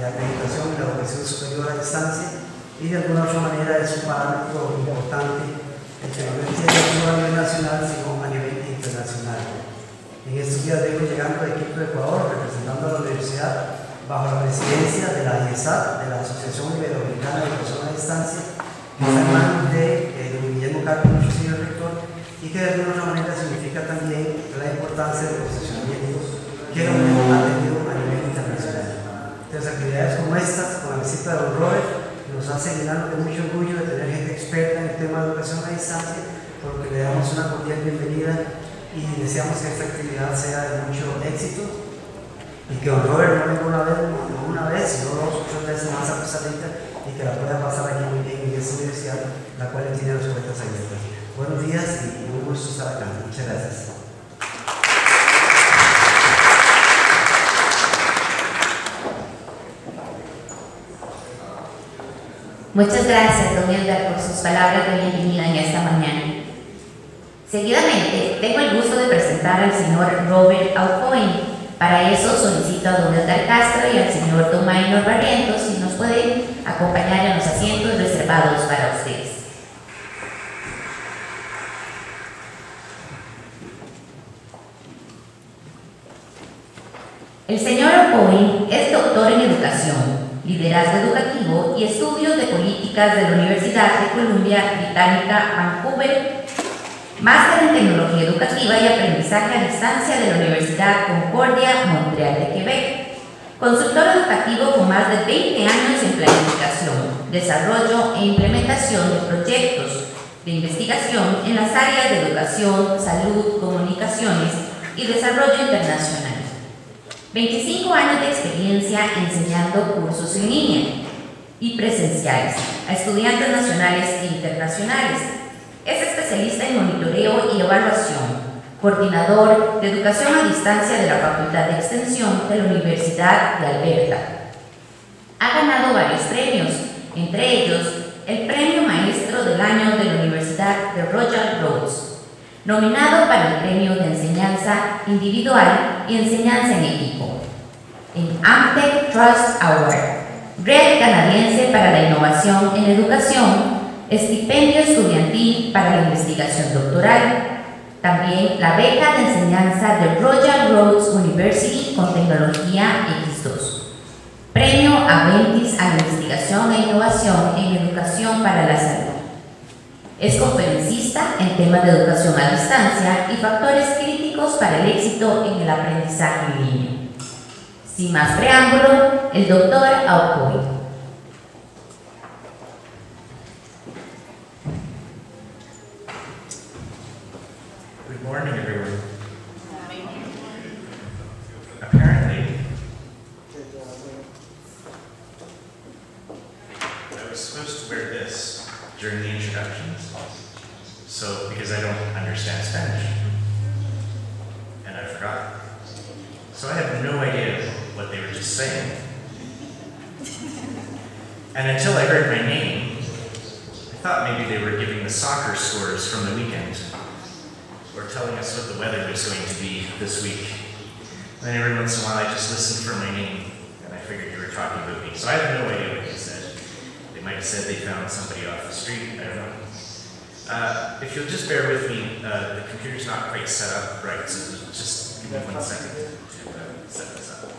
acreditación en la educación superior a distancia y de alguna otra manera es un parámetro importante que no entiende solo a nivel nacional sino a nivel internacional. En estos días vengo llegando de Quito, Ecuador, representando a la universidad bajo la presidencia de la IESAD, de la Asociación Iberoamericana de Educación a Distancia, que está en manos de don Guillermo Carlos, nuestro señor rector, y que de alguna otra manera significa también la importancia de los posicionamientos que la Unión ha tenido a nivel internacional. Entonces, actividades como estas, con la visita de don Robert, nos hace llenarnos de mucho orgullo de tener gente experta en el tema de educación a distancia, porque le damos una cordial bienvenida y deseamos que esta actividad sea de mucho éxito y que don Robert no venga una vez, sino 2 o 3 veces más a Costa Rica y que la pueda pasar aquí muy bien en esta universidad, la cual tiene las puertas abiertas. Buenos días y un gusto estar acá. Muchas gracias. Muchas gracias, don Edgar, por sus palabras de bienvenida en esta mañana. Seguidamente, tengo el gusto de presentar al señor Robert Aucoin. Para eso solicito a don Edgar Castro y al señor don Maynor Barrientos si nos pueden acompañar en los asientos reservados para ustedes. El señor Aucoin es doctor en educación, liderazgo educativo y estudios de políticas de la Universidad de Columbia Británica, Vancouver, máster en tecnología educativa y aprendizaje a distancia de la Universidad Concordia, Montreal de Quebec, consultor educativo con más de 20 años en planificación, desarrollo e implementación de proyectos de investigación en las áreas de educación, salud, comunicaciones y desarrollo internacional. 25 años de experiencia enseñando cursos en línea y presenciales a estudiantes nacionales e internacionales. Es especialista en monitoreo y evaluación, coordinador de educación a distancia de la Facultad de Extensión de la Universidad de Alberta. Ha ganado varios premios, entre ellos el Premio Maestro del Año de la Universidad de Royal Roads, nominado para el Premio de Enseñanza Individual y Enseñanza en Equipo, en Amtech Trust Award, Red Canadiense para la Innovación en Educación, Estipendio Estudiantil para la Investigación Doctoral, también la Beca de Enseñanza de Royal Roads University con Tecnología X2, Premio Aventis a la Investigación e Innovación en Educación para la Salud. Es conferencista en temas de educación a distancia y factores críticos para el éxito en el aprendizaje en línea. Sin más preámbulo, el doctor Aucoin. Good morning, everyone. Apparently, I was supposed to wear this during the introductions, because I don't understand Spanish, and I forgot. So I have no idea what they were just saying. And until I heard my name, I thought maybe they were giving the soccer scores from the weekend, or telling us what the weather was going to be this week. And then every once in a while I just listened for my name, and I figured you were talking about me. So I have no idea what they said. They might have said they found somebody off the street, I don't know. If you'll just bear with me, the computer's not quite set up right, so just give me 1 second to set this up.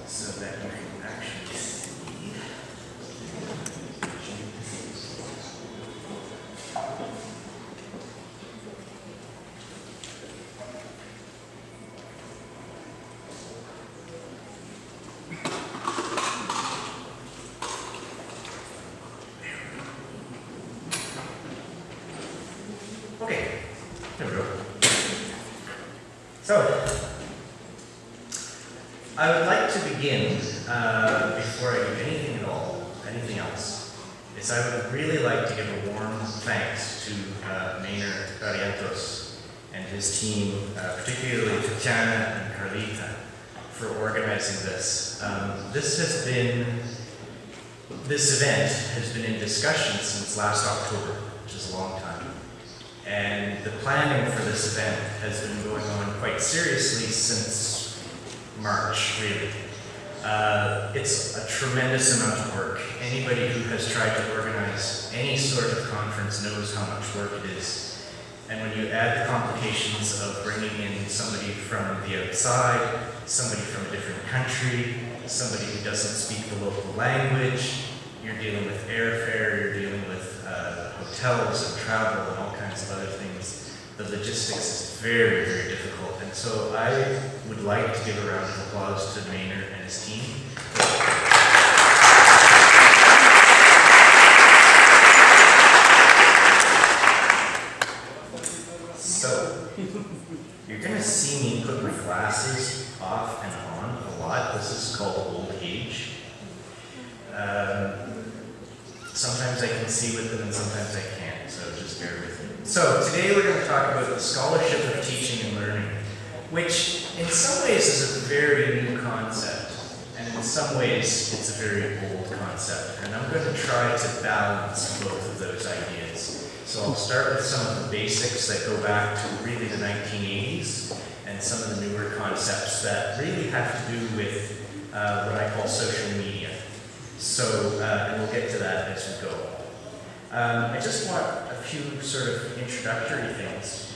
So that you can actually see. Okay, there we go. So, I would like to begin, before I do anything at all, anything else, is I would really like to give a warm thanks to Maynard Barrientos and his team, particularly Tatiana and Carlita, for organizing this. This event has been in discussion since last October, which is a long time. And the planning for this event has been going on quite seriously since march, really. It's a tremendous amount of work. Anybody who has tried to organize any sort of conference knows how much work it is. And when you add the complications of bringing in somebody from the outside, somebody from a different country, somebody who doesn't speak the local language, you're dealing with airfare, you're dealing with hotels and travel and all kinds of other things. The logistics is very, very difficult. And so I would like to give a round of applause to Maynard and his team. So, you're going to see me put my glasses off and on a lot. This is called old age. Sometimes I can see with them and sometimes I can't, so just bear with me. So today we're going to talk about the scholarship of teaching and learning, which in some ways is a very new concept, and in some ways it's a very old concept. And I'm going to try to balance both of those ideas. So I'll start with some of the basics that go back to really the 1980s, and some of the newer concepts that really have to do with what I call social media. So, and we'll get to that as we go. I just want a few sort of introductory things.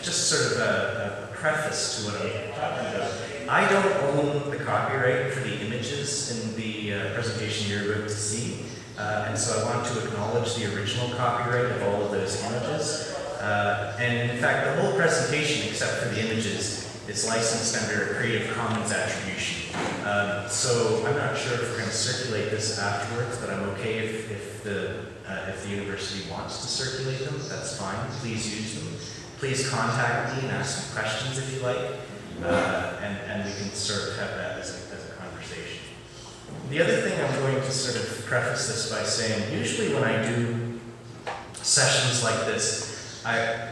Just sort of a preface to what I'm talking about. I don't own the copyright for the images in the presentation you're about to see. And so I want to acknowledge the original copyright of all of those images. And in fact, the whole presentation, except for the images, is licensed under a Creative Commons attribution. So I'm not sure if we're going to circulate this afterwards, but I'm okay if the university wants to circulate them. That's fine. Please use them. Please contact me and ask me questions if you like, and we can sort of have that as a conversation. The other thing I'm going to sort of preface this by saying, usually when I do sessions like this,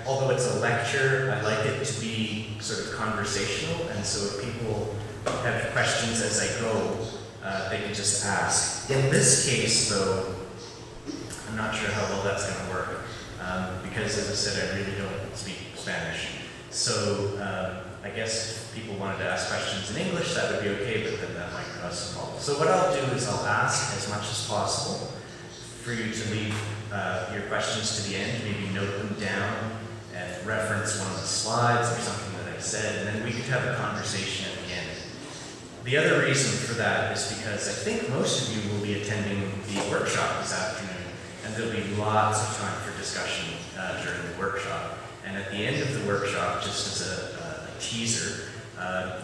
although it's a lecture, I like it to be sort of conversational, and so if people have questions as I go, they can just ask. In this case, though, I'm not sure how well that's going to work, because as I said, I really don't speak Spanish. So I guess if people wanted to ask questions in English, that would be okay, but then that might cause some problems. So what I'll do is I'll ask as much as possible for you to leave your questions to the end, maybe note them down and reference one of the slides or something that I said, and then we could have a conversation at the end. The other reason for that is because I think most of you will be attending the workshop this afternoon, and there'll be lots of time for discussion during the workshop. And at the end of the workshop, just as a teaser,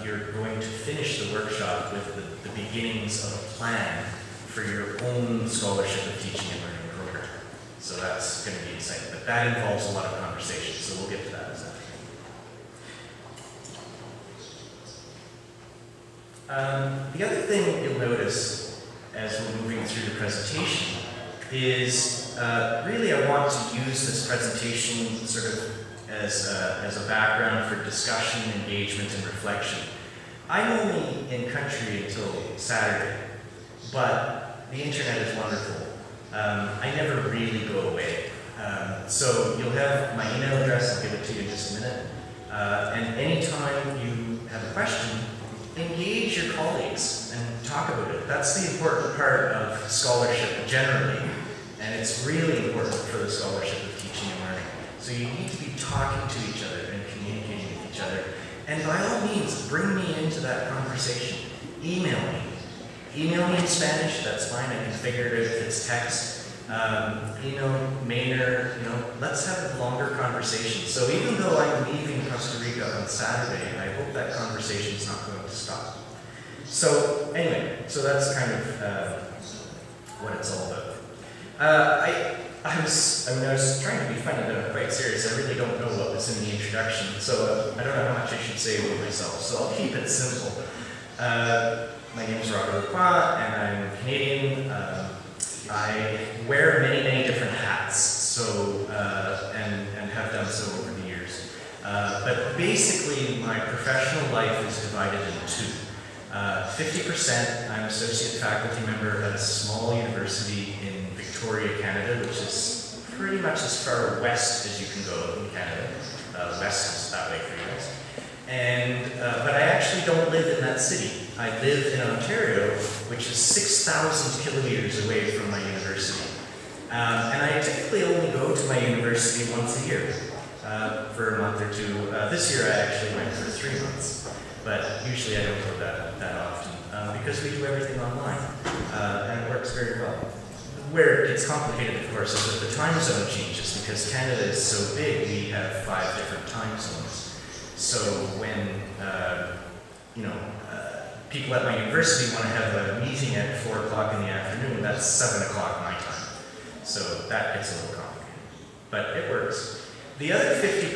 you're going to finish the workshop with the beginnings of a plan for your own scholarship of teaching and learning program. So that's going to be exciting, but that involves a lot of conversation, so we'll get to that this afternoon. The other thing you'll notice as we're moving through the presentation is really I want to use this presentation sort of as a background for discussion, engagement, and reflection. I'm only in country until Saturday, but the internet is wonderful. I never really go away. So you'll have my email address, I'll give it to you in just a minute. And anytime you have a question, engage your colleagues and talk about it. That's the important part of scholarship generally, and it's really important for the scholarship of teaching and learning. So you need to be talking to each other and communicating with each other. And by all means, bring me into that conversation. Email me. Email me in Spanish, that's fine, I can figure it out if it's text. Maynard, let's have a longer conversation. So even though I'm leaving Costa Rica on Saturday, I hope that conversation is not going to stop. So anyway, so that's kind of what it's all about. I was trying to be funny, but I'm quite serious. I really don't know what was in the introduction, so I don't know how much I should say about myself, so I'll keep it simple. My name is Robert Lepoint, and I'm Canadian. I wear many, many different hats, so and have done so over the years. But basically, my professional life is divided into two. 50%, I'm associate faculty member at a small university in Victoria, Canada, which is pretty much as far west as you can go in Canada. West is that way for you guys. And, but I actually actually don't live in that city. I live in Ontario, which is 6,000 kilometers away from my university. And I typically only go to my university once a year for a month or two. This year I actually went for 3 months, but usually I don't go that often because we do everything online, and it works very well. Where it gets complicated, of course, is that the time zone changes because Canada is so big. We have 5 different time zones. So when people at my university want to have a meeting at 4 o'clock in the afternoon, that's 7 o'clock my time. So that gets a little complicated, but it works. The other 50%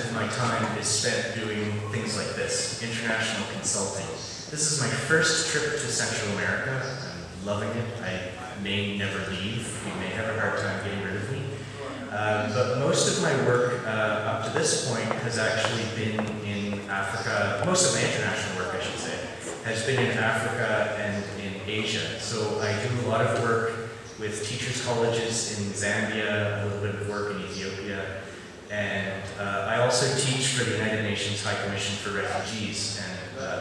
of my time is spent doing things like this, international consulting. This is my first trip to Central America. I'm loving it. I may never leave. You may have a hard time getting rid of me. But most of my work up to this point has actually been in Africa. Most of my international work, I should say, has been in Africa and in Asia. So I do a lot of work with teachers' colleges in Zambia, a little bit of work in Ethiopia, and I also teach for the United Nations High Commission for Refugees, and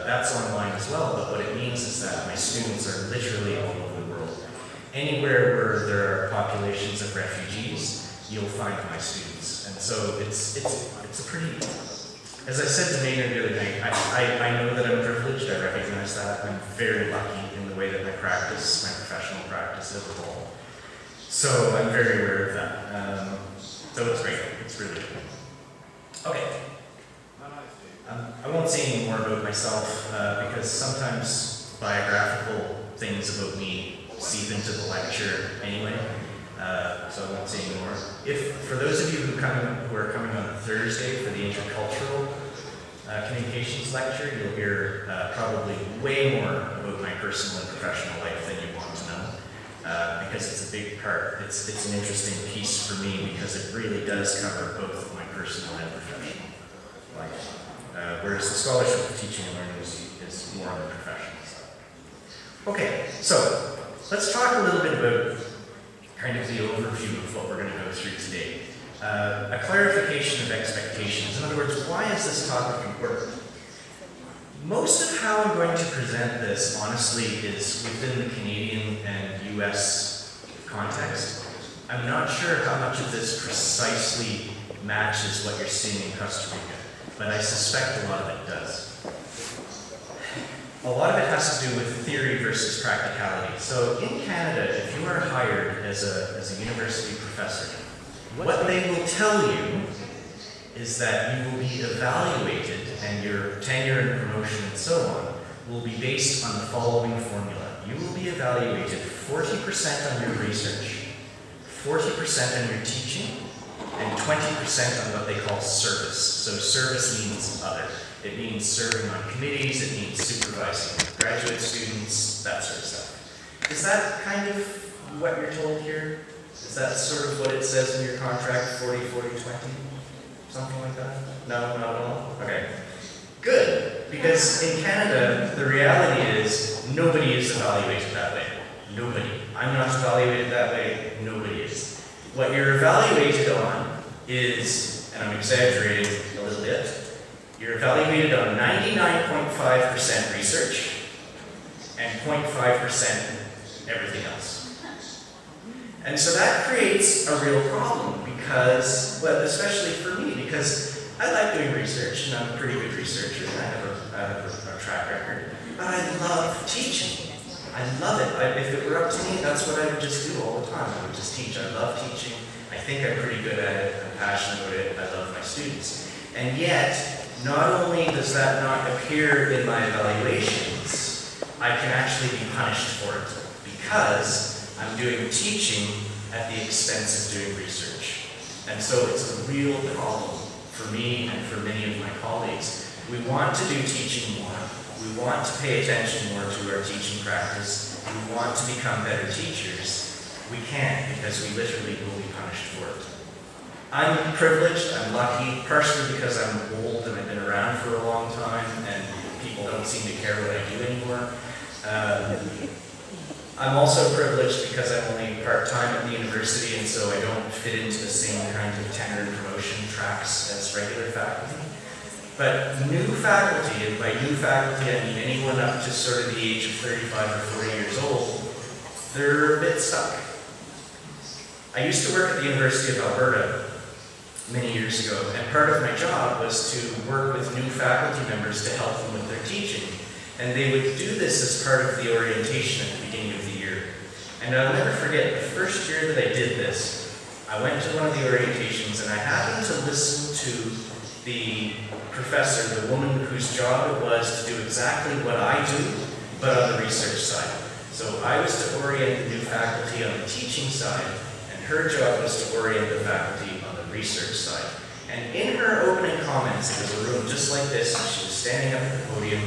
that's online as well, but what it means is that my students are literally all over the world. Anywhere where there are populations of refugees, you'll find my students. And so it's a pretty, as I said to Maynard the other night, I know that I'm privileged, I recognize that. I'm very lucky in the way that my practice, my professional practice has evolved. So I'm very aware of that. So it's great, it's really good. Okay. I won't say any more about myself because sometimes biographical things about me seep into the lecture anyway. So I won't say any more. For those of you who are coming on Thursday for the intercultural communications lecture, you'll hear probably way more about my personal and professional life than you want to know, because it's a big part. It's an interesting piece for me because it really does cover both my personal and professional life. Whereas the scholarship of teaching and learning is more on the professional side. Okay, so let's talk a little bit about kind of the overview of what we're going to go through today. A clarification of expectations. In other words, why is this topic important? Most of how I'm going to present this, honestly, is within the Canadian and US context. I'm not sure how much of this precisely matches what you're seeing in Costa Rica, but I suspect a lot of it does. A lot of it has to do with theory versus practicality. So in Canada, if you are hired as a university professor, what they will tell you is that you will be evaluated, and your tenure and promotion and so on will be based on the following formula. You will be evaluated 40% on your research, 40% on your teaching, and 20% on what they call service. So service means other. It means serving on committees, it means supervising graduate students, that sort of stuff. Is that kind of what you're told here? Is that sort of what it says in your contract, 40, 40, 20? Something like that? No, not at all? Okay. Good, because in Canada, the reality is nobody is evaluated that way. Nobody. I'm not evaluated that way, nobody is. What you're evaluated on is, and I'm exaggerating a little bit, you're evaluated on 99.5% research and 0.5% everything else. And so that creates a real problem because, well, especially for me, because I like doing research and I'm a pretty good researcher and I have a track record, but I love teaching. I love it. If it were up to me, that's what I would just do all the time. I would just teach. I love teaching. I think I'm pretty good at it. I'm passionate about it. I love my students. And yet, not only does that not appear in my evaluations, I can actually be punished for it because I'm doing teaching at the expense of doing research. And so it's a real problem for me and for many of my colleagues. We want to do teaching more. We want to pay attention more to our teaching practice. We want to become better teachers. We can't because we literally will be punished for it. I'm privileged, I'm lucky, partially because I'm old and I've been around for a long time and people don't seem to care what I do anymore. I'm also privileged because I'm only part-time at the university and so I don't fit into the same kind of tenure and promotion tracks as regular faculty. But new faculty, and by new faculty I mean anyone up to sort of the age of 35 or 40 years old, they're a bit stuck. I used to work at the University of Alberta many years ago, and part of my job was to work with new faculty members to help them with their teaching. And they would do this as part of the orientation at the beginning of the year. And I'll never forget, the first year that I did this, I went to one of the orientations and I happened to listen to the professor, the woman whose job it was to do exactly what I do, but on the research side. So I was to orient the new faculty on the teaching side, and her job was to orient the faculty on the research side. And in her opening comments, it was a room just like this, she was standing up at the podium.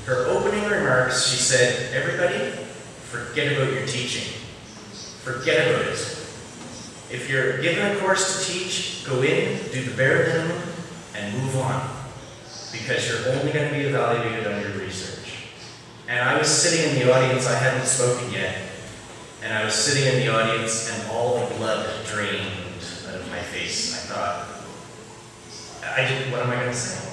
Her opening remarks, she said, everybody, forget about your teaching. Forget about it. If you're given a course to teach, go in, do the bare minimum, and move on. Because you're only going to be evaluated on your research. And I was sitting in the audience, I hadn't spoken yet, and I was sitting in the audience and all the blood drained out of my face. I thought, what am I going to say?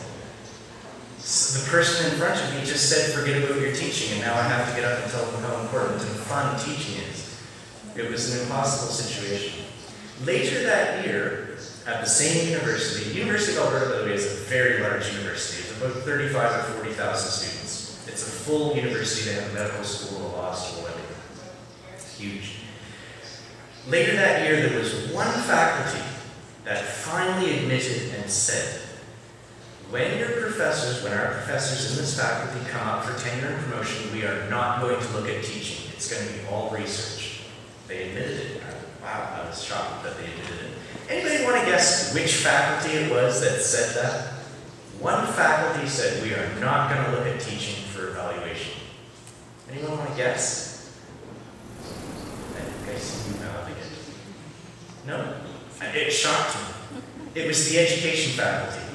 So the person in front of me just said, forget about your teaching, and now I have to get up and tell them how important and fun teaching is. It was an impossible situation. Later that year, at the same university, the University of Alberta, by the way, is a very large university. It's about 35 or 40,000 students. It's a full university. They have a medical school, a law school, everything. It's huge. Later that year, there was one faculty that finally admitted and said, when our professors in this faculty come up for tenure and promotion, we are not going to look at teaching. It's going to be all research. They admitted it. Wow, I was shocked that they admitted it. Anybody want to guess which faculty it was that said that? One faculty said, we are not going to look at teaching for evaluation. Anyone want to guess? I think I see you nodding it. No? It shocked me. It was the education faculty.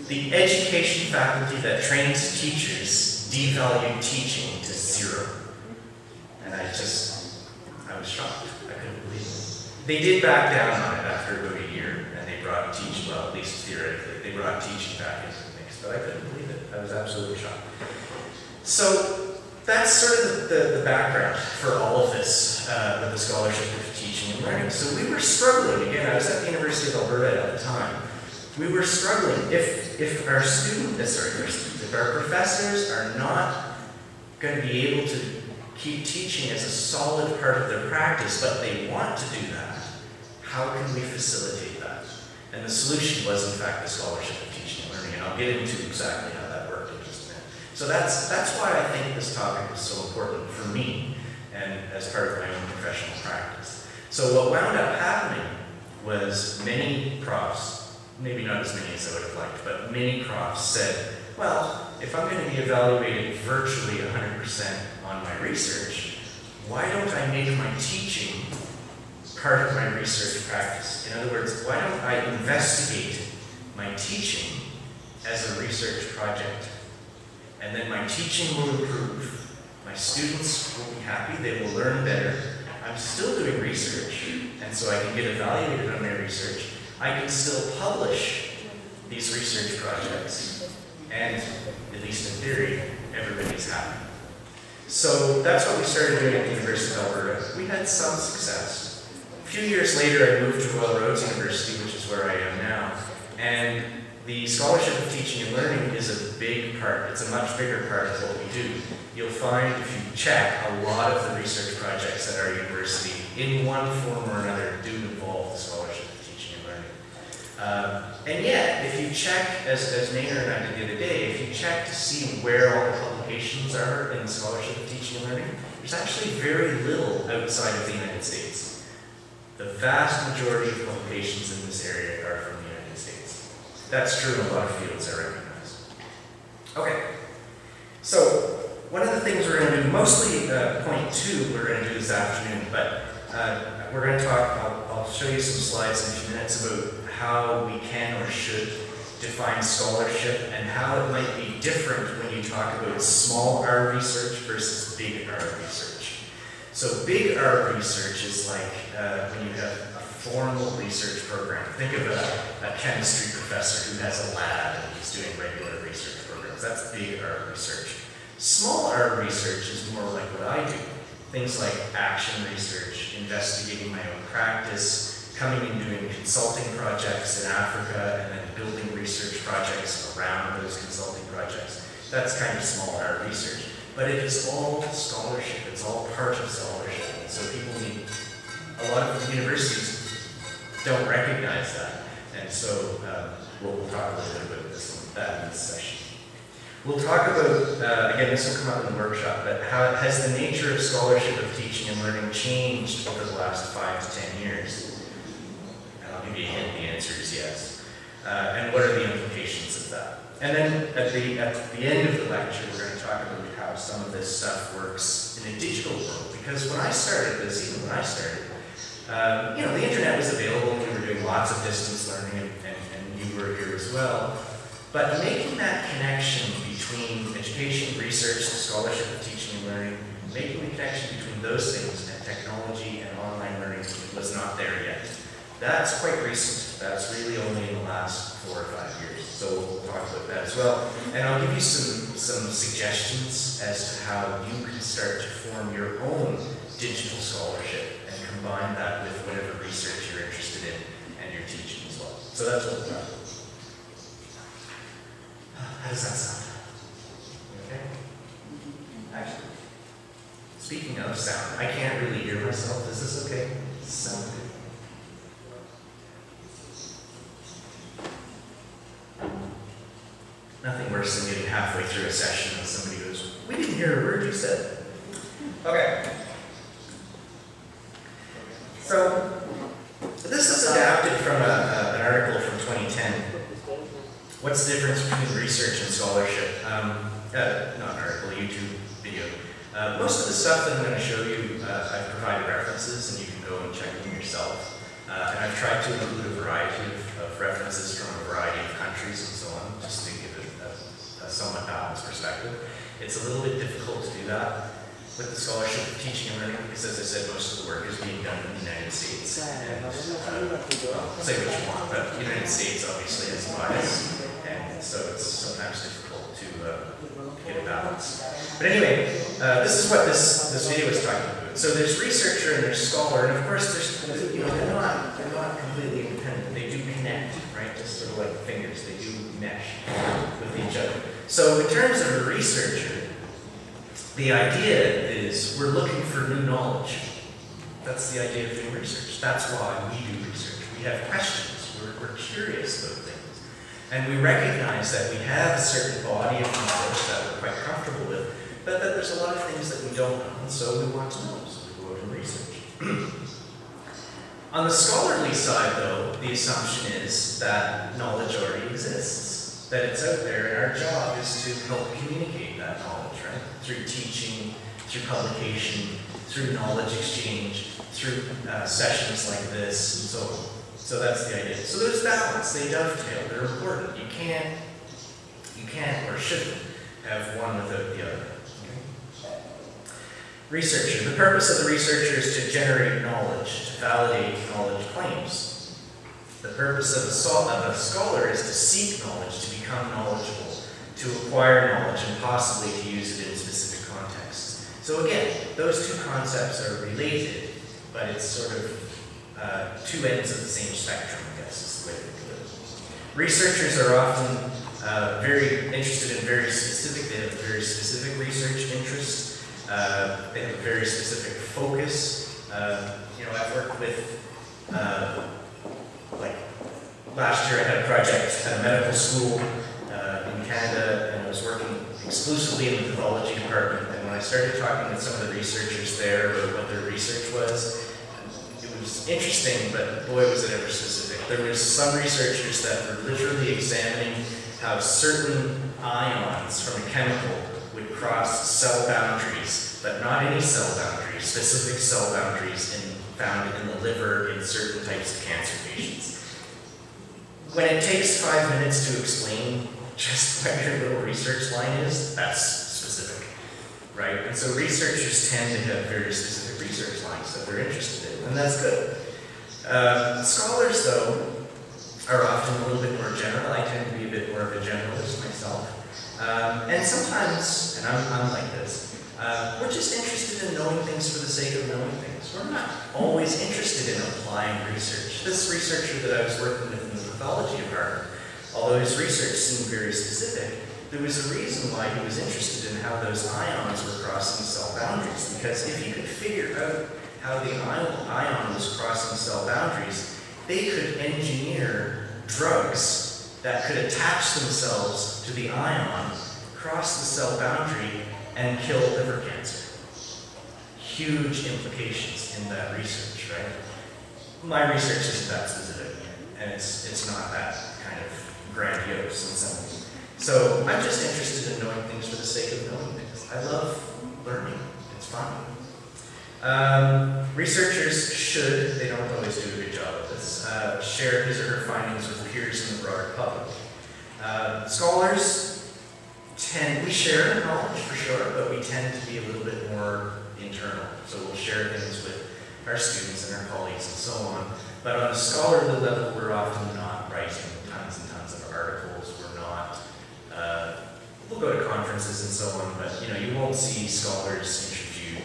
The education faculty that trains teachers devalued teaching to zero. And I was shocked. I couldn't believe it. They did back down on it after about a year, and they brought teaching, well, at least theoretically, they brought teaching back into the mix, but I couldn't believe it. I was absolutely shocked. So that's sort of the background for all of this with the scholarship of teaching and learning. So we were struggling. Again, I was at the University of Alberta at the time. We were struggling. If our if our professors are not going to be able to keep teaching as a solid part of their practice, but they want to do that, how can we facilitate that? And the solution was, in fact, the scholarship of teaching and learning, and I'll get into exactly how that worked in just a minute. So that's why I think this topic is so important for me, and as part of my own professional practice. So what wound up happening was many profs, maybe not as many as I would have liked, but many profs said, well, if I'm going to be evaluated virtually 100% on my research, why don't I make my teaching part of my research practice? In other words, why don't I investigate my teaching as a research project? And then my teaching will improve. My students will be happy, they will learn better. I'm still doing research, and so I can get evaluated on my research. I can still publish these research projects, and at least in theory, everybody's happy. So that's what we started doing at the University of Alberta. We had some success. A few years later, I moved to Royal Roads University, which is where I am now, and the scholarship of teaching and learning is a big part. It's a much bigger part of what we do. You'll find, if you check, a lot of the research projects at our university, in one form or another, do involve the scholarship of teaching and learning. And yet, if you check, as Nainer and I did the other day, if you check to see where all the publications are in the scholarship of teaching and learning, there's actually very little outside of the United States. The vast majority of publications in this area are from the United States. That's true in a lot of fields, I recognize. Okay, so one of the things we're going to do, mostly point two, we're going to do this afternoon, but we're going to talk, I'll show you some slides in a few minutes about how we can or should define scholarship and how it might be different when you talk about small R research versus big R research. So big R research is like when you have a formal research program. Think of a chemistry professor who has a lab and he's doing regular research programs. That's big art research. Small art research is more like what I do. Things like action research, investigating my own practice, coming and doing consulting projects in Africa, and then building research projects around those consulting projects. That's kind of small art research. But it is all scholarship. It's all part of scholarship. And so people need, a lot of universities don't recognize that. And so we'll talk a little bit about that in this session. We'll talk about, again, this will come up in the workshop, but how has the nature of scholarship of teaching and learning changed over the last 5 to 10 years? And I'll give you a hint, the answer is yes. And what are the implications of that? And then at the end of the lecture, we're going to talk about how some of this stuff works in a digital world. Because when I started this, even when I started, the internet was available, we were doing lots of distance learning, and you were here as well. But making that connection between education, research, scholarship of teaching and learning, making the connection between those things and technology and online learning was not there yet. That's quite recent. That's really only in the last 4 or 5 years. So we'll talk about that as well. And I'll give you some suggestions as to how you can start to form your own digital scholarship and combine that with whatever research you're interested in and your teaching as well. So that's what we'll talk about. How does that sound? Okay? Actually, speaking of sound, I can't really hear myself. Is this okay? Does this sound good? Nothing worse than getting halfway through a session and somebody goes, "We didn't hear a word you said." Okay. So, this is adapted from an article from 2010. What's the difference between research and scholarship? Not an article, a YouTube video. Most of the stuff that I'm going to show you, I've provided references, and you can go and check them yourself. And I've tried to include a variety of references from a variety of countries and so on, just to give it a somewhat balanced perspective. It's a little bit difficult to do that with the scholarship of teaching and learning, because as I said, most of the work is being done in the United States. And say what you want, but the United States obviously has bias. And so it's sometimes difficult to get a balance. But anyway, this is what this video is talking about. So there's researcher and there's scholar, and of course they're not completely independent. They do connect, right? Just sort of like fingers. They do mesh with each other. So in terms of a researcher, the idea is we're looking for new knowledge. That's the idea of doing research. That's why we do research. We have questions. We're curious about things. And we recognize that we have a certain body of knowledge that we're quite comfortable with, but that there's a lot of things that we don't know, and so we want to know, so we go out and research. On the scholarly side, though, the assumption is that knowledge already exists, that it's out there, and our job is to help communicate that knowledge, right? Through teaching, through publication, through knowledge exchange, through sessions like this, and so on. So that's the idea. So there's balance, they dovetail, they're important. You can't or shouldn't have one without the other. Okay? Researcher. The purpose of the researcher is to generate knowledge, to validate knowledge claims. The purpose of a scholar is to seek knowledge, to become knowledgeable, to acquire knowledge, and possibly to use it in specific contexts. So again, those two concepts are related, but it's sort of two ends of the same spectrum, I guess, is the way to think of it. Researchers are often very interested in very specific, they have a very specific research interest, they have a very specific focus. I've worked with, like, last year I had a project at a medical school in Canada, and I was working exclusively in the pathology department, and when I started talking with some of the researchers there about what their research was, it was interesting, but boy was it ever specific. There was some researchers that were literally examining how certain ions from a chemical would cross cell boundaries, but not any cell boundaries, specific cell boundaries found in the liver in certain types of cancer patients. When it takes 5 minutes to explain just what your little research line is, that's specific, right? And so researchers tend to have very specific research lines that they're interested in, and that's good. Scholars, though, are often a little bit more general. I tend to be a bit more of a generalist myself. And sometimes, and I'm like this, we're just interested in knowing things for the sake of knowing things. We're not always interested in applying research. This researcher that I was working with in the pathology department, although his research seemed very specific, there was a reason why he was interested in how those ions were crossing cell boundaries. Because if he could figure out how the ion was crossing cell boundaries, they could engineer drugs that could attach themselves to the ion, cross the cell boundary, and kill liver cancer. Huge implications in that research, right? My research isn't that specific, and it's not that kind of grandiose in some way. So I'm just interested in knowing things for the sake of knowing things. I love learning. It's fun. Researchers should, they don't always do a good job of this, share his or her findings with peers in the broader public. Scholars we share knowledge for sure, but we tend to be a little bit more internal. So we'll share things with our students and our colleagues and so on. But on a scholarly level, we're often not writing tons and tons of articles. We're not, we'll go to conferences and so on, but you won't see scholars interviewed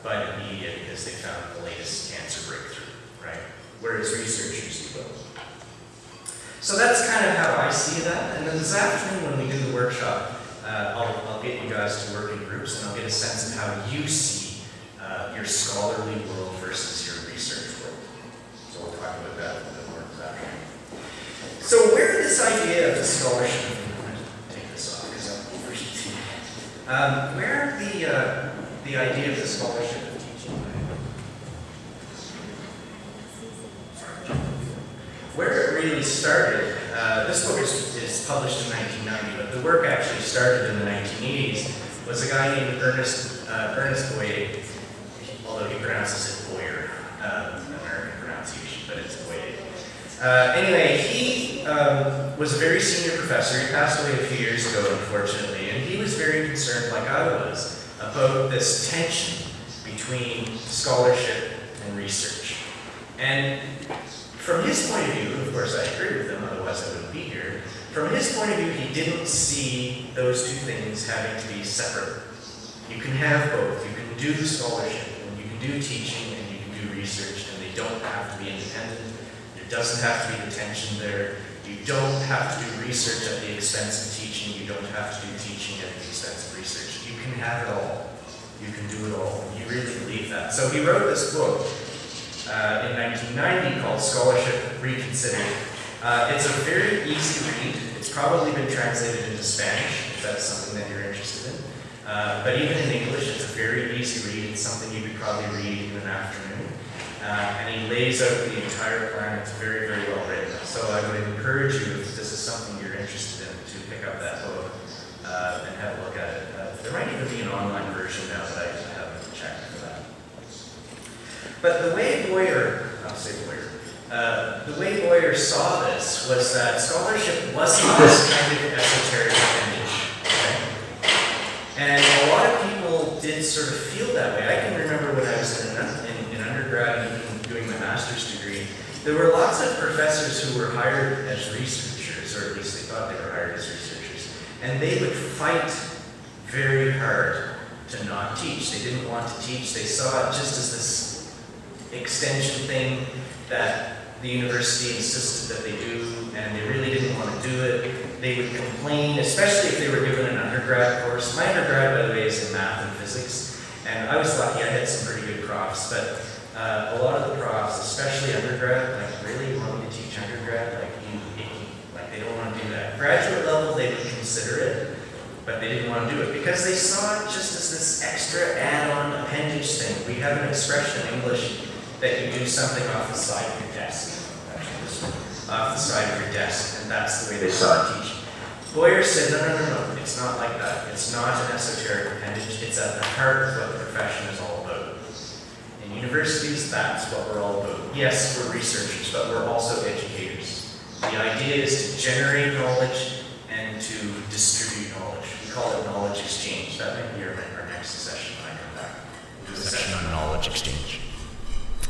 by the media because they found the latest cancer breakthrough, right? Whereas researchers will. So that's kind of how I see that. And then this afternoon when we do the workshop, I'll get you guys to work in groups and I'll get a sense of how you see your scholarly world versus your research world. So we'll talk about that a little bit more this afternoon. So where did this idea of the scholarship, I'm going to take this off because I'm overheating. Where the idea of the scholarship of teaching, where it really started, this book is published in 1990, but the work actually started in the 1980s, was a guy named Ernest Boyer, although he pronounces it Boyer, American pronunciation, but it's Boyer. Anyway, he was a very senior professor. He passed away a few years ago, unfortunately, and he was very concerned, like I was, about this tension between scholarship and research. And from his point of view, of course I agree with him, otherwise I wouldn't be here. From his point of view, he didn't see those two things having to be separate. You can have both. You can do scholarship, and you can do teaching, and you can do research, and they don't have to be independent. There doesn't have to be the tension there. You don't have to do research at the expense of teaching. You don't have to do teaching at the expense of research. You can have it all. You can do it all. You really believe that. So he wrote this book in 1990 called Scholarship Reconsidered. It's a very easy read. It's probably been translated into Spanish, if that's something that you're interested in. But even in English, it's a very easy read. It's something you could probably read in an afternoon. And he lays out the entire plan. It's very, very well written. So I would encourage you, if this is something you're interested in, to pick up that book and have a look at it. There might even be an online version now that I haven't checked for that. But the way Boyer, the way Boyer saw this was that scholarship wasn't this kind of esoteric appendage. Okay? And a lot of people did sort of feel that way. I can remember when I was in undergrad and doing my master's degree, there were lots of professors who were hired as researchers, or at least they thought they were hired as researchers, and they would fight very hard to not teach. They didn't want to teach. They saw it just as this extension thing that the university insisted that they do, and they really didn't want to do it. They would complain, especially if they were given an undergrad course. My undergrad, by the way, is in math and physics, and I was lucky I had some pretty good profs, but a lot of the profs, especially undergrad, like really want me to teach undergrad, like they don't want to do that. Graduate level, they would consider it, but they didn't want to do it because they saw it just as this extra add-on appendage thing. We have an expression in English that you do something off the side of your desk. Off the side of your desk, and that's the way they saw it teaching. Boyer said, no, it's not like that. It's not an esoteric appendage. It's at the heart of what the profession is all about. In universities, that's what we're all about. Yes, we're researchers, but we're also educators. The idea is to generate knowledge and to distribute knowledge. We call it knowledge exchange. That might be our next session when I come back. We'll do a session on knowledge exchange.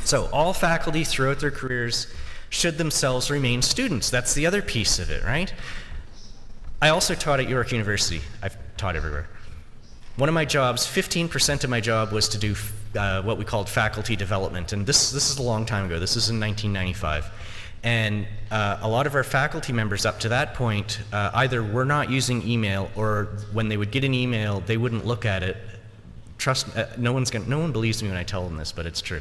So So all faculty throughout their careers should themselves remain students. That's the other piece of it, right? I also taught at York University. I've taught everywhere. One of my jobs, 15% of my job, was to do what we called faculty development. And this is a long time ago. This is in 1995. And a lot of our faculty members up to that point either were not using email, or when they would get an email, they wouldn't look at it. Trust me, no one believes me when I tell them this, but it's true.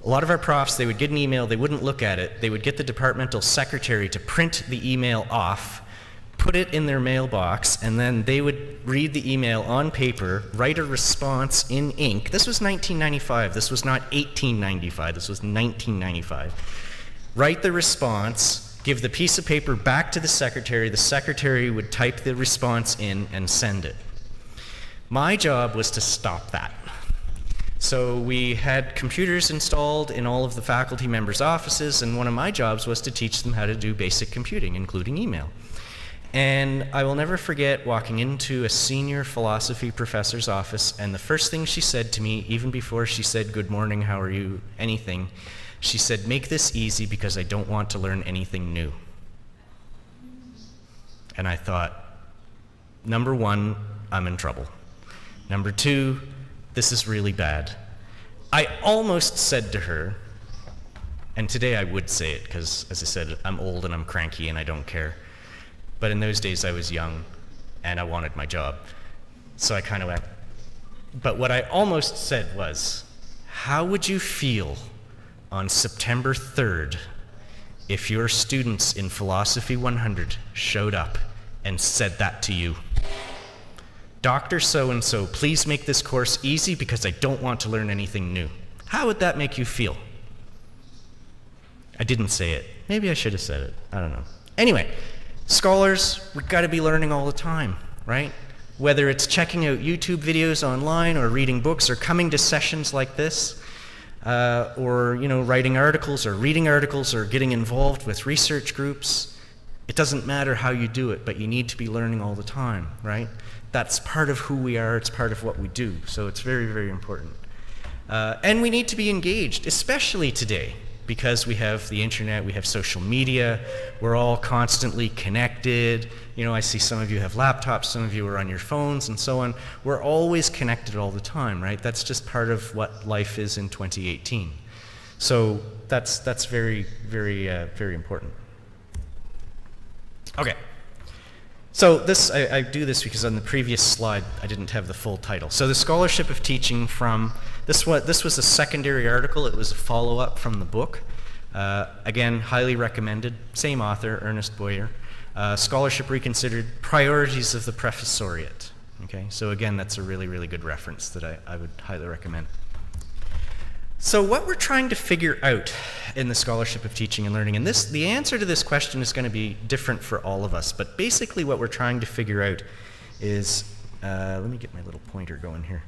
A lot of our profs, they would get an email, they wouldn't look at it. They would get the departmental secretary to print the email off, put it in their mailbox, and then they would read the email on paper, write a response in ink. This was 1995. This was not 1895. This was 1995. Write the response, give the piece of paper back to the secretary would type the response in and send it. My job was to stop that. So we had computers installed in all of the faculty members' offices, and one of my jobs was to teach them how to do basic computing, including email. And I will never forget walking into a senior philosophy professor's office, and the first thing she said to me, even before she said, "Good morning, how are you," anything, she said, "Make this easy because I don't want to learn anything new." And I thought, number one, I'm in trouble. Number two, this is really bad. I almost said to her, and today I would say it because, as I said, I'm old and I'm cranky and I don't care. But in those days I was young and I wanted my job. So I kind of went, but what I almost said was, how would you feel on September 3rd if your students in Philosophy 100 showed up and said that to you? "Dr. So-and-so, please make this course easy because I don't want to learn anything new." How would that make you feel? I didn't say it. Maybe I should have said it. I don't know. Anyway, scholars, we've got to be learning all the time, right? Whether it's checking out YouTube videos online or reading books or coming to sessions like this, or writing articles or reading articles or getting involved with research groups. It doesn't matter how you do it, but you need to be learning all the time, right? That's part of who we are, it's part of what we do, so it's very, very important. And we need to be engaged, especially today, because we have the internet, we have social media, we're all constantly connected. I see some of you have laptops, some of you are on your phones and so on. We're always connected all the time, right? That's just part of what life is in 2018. So that's very, very, very important. Okay. So I do this because on the previous slide I didn't have the full title. So the Scholarship of Teaching from, this was a secondary article, it was a follow-up from the book. Again, highly recommended, same author, Ernest Boyer. Scholarship Reconsidered, Priorities of the Professoriate. Okay, so again, that's a really, really good reference that I would highly recommend. So what we're trying to figure out in the Scholarship of Teaching and Learning, and the answer to this question is going to be different for all of us, but basically what we're trying to figure out is, let me get my little pointer going here.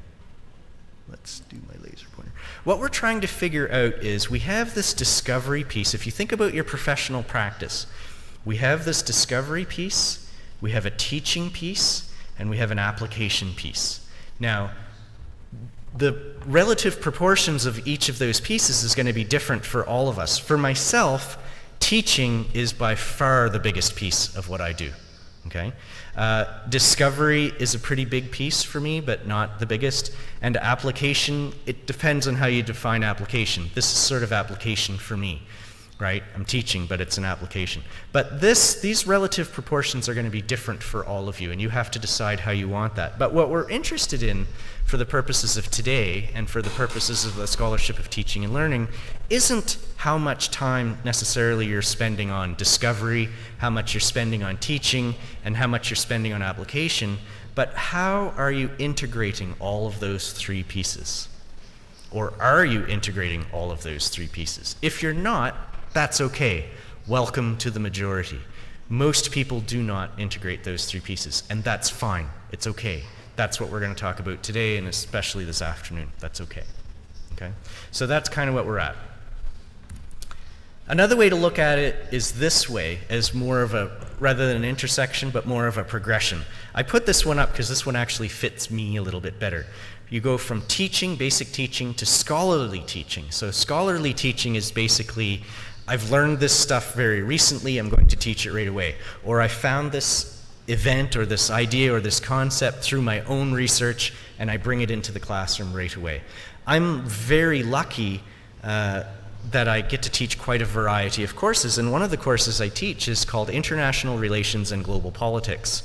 Let's do my laser pointer. What we're trying to figure out is we have this discovery piece. If you think about your professional practice, we have this discovery piece, we have a teaching piece, and we have an application piece. Now, the relative proportions of each of those pieces is going to be different for all of us. For myself, teaching is by far the biggest piece of what I do. Okay? Discovery is a pretty big piece for me, but not the biggest. And application, it depends on how you define application. This is sort of application for me, right? I'm teaching, but it's an application. But these relative proportions are going to be different for all of you, and you have to decide how you want that. But what we're interested in for the purposes of today and for the purposes of the Scholarship of Teaching and Learning isn't how much time necessarily you're spending on discovery, how much you're spending on teaching, and how much you're spending on application, but how are you integrating all of those three pieces? Or are you integrating all of those three pieces? If you're not, that's okay. Welcome to the majority. Most people do not integrate those three pieces, and that's fine. It's okay. That's what we're going to talk about today, and especially this afternoon. That's okay. Okay? So that's kind of what we're at. Another way to look at it is this way, as more of a, rather than an intersection, but more of a progression. I put this one up because this one actually fits me a little bit better. you go from teaching, basic teaching, to scholarly teaching. So scholarly teaching is basically, I've learned this stuff very recently, I'm going to teach it right away. Or I found this event or this idea or this concept through my own research, and I bring it into the classroom right away. I'm very lucky that I get to teach quite a variety of courses, and one of the courses I teach is called International Relations and Global Politics.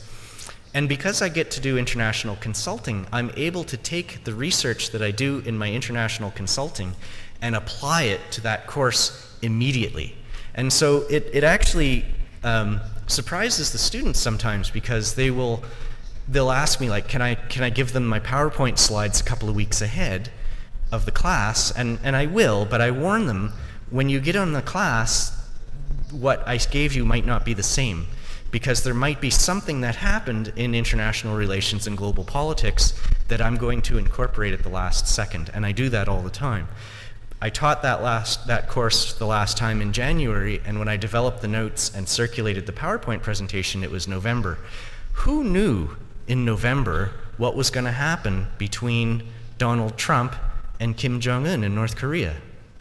And because I get to do international consulting, I'm able to take the research that I do in my international consulting and apply it to that course immediately. And so it actually surprises the students sometimes, because they'll ask me, like, can I give them my PowerPoint slides a couple of weeks ahead of the class, and I will, but I warn them, when you get on the class, what I gave you might not be the same, because there might be something that happened in international relations and global politics that I'm going to incorporate at the last second, and I do that all the time. I taught that course the last time in January, and when I developed the notes and circulated the PowerPoint presentation, it was November. Who knew in November what was going to happen between Donald Trump and Kim Jong-un in North Korea?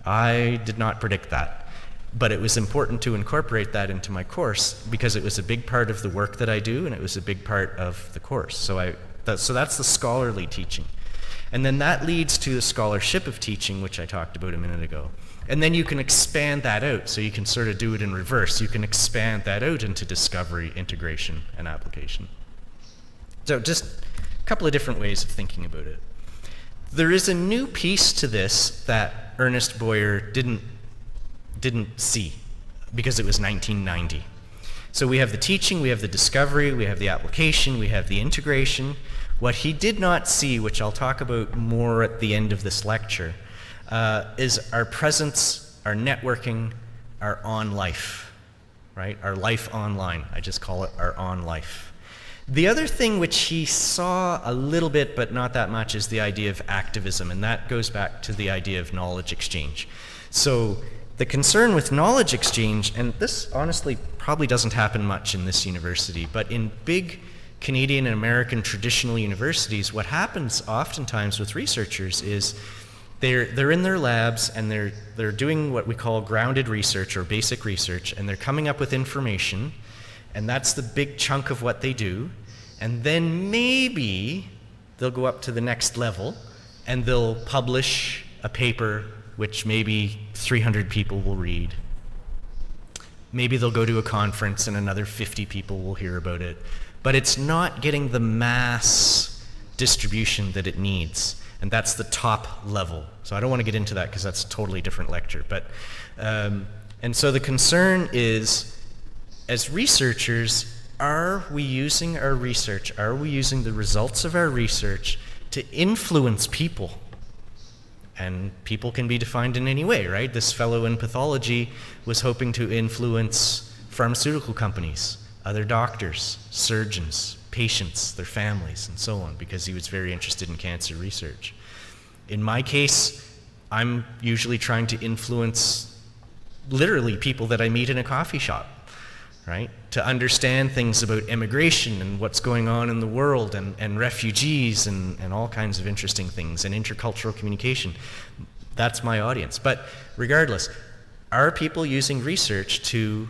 I did not predict that. But it was important to incorporate that into my course, because it was a big part of the work that I do, and it was a big part of the course. So that's the scholarly teaching. And then that leads to the scholarship of teaching, which I talked about a minute ago. And then you can expand that out, so you can sort of do it in reverse. You can expand that out into discovery, integration, and application. So just a couple of different ways of thinking about it. There is a new piece to this that Ernest Boyer didn't see, because it was 1990. So we have the teaching, we have the discovery, we have the application, we have the integration. What he did not see, which I'll talk about more at the end of this lecture, is our presence, our networking, our on life, right? Our life online. I just call it our on life. The other thing which he saw a little bit, but not that much, is the idea of activism, and that goes back to the idea of knowledge exchange. So the concern with knowledge exchange, and this honestly probably doesn't happen much in this university, but in big Canadian and American traditional universities, what happens oftentimes with researchers is they're in their labs, and they're doing what we call grounded research or basic research, and they're coming up with information, and that's the big chunk of what they do. And then maybe they'll go up to the next level, and they'll publish a paper which maybe 300 people will read. Maybe they'll go to a conference and another 50 people will hear about it. But it's not getting the mass distribution that it needs. And that's the top level. So I don't want to get into that because that's a totally different lecture. But, and so the concern is, as researchers, are we using our research, are we using the results of our research to influence people? And people can be defined in any way, right? This fellow in pathology was hoping to influence pharmaceutical companies, other doctors, surgeons, patients, their families, and so on, because he was very interested in cancer research. In my case, I'm usually trying to influence literally people that I meet in a coffee shop, right? To understand things about immigration and what's going on in the world, and refugees, and all kinds of interesting things, and intercultural communication. That's my audience. But regardless, are people using research to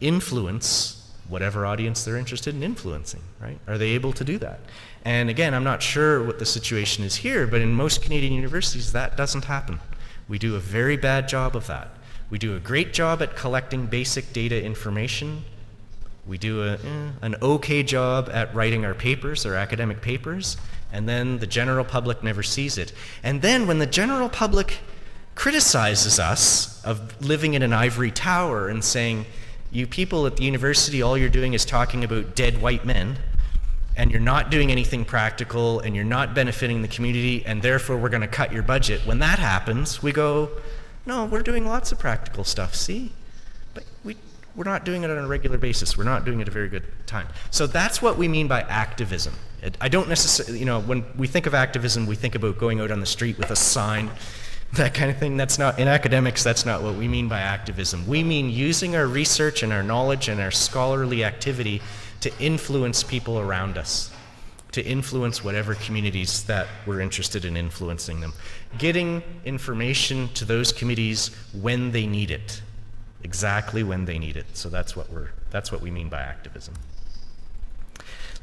influence whatever audience they're interested in influencing, right? Are they able to do that? And again, I'm not sure what the situation is here, but in most Canadian universities, that doesn't happen. We do a very bad job of that. We do a great job at collecting basic data information. We do an okay job at writing our papers, our academic papers, and then the general public never sees it. And then when the general public criticizes us of living in an ivory tower and saying, you people at the university, all you're doing is talking about dead white men, and you're not doing anything practical, and you're not benefiting the community, and therefore we're going to cut your budget. When that happens, we go, no, we're doing lots of practical stuff, see? But we're not doing it on a regular basis. We're not doing it a very good time. So that's what we mean by activism. I don't necessarily, you know, when we think of activism, we think about going out on the street with a sign, that kind of thing. That's not, in academics, that's not what we mean by activism. We mean using our research and our knowledge and our scholarly activity to influence people around us. to influence whatever communities that we're interested in influencing them. Getting information to those committees when they need it, exactly when they need it. So that's what we mean by activism.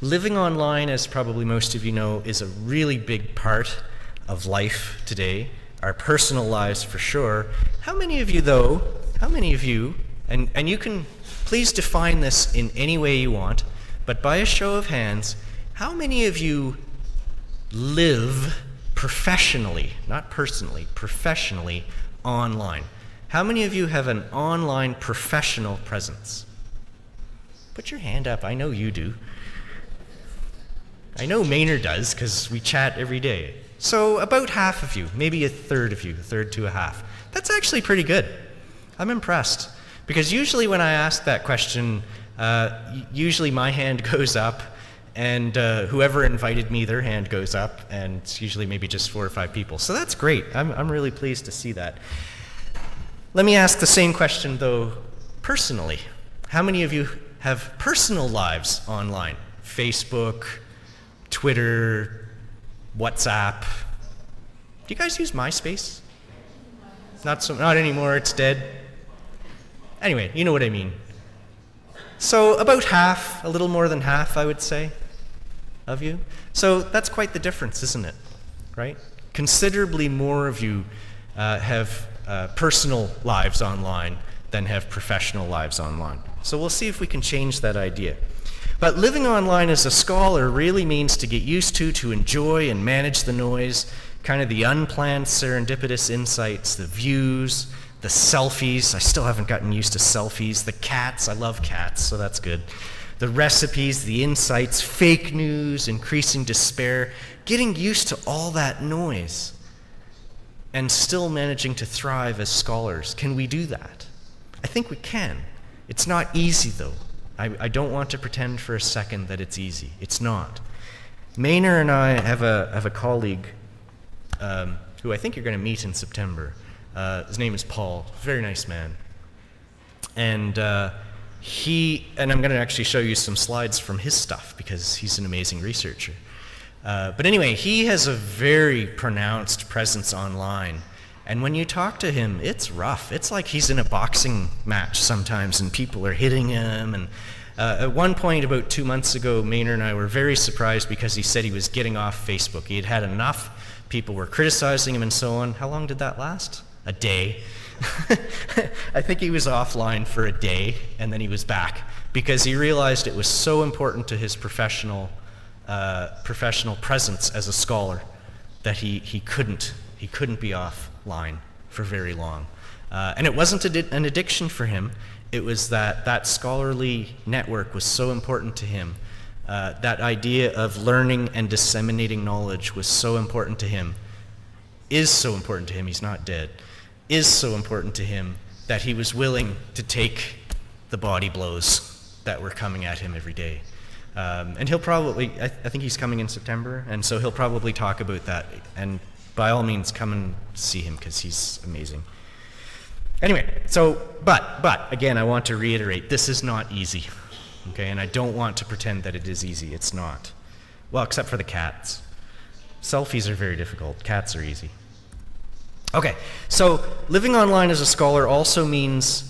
Living online, as probably most of you know, is a really big part of life today, our personal lives for sure. How many of you though, and you can please define this in any way you want, but by a show of hands, how many of you live professionally, not personally, professionally online? How many of you have an online professional presence? Put your hand up, I know you do. I know Maynard does, because we chat every day. So about half of you, maybe a third of you, a third to a half. That's actually pretty good. I'm impressed. Because usually when I ask that question, usually my hand goes up, and whoever invited me, their hand goes up, and it's usually maybe just 4 or 5 people. So that's great. I'm really pleased to see that. Let me ask the same question, though, personally. How many of you have personal lives online? Facebook, Twitter, WhatsApp. Do you guys use MySpace? Not anymore, it's dead. Anyway, you know what I mean. So about half, a little more than half, I would say, of you. So that's quite the difference, isn't it? Right? Considerably more of you have personal lives online than have professional lives online. So we'll see if we can change that idea. But living online as a scholar really means to get used to enjoy and manage the noise, kind of the unplanned serendipitous insights, the views, the selfies. I still haven't gotten used to selfies. The cats, I love cats, so that's good. The recipes, the insights, fake news, increasing despair, getting used to all that noise and still managing to thrive as scholars. Can we do that? I think we can. It's not easy, though. I don't want to pretend for a second that it's easy. It's not. Maynard and I have a colleague who I think you're going to meet in September. His name is Paul. Very nice man. And I'm going to actually show you some slides from his stuff because he's an amazing researcher. But anyway, he has a very pronounced presence online. And when you talk to him, it's rough. It's like he's in a boxing match sometimes and people are hitting him. And at one point, about 2 months ago, Maynard and I were very surprised because he said he was getting off Facebook. He had had enough. People were criticizing him and so on. How long did that last? A day. I think he was offline for a day and then he was back because he realized it was so important to his professional presence as a scholar that he couldn't be offline for very long. And it wasn't an addiction for him. It was that scholarly network was so important to him. That idea of learning and disseminating knowledge was so important to him, is so important to him, he's not dead, is so important to him that he was willing to take the body blows that were coming at him every day. And he'll probably, I think he's coming in September, and so he'll probably talk about that. And by all means, come and see him because he's amazing. Anyway, so, but again, I want to reiterate, this is not easy, okay? And I don't want to pretend that it is easy. It's not. Well, except for the cats. Selfies are very difficult. Cats are easy. Okay, so living online as a scholar also means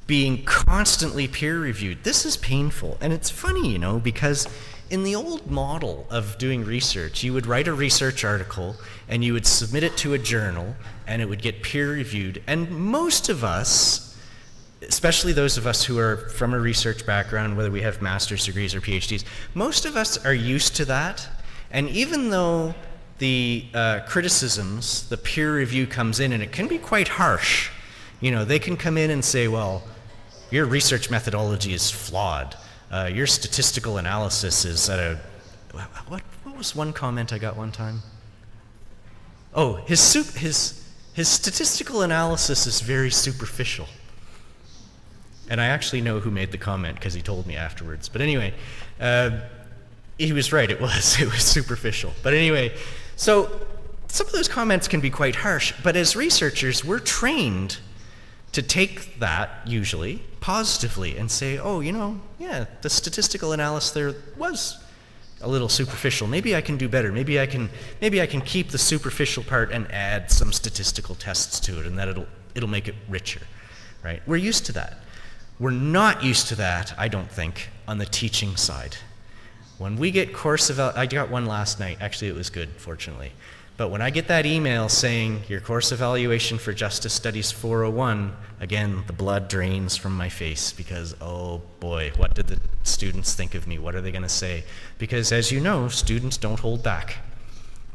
being constantly peer-reviewed. This is painful, and it's funny, you know, because in the old model of doing research, you would write a research article and you would submit it to a journal and it would get peer-reviewed. And most of us, especially those of us who are from a research background, whether we have master's degrees or PhDs, most of us are used to that. And even though the criticisms, the peer review comes in and it can be quite harsh, you know, they can come in and say, well, your research methodology is flawed. Your statistical analysis is at a, what was one comment I got one time? Oh, his statistical analysis is very superficial. And I actually know who made the comment because he told me afterwards. But anyway, he was right, it was superficial. But anyway, so some of those comments can be quite harsh, but as researchers, we're trained to take that, usually, positively and say, oh, you know, yeah, the statistical analysis there was a little superficial. Maybe I can do better. Maybe I can keep the superficial part and add some statistical tests to it, and that it'll make it richer, right? We're used to that. We're not used to that, I don't think, on the teaching side. When we get I got one last night. Actually, it was good, fortunately. But when I get that email saying your course evaluation for Justice Studies 401, again, the blood drains from my face because, oh boy, what did the students think of me? What are they going to say? Because as you know, students don't hold back.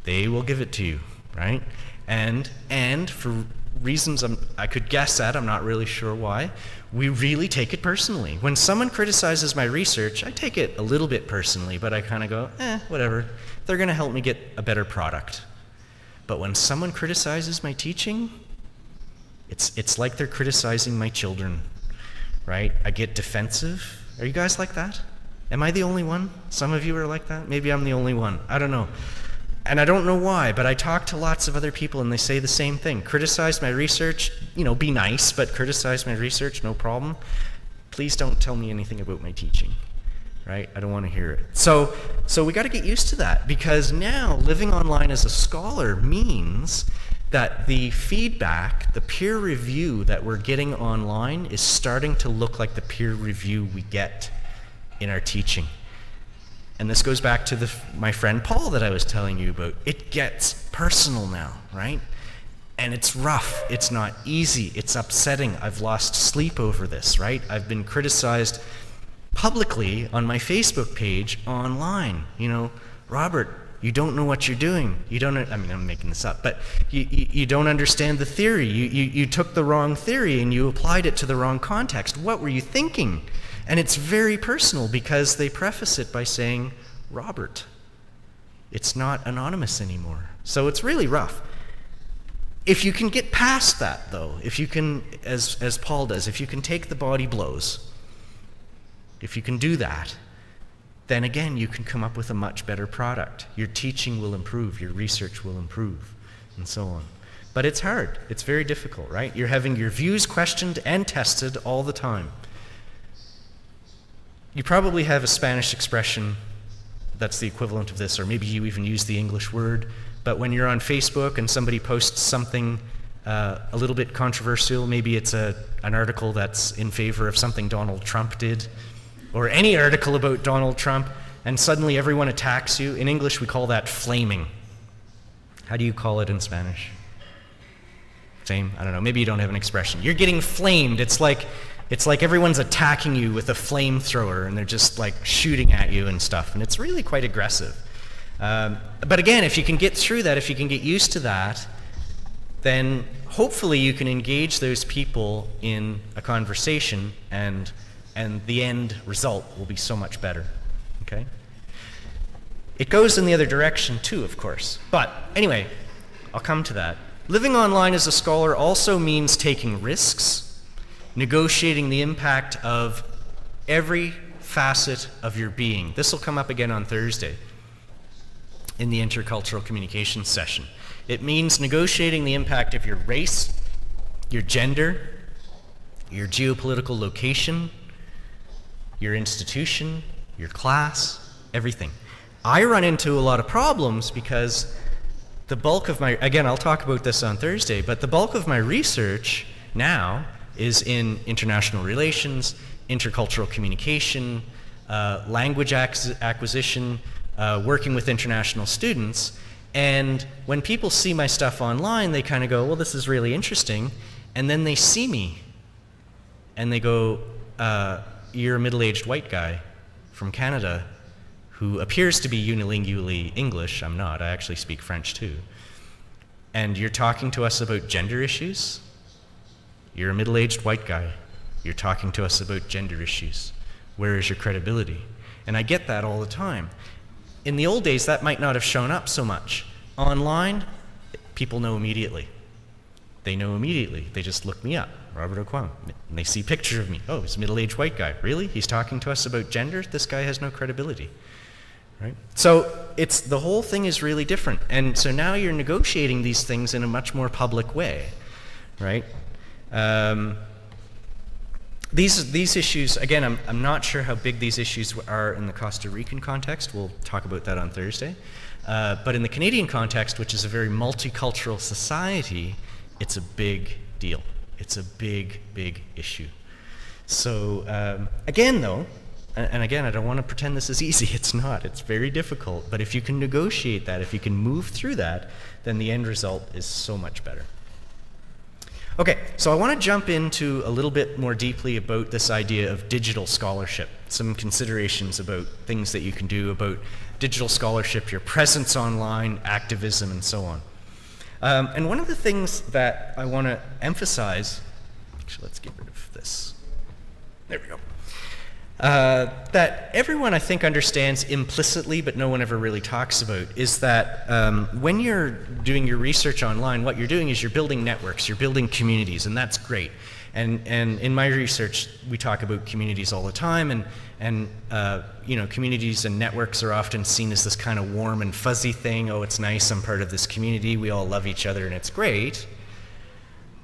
They will give it to you, right? And for reasons I could guess at, I'm not really sure why, we really take it personally. When someone criticizes my research, I take it a little bit personally, but I kind of go, whatever. They're going to help me get a better product. But when someone criticizes my teaching, it's like they're criticizing my children, right? I get defensive. Are you guys like that? Am I the only one? Some of you are like that? Maybe I'm the only one. I don't know. And I don't know why, but I talk to lots of other people and they say the same thing. Criticize my research, be nice, but criticize my research, no problem. Please don't tell me anything about my teaching. Right? I don't want to hear it. So we got to get used to that, because now living online as a scholar means that the feedback, the peer review that we're getting online is starting to look like the peer review we get in our teaching. And this goes back to my friend Paul that I was telling you about. It gets personal now, right? And it's rough. It's not easy. It's upsetting. I've lost sleep over this, right? I've been criticized publicly on my Facebook page online. Robert, you don't know what you're doing. You don't, I'm making this up, but you don't understand the theory. You took the wrong theory and you applied it to the wrong context. What were you thinking? And it's very personal because they preface it by saying, Robert. It's not anonymous anymore. So it's really rough. If you can get past that, though, if you can, as Paul does, if you can take the body blows, if you can do that, then again, you can come up with a much better product. Your teaching will improve, your research will improve, and so on. But it's hard. It's very difficult, right? You're having your views questioned and tested all the time. You probably have a Spanish expression that's the equivalent of this, or maybe you even use the English word, but when you're on Facebook and somebody posts something a little bit controversial, maybe it's an article that's in favor of something Donald Trump did, or any article about Donald Trump, and suddenly everyone attacks you. In English, we call that flaming. How do you call it in Spanish? Same? I don't know. Maybe you don't have an expression. You're getting flamed. It's like everyone's attacking you with a flamethrower, and they're just like shooting at you and stuff, and it's really quite aggressive. But again, if you can get through that, if you can get used to that, then hopefully you can engage those people in a conversation, and the end result will be so much better, okay? It goes in the other direction too, of course. But anyway, I'll come to that. Living online as a scholar also means taking risks, negotiating the impact of every facet of your being. This will come up again on Thursday in the intercultural communication session. It means negotiating the impact of your race, your gender, your geopolitical location, your institution, your class, everything. I run into a lot of problems because the bulk of my, again, I'll talk about this on Thursday, but the bulk of my research now is in international relations, intercultural communication, language acquisition, working with international students. And when people see my stuff online, they kind of go, well, this is really interesting. And then they see me and they go, you're a middle-aged white guy from Canada who appears to be unilingually English. I'm not. I actually speak French too. And you're talking to us about gender issues? You're a middle-aged white guy. You're talking to us about gender issues. Where is your credibility? And I get that all the time. In the old days, that might not have shown up so much. Online, people know immediately. They know immediately. They just look me up, Robert O'Kwang, and they see a picture of me. Oh, he's a middle-aged white guy. Really? He's talking to us about gender? This guy has no credibility. Right? So the whole thing is really different. And so now you're negotiating these things in a much more public way, right? These issues, again, I'm not sure how big these issues are in the Costa Rican context. We'll talk about that on Thursday. But in the Canadian context, which is a very multicultural society, it's a big deal. It's a big, big issue. So again, though, and again, I don't want to pretend this is easy. It's not. It's very difficult. But if you can negotiate that, if you can move through that, then the end result is so much better. Okay, so I want to jump into a little bit more deeply about this idea of digital scholarship, some considerations about things that you can do about digital scholarship, your presence online, activism, and so on. And one of the things that I want to emphasize, actually let's get rid of this. There we go. That everyone, I think, understands implicitly, but no one ever really talks about, is that when you're doing your research online, what you're doing is you're building networks, you're building communities, and that's great. And in my research, we talk about communities all the time, and you know, communities and networks are often seen as this kind of warm and fuzzy thing. Oh, it's nice, I'm part of this community, we all love each other, and it's great.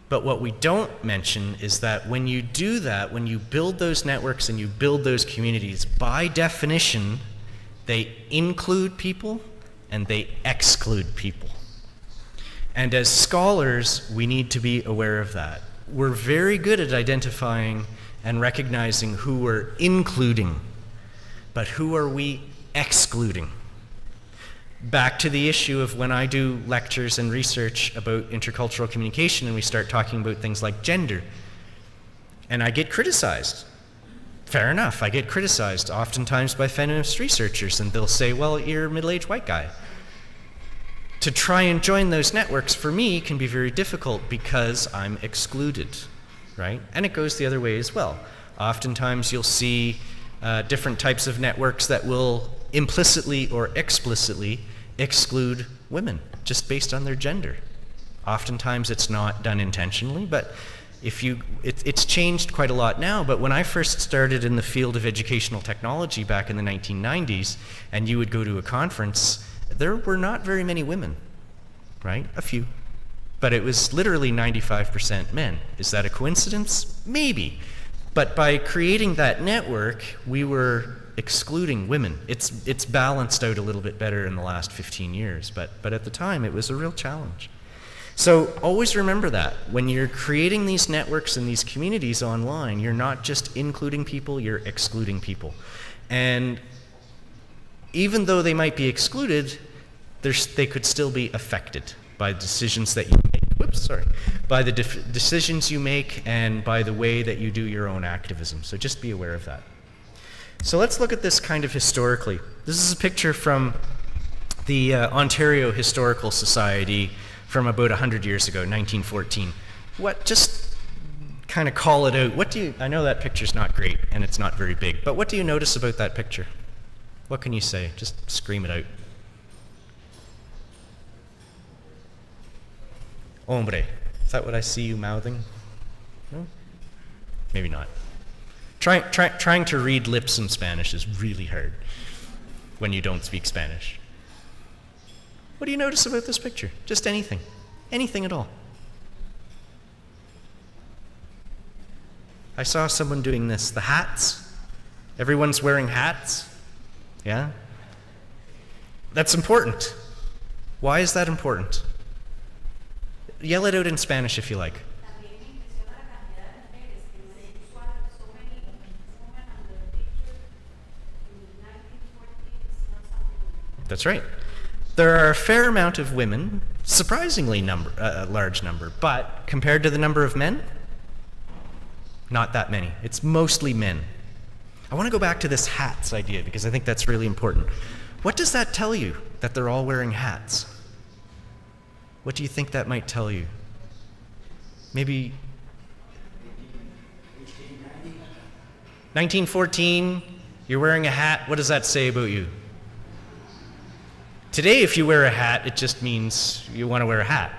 But what we don't mention is that when you do that, when you build those networks and you build those communities, by definition, they include people and they exclude people. And as scholars, we need to be aware of that. We're very good at identifying and recognizing who we're including, but who are we excluding? Back to the issue of when I do lectures and research about intercultural communication and we start talking about things like gender, and I get criticized. Fair enough, I get criticized oftentimes by feminist researchers, and they'll say, well, you're a middle-aged white guy. To try and join those networks for me can be very difficult because I'm excluded, right? And it goes the other way as well. Oftentimes you'll see different types of networks that will implicitly or explicitly exclude women just based on their gender. Oftentimes it's not done intentionally, but it's changed quite a lot now. But when I first started in the field of educational technology back in the 1990s, and you would go to a conference, there were not very many women, right? A few. But it was literally 95% men. Is that a coincidence? Maybe. But by creating that network, we were excluding women. It's balanced out a little bit better in the last 15 years, but at the time it was a real challenge. So always remember that. When you're creating these networks and these communities online, you're not just including people, you're excluding people. And even though they might be excluded, they could still be affected by decisions that you make. Whoops, sorry. By the decisions you make and by the way that you do your own activism. So just be aware of that. So let's look at this kind of historically. This is a picture from the Ontario Historical Society from about 100 years ago, 1914. Just kind of call it out. I know that picture's not great and it's not very big, but what do you notice about that picture? What can you say? Just scream it out. Hombre. Is that what I see you mouthing? No? Maybe not. Trying to read lips in Spanish is really hard when you don't speak Spanish. What do you notice about this picture? Just anything. Anything at all. I saw someone doing this. The hats. Everyone's wearing hats. Yeah? That's important. Why is that important? Yell it out in Spanish if you like. That's right. There are a fair amount of women, surprisingly a large number, but compared to the number of men, not that many. It's mostly men. I want to go back to this hats idea because I think that's really important. What does that tell you, that they're all wearing hats? What do you think that might tell you? Maybe 1914, you're wearing a hat. What does that say about you? Today, if you wear a hat, it just means you want to wear a hat.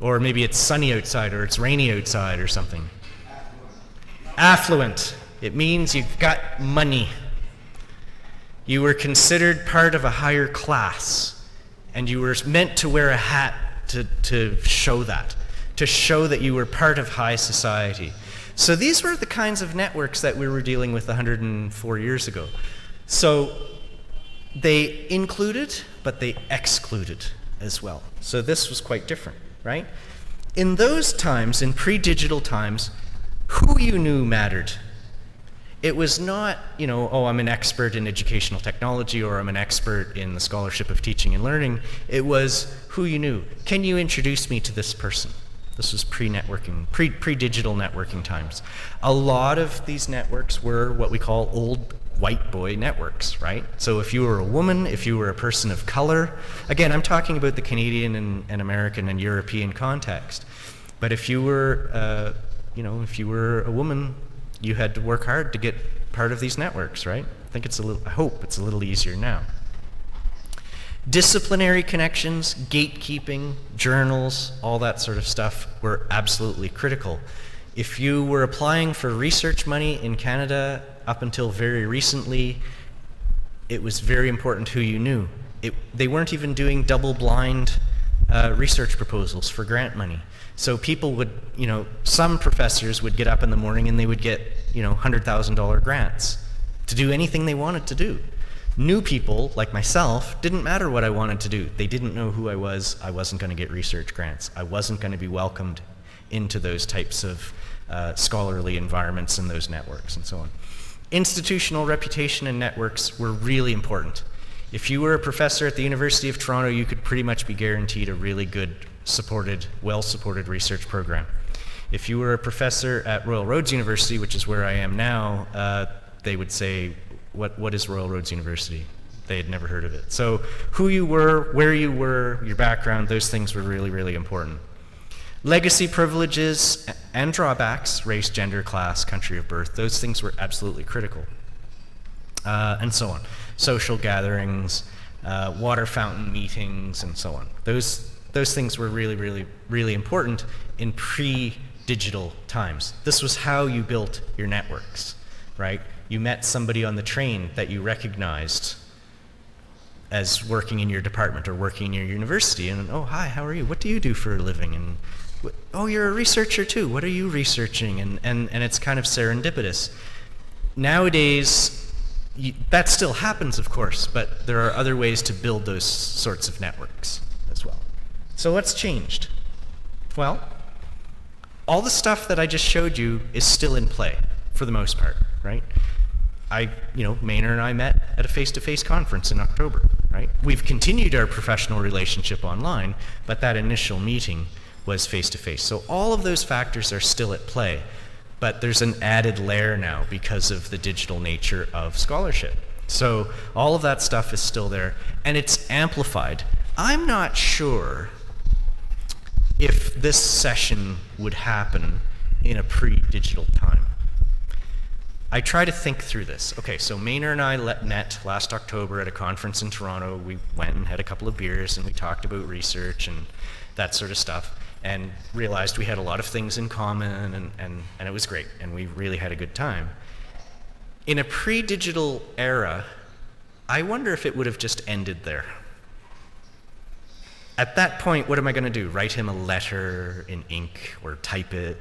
Or maybe it's sunny outside or it's rainy outside or something. Affluent. It means you've got money. You were considered part of a higher class, and you were meant to wear a hat to show that you were part of high society. So these were the kinds of networks that we were dealing with 104 years ago. So they included, but they excluded as well. So this was quite different, right? In those times, in pre-digital times, who you knew mattered. It was not, you know, oh, I'm an expert in educational technology, or I'm an expert in the scholarship of teaching and learning. It was who you knew. Can you introduce me to this person? This was pre-networking, pre-digital networking times. A lot of these networks were what we call old white boy networks, right? So if you were a woman, if you were a person of color, again, I'm talking about the Canadian and American and European context. But if you were, you know, if you were a woman, you had to work hard to get part of these networks, right? I think it's a little, I hope it's a little easier now. Disciplinary connections, gatekeeping, journals, all that sort of stuff were absolutely critical. If you were applying for research money in Canada up until very recently, it was very important who you knew. They weren't even doing double-blind research proposals for grant money. So people would, you know, some professors would get up in the morning and they would get, you know, $100,000 grants to do anything they wanted to do. New people, like myself, didn't matter what I wanted to do. They didn't know who I was. I wasn't going to get research grants. I wasn't going to be welcomed into those types of scholarly environments and those networks and so on. Institutional reputation and networks were really important. If you were a professor at the University of Toronto, you could pretty much be guaranteed a really good, supported, well-supported research program. If you were a professor at Royal Roads University, which is where I am now, they would say, what is Royal Roads University? They had never heard of it. So who you were, where you were, your background, those things were really, really important. Legacy privileges and drawbacks, race, gender, class, country of birth, those things were absolutely critical. And so on. Social gatherings, water fountain meetings, and so on. Those things were really, really, really important in pre-digital times. This was how you built your networks, right? You met somebody on the train that you recognized as working in your department or working in your university, and oh, hi, how are you? What do you do for a living? And oh, you're a researcher too. What are you researching? And it's kind of serendipitous. Nowadays, that still happens, of course, but there are other ways to build those sorts of networks as well. So what's changed? Well, all the stuff that I just showed you is still in play for the most part, right? Maynard and I met at a face-to-face conference in October, right? We've continued our professional relationship online, but that initial meeting was face-to-face. So all of those factors are still at play, but there's an added layer now because of the digital nature of scholarship. So all of that stuff is still there, and it's amplified. I'm not sure if this session would happen in a pre-digital time. I try to think through this. Okay, so Maynard and I met last October at a conference in Toronto. We went and had a couple of beers and we talked about research and that sort of stuff, and realized we had a lot of things in common, and it was great, and we really had a good time. In a pre-digital era, I wonder if it would have just ended there. At that point, what am I going to do? Write him a letter in ink or type it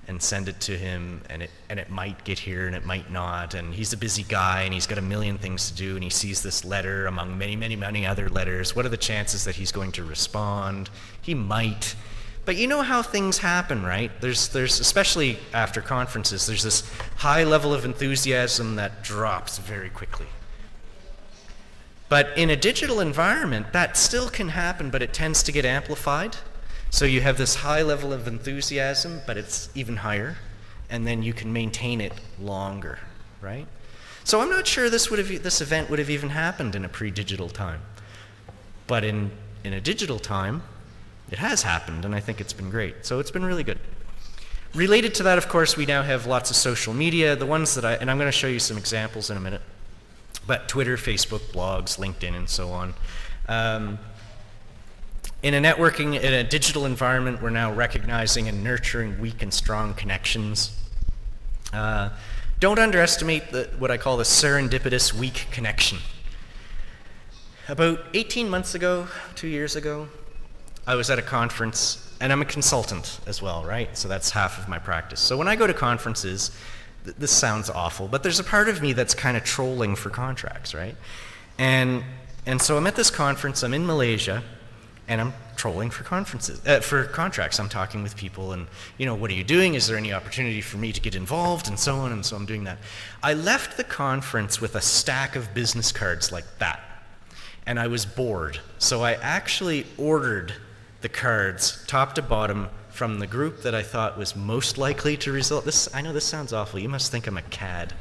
and send it to him, and it might get here and it might not, and he's a busy guy and he's got a million things to do, and he sees this letter among many, many, many other letters. What are the chances that he's going to respond? He might. But you know how things happen, right? There's especially after conferences, there's this high level of enthusiasm that drops very quickly. But in a digital environment, that still can happen, but it tends to get amplified. So you have this high level of enthusiasm, but it's even higher, and then you can maintain it longer, right? So I'm not sure this event would have even happened in a pre-digital time. But in a digital time, it has happened, and I think it's been great. So it's been really good. Related to that, of course, we now have lots of social media. The ones that and I'm going to show you some examples in a minute, but Twitter, Facebook, blogs, LinkedIn, and so on. In a digital environment, we're now recognizing and nurturing weak and strong connections. Don't underestimate what I call the serendipitous weak connection. About 18 months ago, 2 years ago, I was at a conference and I'm a consultant as well, right? So that's half of my practice. So when I go to conferences, this sounds awful, but there's a part of me that's kind of trolling for contracts, right? And so I'm at this conference, I'm in Malaysia, and I'm trolling for contracts. I'm talking with people and, what are you doing? Is there any opportunity for me to get involved? And so on, and so I'm doing that. I left the conference with a stack of business cards like that, and I was bored. So I actually ordered the cards, top to bottom, from the group that I thought was most likely to result. I know this sounds awful. You must think I'm a cad.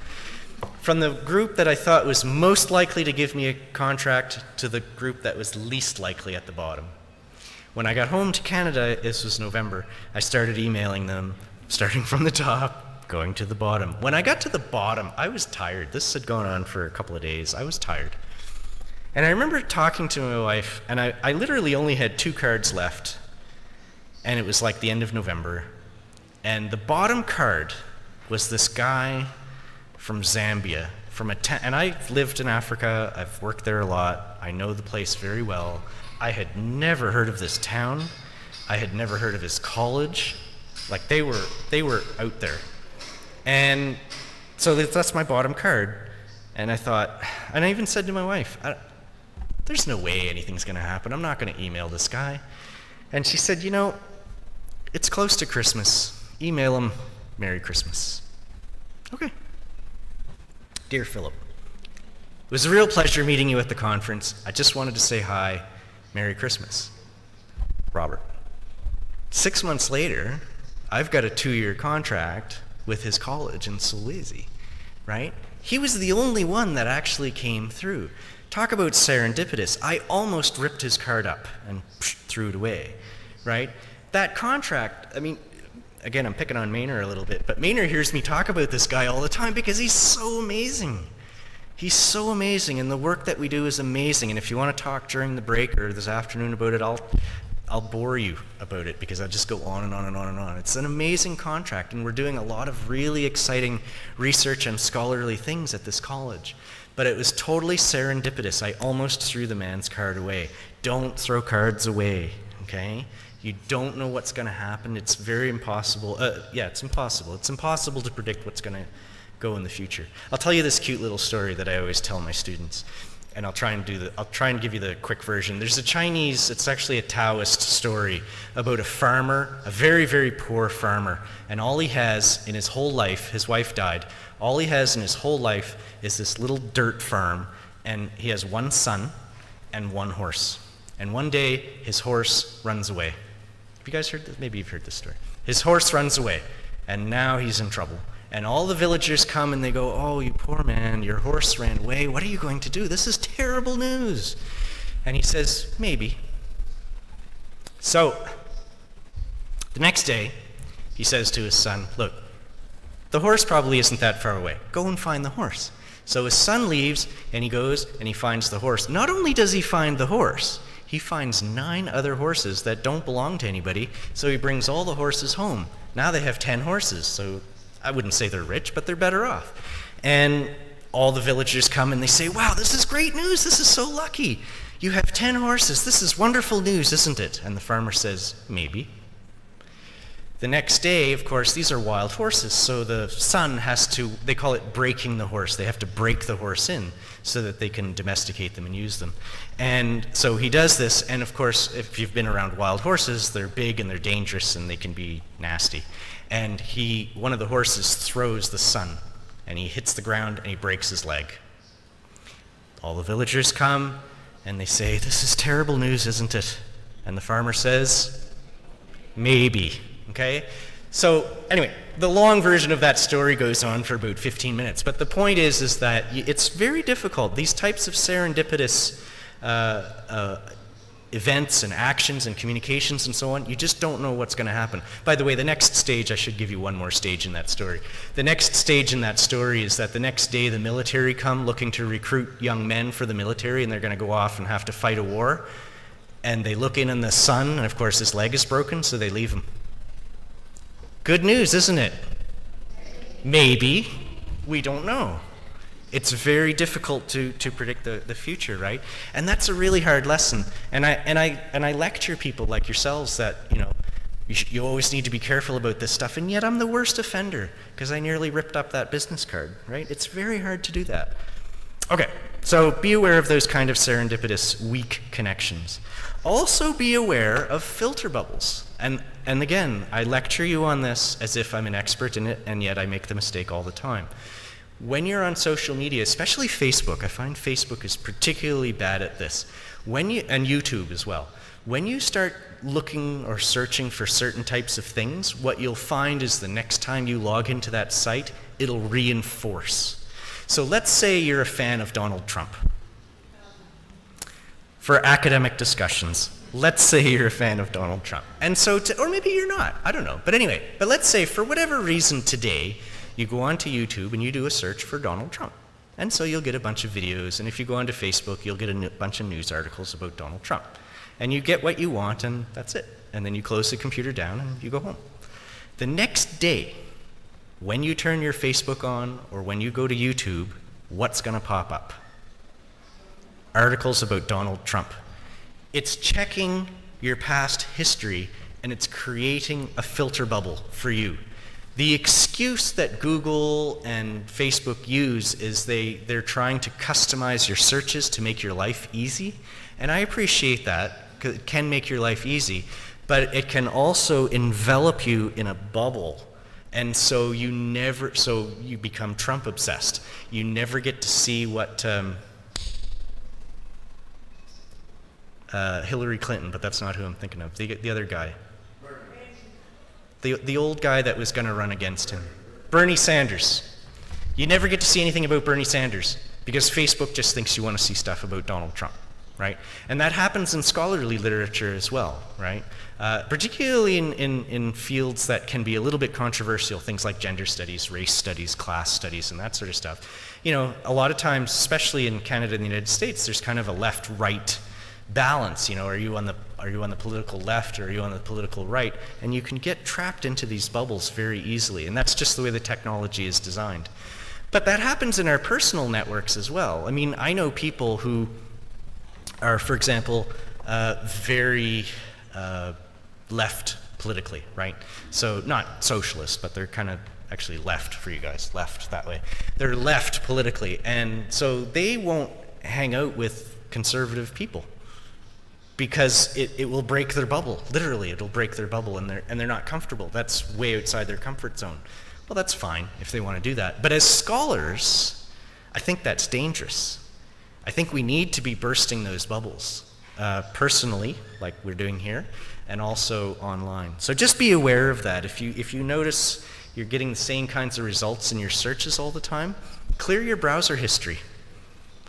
From the group that I thought was most likely to give me a contract to the group that was least likely at the bottom. When I got home to Canada, this was November, I started emailing them, starting from the top, going to the bottom. When I got to the bottom, I was tired. This had gone on for a couple of days. I was tired. And I remember talking to my wife, and I literally only had 2 cards left, and it was like the end of November. And the bottom card was this guy from Zambia, and I've lived in Africa, I've worked there a lot, I know the place very well. I had never heard of this town, I had never heard of his college, like they were out there. And so that's my bottom card, and I thought, and I even said to my wife, there's no way anything's gonna happen, I'm not gonna email this guy. And she said, it's close to Christmas, email him, Merry Christmas. Okay. Dear Philip, it was a real pleasure meeting you at the conference. I just wanted to say hi, Merry Christmas. Robert. 6 months later, I've got a 2-year contract with his college in Sulawesi, right? He was the only one that actually came through. Talk about serendipitous. I almost ripped his card up and threw it away, right? That contract, again, I'm picking on Maynard a little bit, but Maynard hears me talk about this guy all the time because he's so amazing. He's so amazing, and the work that we do is amazing. And if you want to talk during the break or this afternoon about it, I'll bore you about it because I just go on and on and on and on. It's an amazing contract, and we're doing a lot of really exciting research and scholarly things at this college. But it was totally serendipitous. I almost threw the man's card away. Don't throw cards away, okay? You don't know what's going to happen. It's very impossible. It's impossible. It's impossible to predict what's going to go in the future. I'll tell you this cute little story that I always tell my students, and I'll try and give you the quick version. There's a Chinese, it's actually a Taoist story about a farmer, a very, very poor farmer, and all he has in his whole life, his wife died, all he has in his whole life is this little dirt farm, and he has 1 son and 1 horse. And one day, his horse runs away. Have you guys heard this? Maybe you've heard this story. His horse runs away, and now he's in trouble. And all the villagers come and they go, oh, you poor man, your horse ran away. What are you going to do? This is terrible news. And he says, maybe. So, the next day, he says to his son, look, the horse probably isn't that far away. Go and find the horse. So his son leaves, and he goes and he finds the horse. Not only does he find the horse, he finds 9 other horses that don't belong to anybody, so he brings all the horses home. Now they have 10 horses, so I wouldn't say they're rich, but they're better off. And all the villagers come and they say, wow, this is great news, this is so lucky. You have 10 horses, this is wonderful news, isn't it? And the farmer says, maybe. The next day, of course, these are wild horses, so the son has to, they call it breaking the horse. They have to break the horse in so that they can domesticate them and use them. And so he does this, and of course, if you've been around wild horses, they're big and they're dangerous and they can be nasty. And one of the horses throws the son, and he hits the ground and he breaks his leg. All the villagers come and they say, this is terrible news, isn't it? And the farmer says, maybe. Okay? So anyway, the long version of that story goes on for about 15 minutes. But the point is that it's very difficult. These types of serendipitous events and actions and communications and so on, you just don't know what's going to happen. By the way, the next stage, I should give you one more stage in that story. The next stage in that story is that the next day the military come looking to recruit young men for the military, and they're going to go off and have to fight a war. And they look in on the son, and of course his leg is broken, so they leave him. Good news, isn't it? Maybe. We don't know. It's very difficult to predict the future, right? And that's a really hard lesson. And I lecture people like yourselves that, You always need to be careful about this stuff, and yet I'm the worst offender because I nearly ripped up that business card, right? It's very hard to do that. Okay, so be aware of those kind of serendipitous, weak connections. Also be aware of filter bubbles. And again, I lecture you on this as if I'm an expert in it, and yet I make the mistake all the time. When you're on social media, especially Facebook, I find Facebook is particularly bad at this, and YouTube as well. When you start looking or searching for certain types of things, what you'll find is the next time you log into that site, it'll reinforce. So let's say you're a fan of Donald Trump. For academic discussions, let's say you're a fan of Donald Trump. And so, or maybe you're not, I don't know. But anyway, let's say for whatever reason today, you go onto YouTube and you do a search for Donald Trump. And so you'll get a bunch of videos, and if you go onto Facebook, you'll get a bunch of news articles about Donald Trump. And you get what you want, and that's it. And then you close the computer down and you go home. The next day, when you turn your Facebook on or when you go to YouTube, what's going to pop up? Articles about Donald Trump. It's checking your past history, and it's creating a filter bubble for you. The excuse that Google and Facebook use is they're trying to customize your searches to make your life easy. And I appreciate that, because it can make your life easy, but it can also envelop you in a bubble. And so you become Trump obsessed. You never get to see what Hillary Clinton, but that's not who I'm thinking of. The other guy. The old guy that was going to run against him. Bernie Sanders. You never get to see anything about Bernie Sanders because Facebook just thinks you want to see stuff about Donald Trump, right? And that happens in scholarly literature as well, right? Particularly in fields that can be a little bit controversial, things like gender studies, race studies, class studies, and that sort of stuff. You know, a lot of times, especially in Canada and the United States, there's kind of a left-right balance. You know, are you on the political left or are you on the political right? And you can get trapped into these bubbles very easily, and that's just the way the technology is designed. But that happens in our personal networks as well. I mean, I know people who are, for example, very left politically, right? So not socialist, but they're kind of actually left for you guys, left that way. They're left politically, and so they won't hang out with conservative people, because it will break their bubble. Literally, it'll break their bubble, and they're not comfortable. That's way outside their comfort zone. Well, that's fine if they want to do that. But as scholars, I think that's dangerous. I think we need to be bursting those bubbles, personally, like we're doing here, and also online. So just be aware of that. If you notice you're getting the same kinds of results in your searches all the time, clear your browser history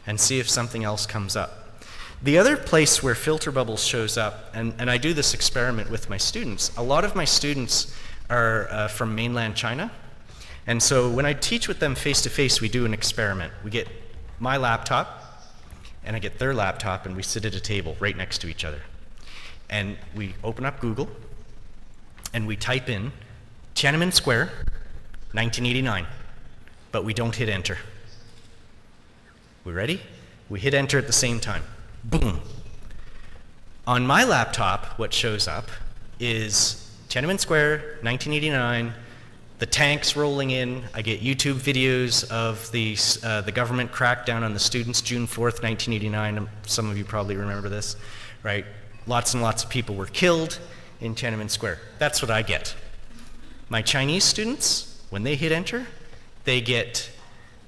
and see if something else comes up. The other place where filter bubbles shows up, and I do this experiment with my students, a lot of my students are from mainland China, and so when I teach with them face-to-face, we do an experiment. We get my laptop, and I get their laptop, and we sit at a table right next to each other. And we open up Google, and we type in Tiananmen Square, 1989, but we don't hit enter. We ready? We hit enter at the same time. Boom. On my laptop, what shows up is Tiananmen Square, 1989, the tanks rolling in. I get YouTube videos of the government crackdown on the students, June 4th, 1989. Some of you probably remember this, right? Lots and lots of people were killed in Tiananmen Square. That's what I get. My Chinese students, when they hit enter, they get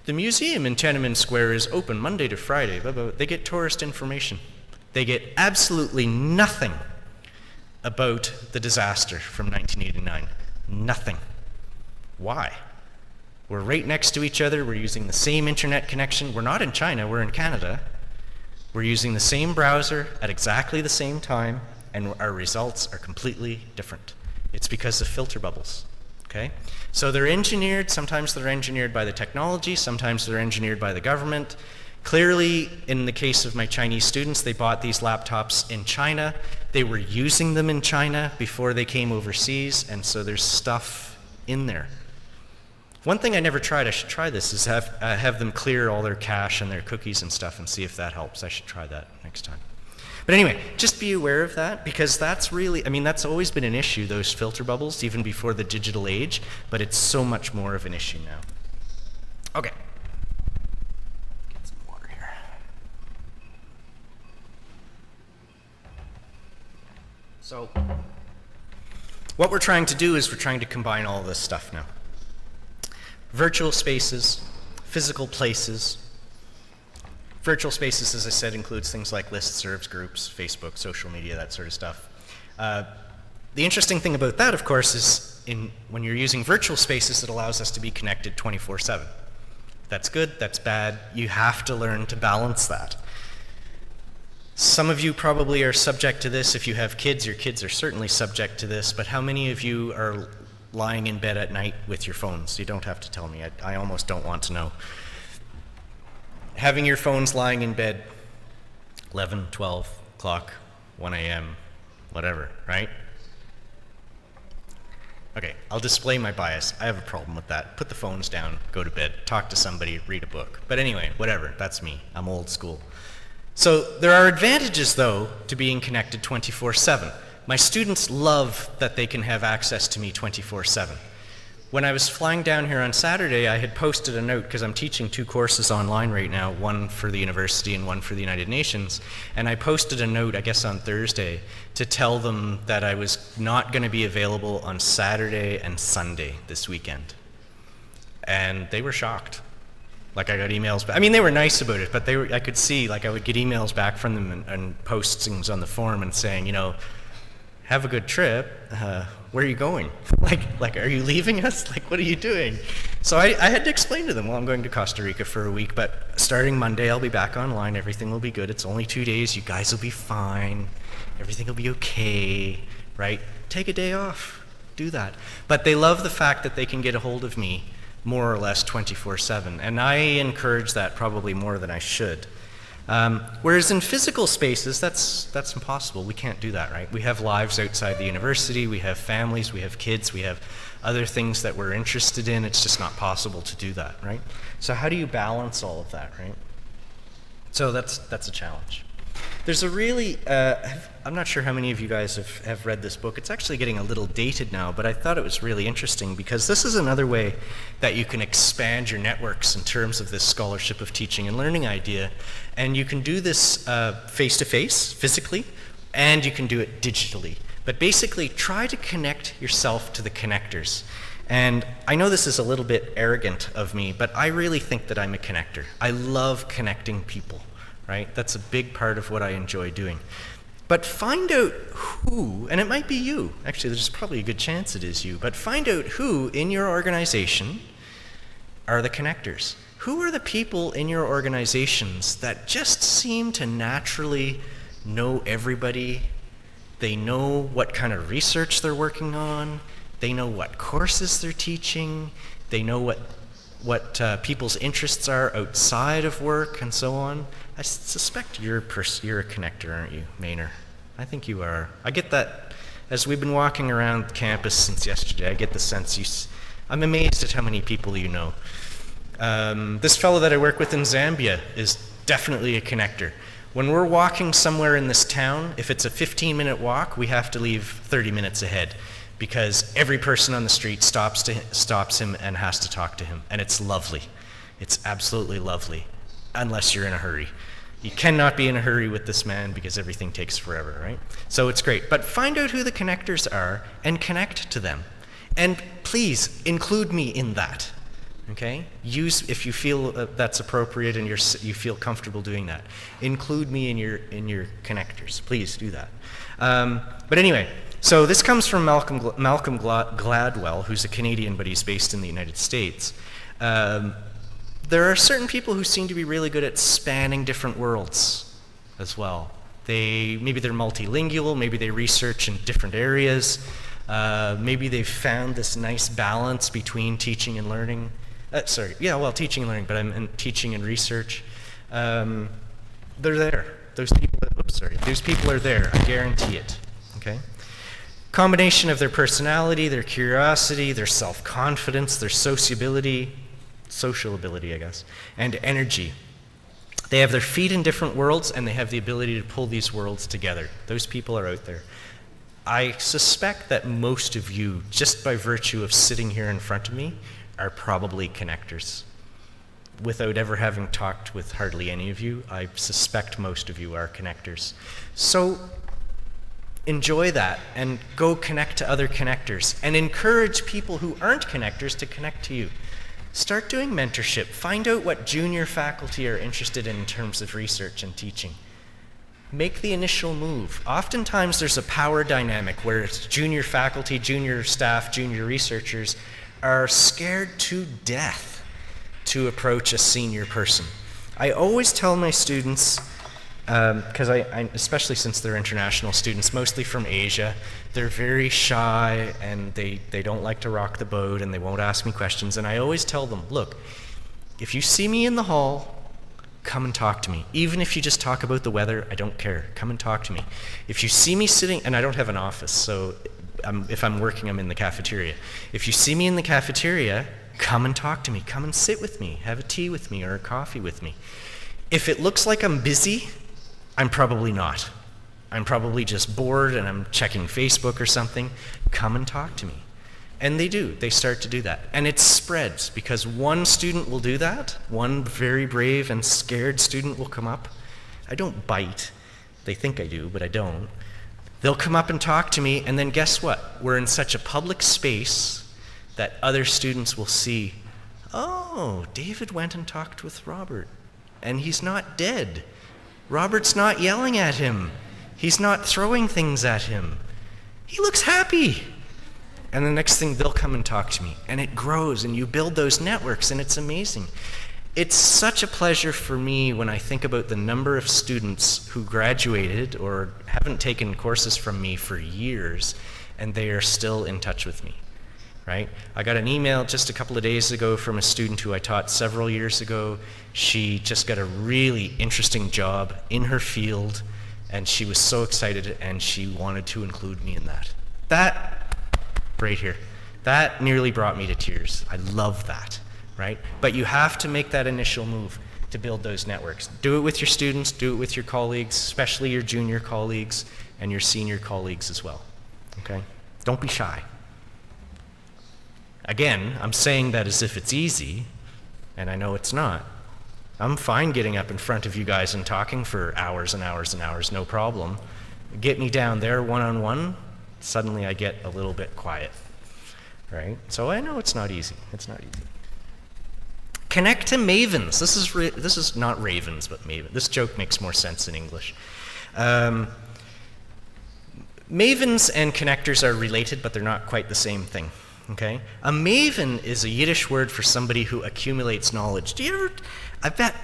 the museum in Tiananmen Square is open Monday to Friday. They get tourist information. They get absolutely nothing about the disaster from 1989. Nothing. Why? We're right next to each other. We're using the same internet connection. We're not in China. We're in Canada. We're using the same browser at exactly the same time, and our results are completely different. It's because of filter bubbles. Okay? So they're engineered. Sometimes they're engineered by the technology. Sometimes they're engineered by the government. Clearly, in the case of my Chinese students, they bought these laptops in China. They were using them in China before they came overseas, and so there's stuff in there. One thing I never tried, I should try this, is have them clear all their cache and their cookies and stuff and see if that helps. I should try that next time. But anyway, just be aware of that, because that's really, I mean, that's always been an issue, those filter bubbles, even before the digital age, but it's so much more of an issue now. Okay. Get some water here. So, what we're trying to do is we're trying to combine all this stuff now. Virtual spaces, physical places. Virtual spaces, as I said, includes things like listservs, groups, Facebook, social media, that sort of stuff. The interesting thing about that, of course, is when you're using virtual spaces, it allows us to be connected 24/7. That's good, that's bad. You have to learn to balance that. Some of you probably are subject to this. If you have kids, your kids are certainly subject to this, but how many of you are lying in bed at night with your phones? You don't have to tell me. I almost don't want to know. Having your phones lying in bed 11, 12 o'clock, 1 a.m., whatever, right? Okay, I'll display my bias. I have a problem with that. Put the phones down, go to bed, talk to somebody, read a book. But anyway, whatever, that's me. I'm old school. So there are advantages, though, to being connected 24/7. My students love that they can have access to me 24/7. When I was flying down here on Saturday, I had posted a note, because I'm teaching 2 courses online right now, one for the university and one for the United Nations, and I posted a note, I guess on Thursday, to tell them that I was not going to be available on Saturday and Sunday this weekend. And they were shocked. Like, I got emails back. I mean, they were nice about it, but I could see, like, I would get emails back from them and postings on the forum and saying, you know, have a good trip. Where are you going? like, are you leaving us? Like, what are you doing? So I had to explain to them, well, I'm going to Costa Rica for a week, but starting Monday, I'll be back online. Everything will be good. It's only 2 days. You guys will be fine. Everything will be okay, right? Take a day off. Do that. But they love the fact that they can get a hold of me more or less 24/7, and I encourage that probably more than I should. Whereas in physical spaces, that's impossible. We can't do that, right? We have lives outside the university, we have families, we have kids, we have other things that we're interested in. It's just not possible to do that, right? So how do you balance all of that, right? So that's a challenge. There's a really, I'm not sure how many of you guys have read this book. It's actually getting a little dated now, but I thought it was really interesting because this is another way that you can expand your networks in terms of this scholarship of teaching and learning idea. And you can do this face-to-face, physically, and you can do it digitally. But basically, try to connect yourself to the connectors. And I know this is a little bit arrogant of me, but I really think that I'm a connector. I love connecting people. Right? That's a big part of what I enjoy doing. But find out who, and it might be you, actually there's probably a good chance it is you, but find out who in your organization are the connectors. Who are the people in your organizations that just seem to naturally know everybody? They know what kind of research they're working on, they know what courses they're teaching, they know what people's interests are outside of work and so on. I suspect you're a connector, aren't you, Maynard? I think you are. I get that as we've been walking around campus since yesterday. I get the sense I'm amazed at how many people you know. This fellow that I work with in Zambia is definitely a connector. When we're walking somewhere in this town, if it's a 15-minute walk, we have to leave 30 minutes ahead, because every person on the street stops him and has to talk to him. And it's lovely. It's absolutely lovely, unless you're in a hurry. You cannot be in a hurry with this man because everything takes forever, right? So it's great. But find out who the connectors are and connect to them. And please include me in that, okay? If you feel that's appropriate and you feel comfortable doing that. Include me in your connectors. Please do that. But anyway, so this comes from Malcolm Gladwell, who's a Canadian, but he's based in the United States. There are certain people who seem to be really good at spanning different worlds as well. Maybe they're multilingual, maybe they research in different areas, maybe they've found this nice balance between teaching and learning. Teaching and learning, but I'm in teaching and research. They're there. Those people are there, I guarantee it, okay? Combination of their personality, their curiosity, their self-confidence, their social ability, I guess, and energy. They have their feet in different worlds, and they have the ability to pull these worlds together. Those people are out there. I suspect that most of you, just by virtue of sitting here in front of me, are probably connectors. Without ever having talked with hardly any of you, I suspect most of you are connectors. So enjoy that and go connect to other connectors and encourage people who aren't connectors to connect to you. Start doing mentorship. Find out what junior faculty are interested in terms of research and teaching. Make the initial move. Oftentimes there's a power dynamic where it's junior faculty, junior staff, junior researchers are scared to death to approach a senior person. I always tell my students, because especially since they're international students, mostly from Asia, they're very shy and they don't like to rock the boat and they won't ask me questions. And I always tell them, look, if you see me in the hall, come and talk to me. Even if you just talk about the weather, I don't care. Come and talk to me. If you see me sitting, and I don't have an office, so if I'm working, I'm in the cafeteria. If you see me in the cafeteria, come and talk to me. Come and sit with me. Have a tea with me or a coffee with me. If it looks like I'm busy, I'm probably not. I'm probably just bored and I'm checking Facebook or something. Come and talk to me. And they do. They start to do that. And it spreads because one student will do that. One very brave and scared student will come up. I don't bite. They think I do, but I don't. They'll come up and talk to me, and then guess what? We're in such a public space that other students will see, oh, David went and talked with Robert, and he's not dead. Robert's not yelling at him. He's not throwing things at him. He looks happy. And the next thing, they'll come and talk to me, and it grows, and you build those networks, and it's amazing. It's such a pleasure for me when I think about the number of students who graduated or haven't taken courses from me for years, and they are still in touch with me. Right? I got an email just a couple of days ago from a student who I taught several years ago. She just got a really interesting job in her field, and she was so excited, and she wanted to include me in that. That, right here, that nearly brought me to tears. I love that, right? But you have to make that initial move to build those networks. Do it with your students, do it with your colleagues, especially your junior colleagues and your senior colleagues as well, okay? Don't be shy. Again, I'm saying that as if it's easy, and I know it's not. I'm fine getting up in front of you guys and talking for hours and hours and hours, no problem. Get me down there one-on-one, suddenly I get a little bit quiet, right? So I know it's not easy. It's not easy. Connect to mavens. This is not ravens, but maven. This joke makes more sense in English. Mavens and connectors are related, but they're not quite the same thing. Okay? A maven is a Yiddish word for somebody who accumulates knowledge. Do you ever, I bet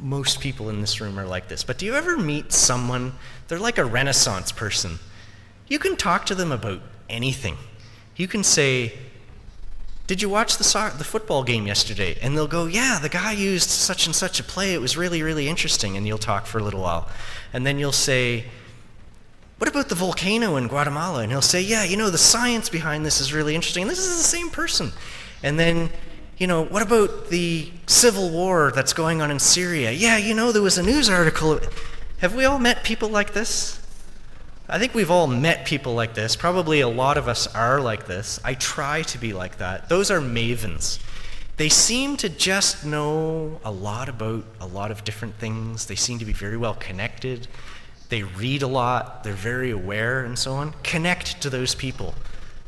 most people in this room are like this, but do you ever meet someone, they're like a Renaissance person. You can talk to them about anything. You can say, did you watch the football game yesterday? And they'll go, yeah, the guy used such and such a play. It was really, really interesting. And you'll talk for a little while. And then you'll say, what about the volcano in Guatemala? And he'll say, yeah, you know, the science behind this is really interesting. And this is the same person. And then, you know, what about the civil war that's going on in Syria? Yeah, you know, there was a news article. Have we all met people like this? I think we've all met people like this. Probably a lot of us are like this. I try to be like that. Those are mavens. They seem to just know a lot about a lot of different things. They seem to be very well connected. They read a lot. They're very aware and so on. Connect to those people.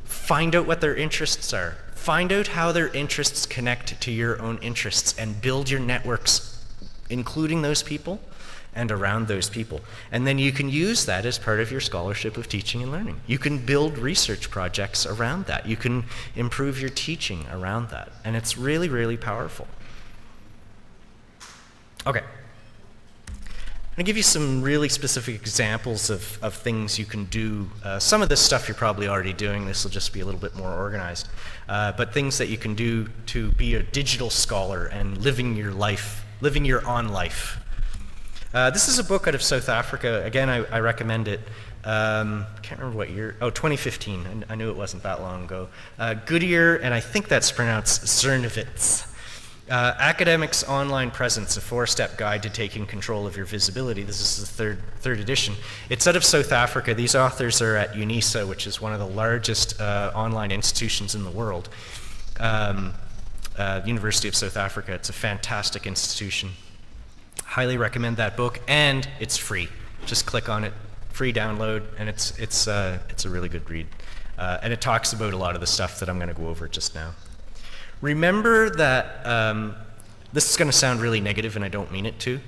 Find out what their interests are. Find out how their interests connect to your own interests and build your networks, including those people and around those people. And then you can use that as part of your scholarship of teaching and learning. You can build research projects around that. You can improve your teaching around that. And it's really, really powerful. Okay. I'm going to give you some really specific examples of things you can do. Some of this stuff you're probably already doing. This will just be a little bit more organized. But things that you can do to be a digital scholar and living your life, living your on life. This is a book out of South Africa. Again, I recommend it. Can't remember what year. Oh, 2015. I knew it wasn't that long ago. Goodyear, and I think that's pronounced Zernowitz. Academics Online Presence, a 4-step guide to taking control of your visibility. This is the third edition. It's out of South Africa. These authors are at UNISA, which is one of the largest online institutions in the world. University of South Africa. It's a fantastic institution. Highly recommend that book, and it's free. Just click on it, free download, and it's a really good read. And it talks about a lot of the stuff that I'm going to go over just now. Remember that, this is going to sound really negative and I don't mean it to.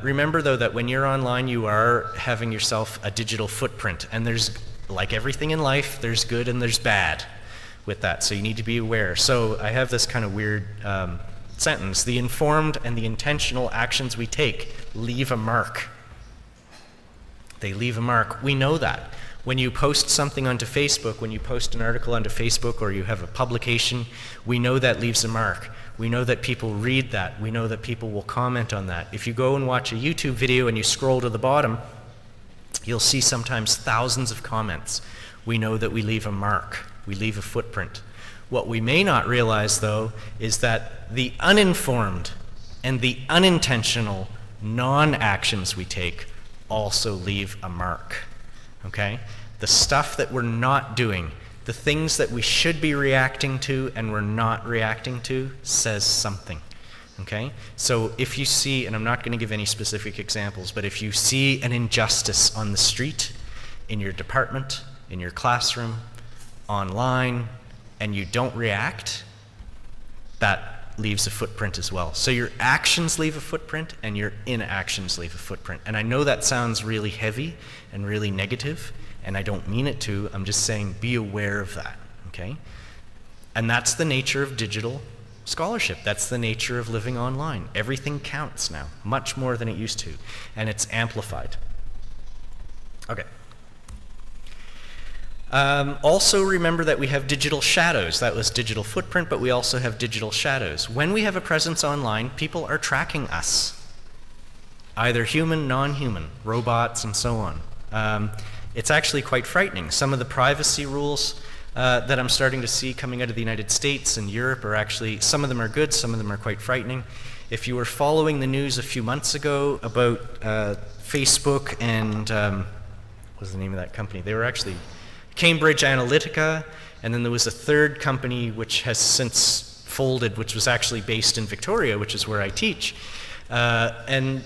Remember though that when you're online you are having yourself a digital footprint, and there's, like everything in life, there's good and there's bad with that, so you need to be aware. So I have this kind of weird sentence: the informed and the intentional actions we take leave a mark. They leave a mark. We know that. When you post something onto Facebook, when you post an article onto Facebook, or you have a publication, we know that leaves a mark. We know that people read that. We know that people will comment on that. If you go and watch a YouTube video and you scroll to the bottom, you'll see sometimes thousands of comments. We know that we leave a mark. We leave a footprint. What we may not realize, though, is that the uninformed and the unintentional non-actions we take also leave a mark. Okay? The stuff that we're not doing, the things that we should be reacting to and we're not reacting to, says something. Okay? So if you see, and I'm not going to give any specific examples, but if you see an injustice on the street, in your department, in your classroom, online, and you don't react, that leaves a footprint as well. So your actions leave a footprint and your inactions leave a footprint. And I know that sounds really heavy and really negative, and I don't mean it to. I'm just saying be aware of that, okay? And that's the nature of digital scholarship. That's the nature of living online. Everything counts now, much more than it used to, and it's amplified. Okay. Also remember that we have digital shadows. That was digital footprint, but we also have digital shadows. When we have a presence online, people are tracking us. Either human, non-human, robots, and so on. It's actually quite frightening. Some of the privacy rules that I'm starting to see coming out of the United States and Europe are actually, some of them are good, some of them are quite frightening. If you were following the news a few months ago about Facebook and, what was the name of that company? They were actually Cambridge Analytica, and then there was a third company which has since folded, which was actually based in Victoria, which is where I teach. And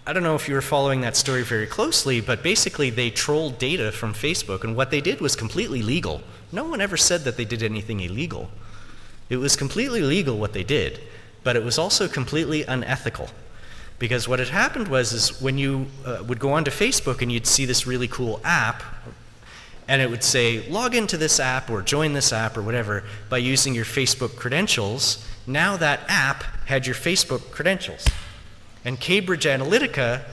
I don't know if you were following that story very closely, but basically they trolled data from Facebook, and what they did was completely legal. No one ever said that they did anything illegal. It was completely legal what they did, but it was also completely unethical. Because what had happened was is when you would go onto Facebook and you'd see this really cool app, and it would say, log into this app or join this app or whatever by using your Facebook credentials. Now that app had your Facebook credentials. And Cambridge Analytica,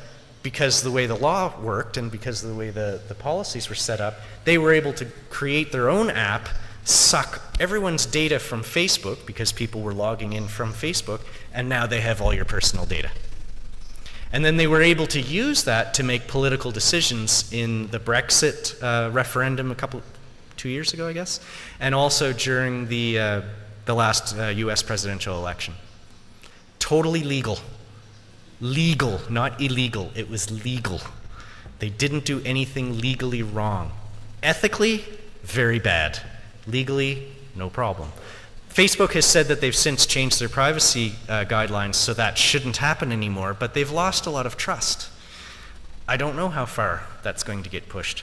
because of the way the law worked and because of the way the policies were set up, they were able to create their own app, suck everyone's data from Facebook because people were logging in from Facebook, and now they have all your personal data. And then they were able to use that to make political decisions in the Brexit referendum 2 years ago, I guess, and also during the last US presidential election. Totally legal. Legal, not illegal. It was legal. They didn't do anything legally wrong. Ethically, very bad. Legally, no problem. Facebook has said that they've since changed their privacy guidelines, so that shouldn't happen anymore, but they've lost a lot of trust. I don't know how far that's going to get pushed.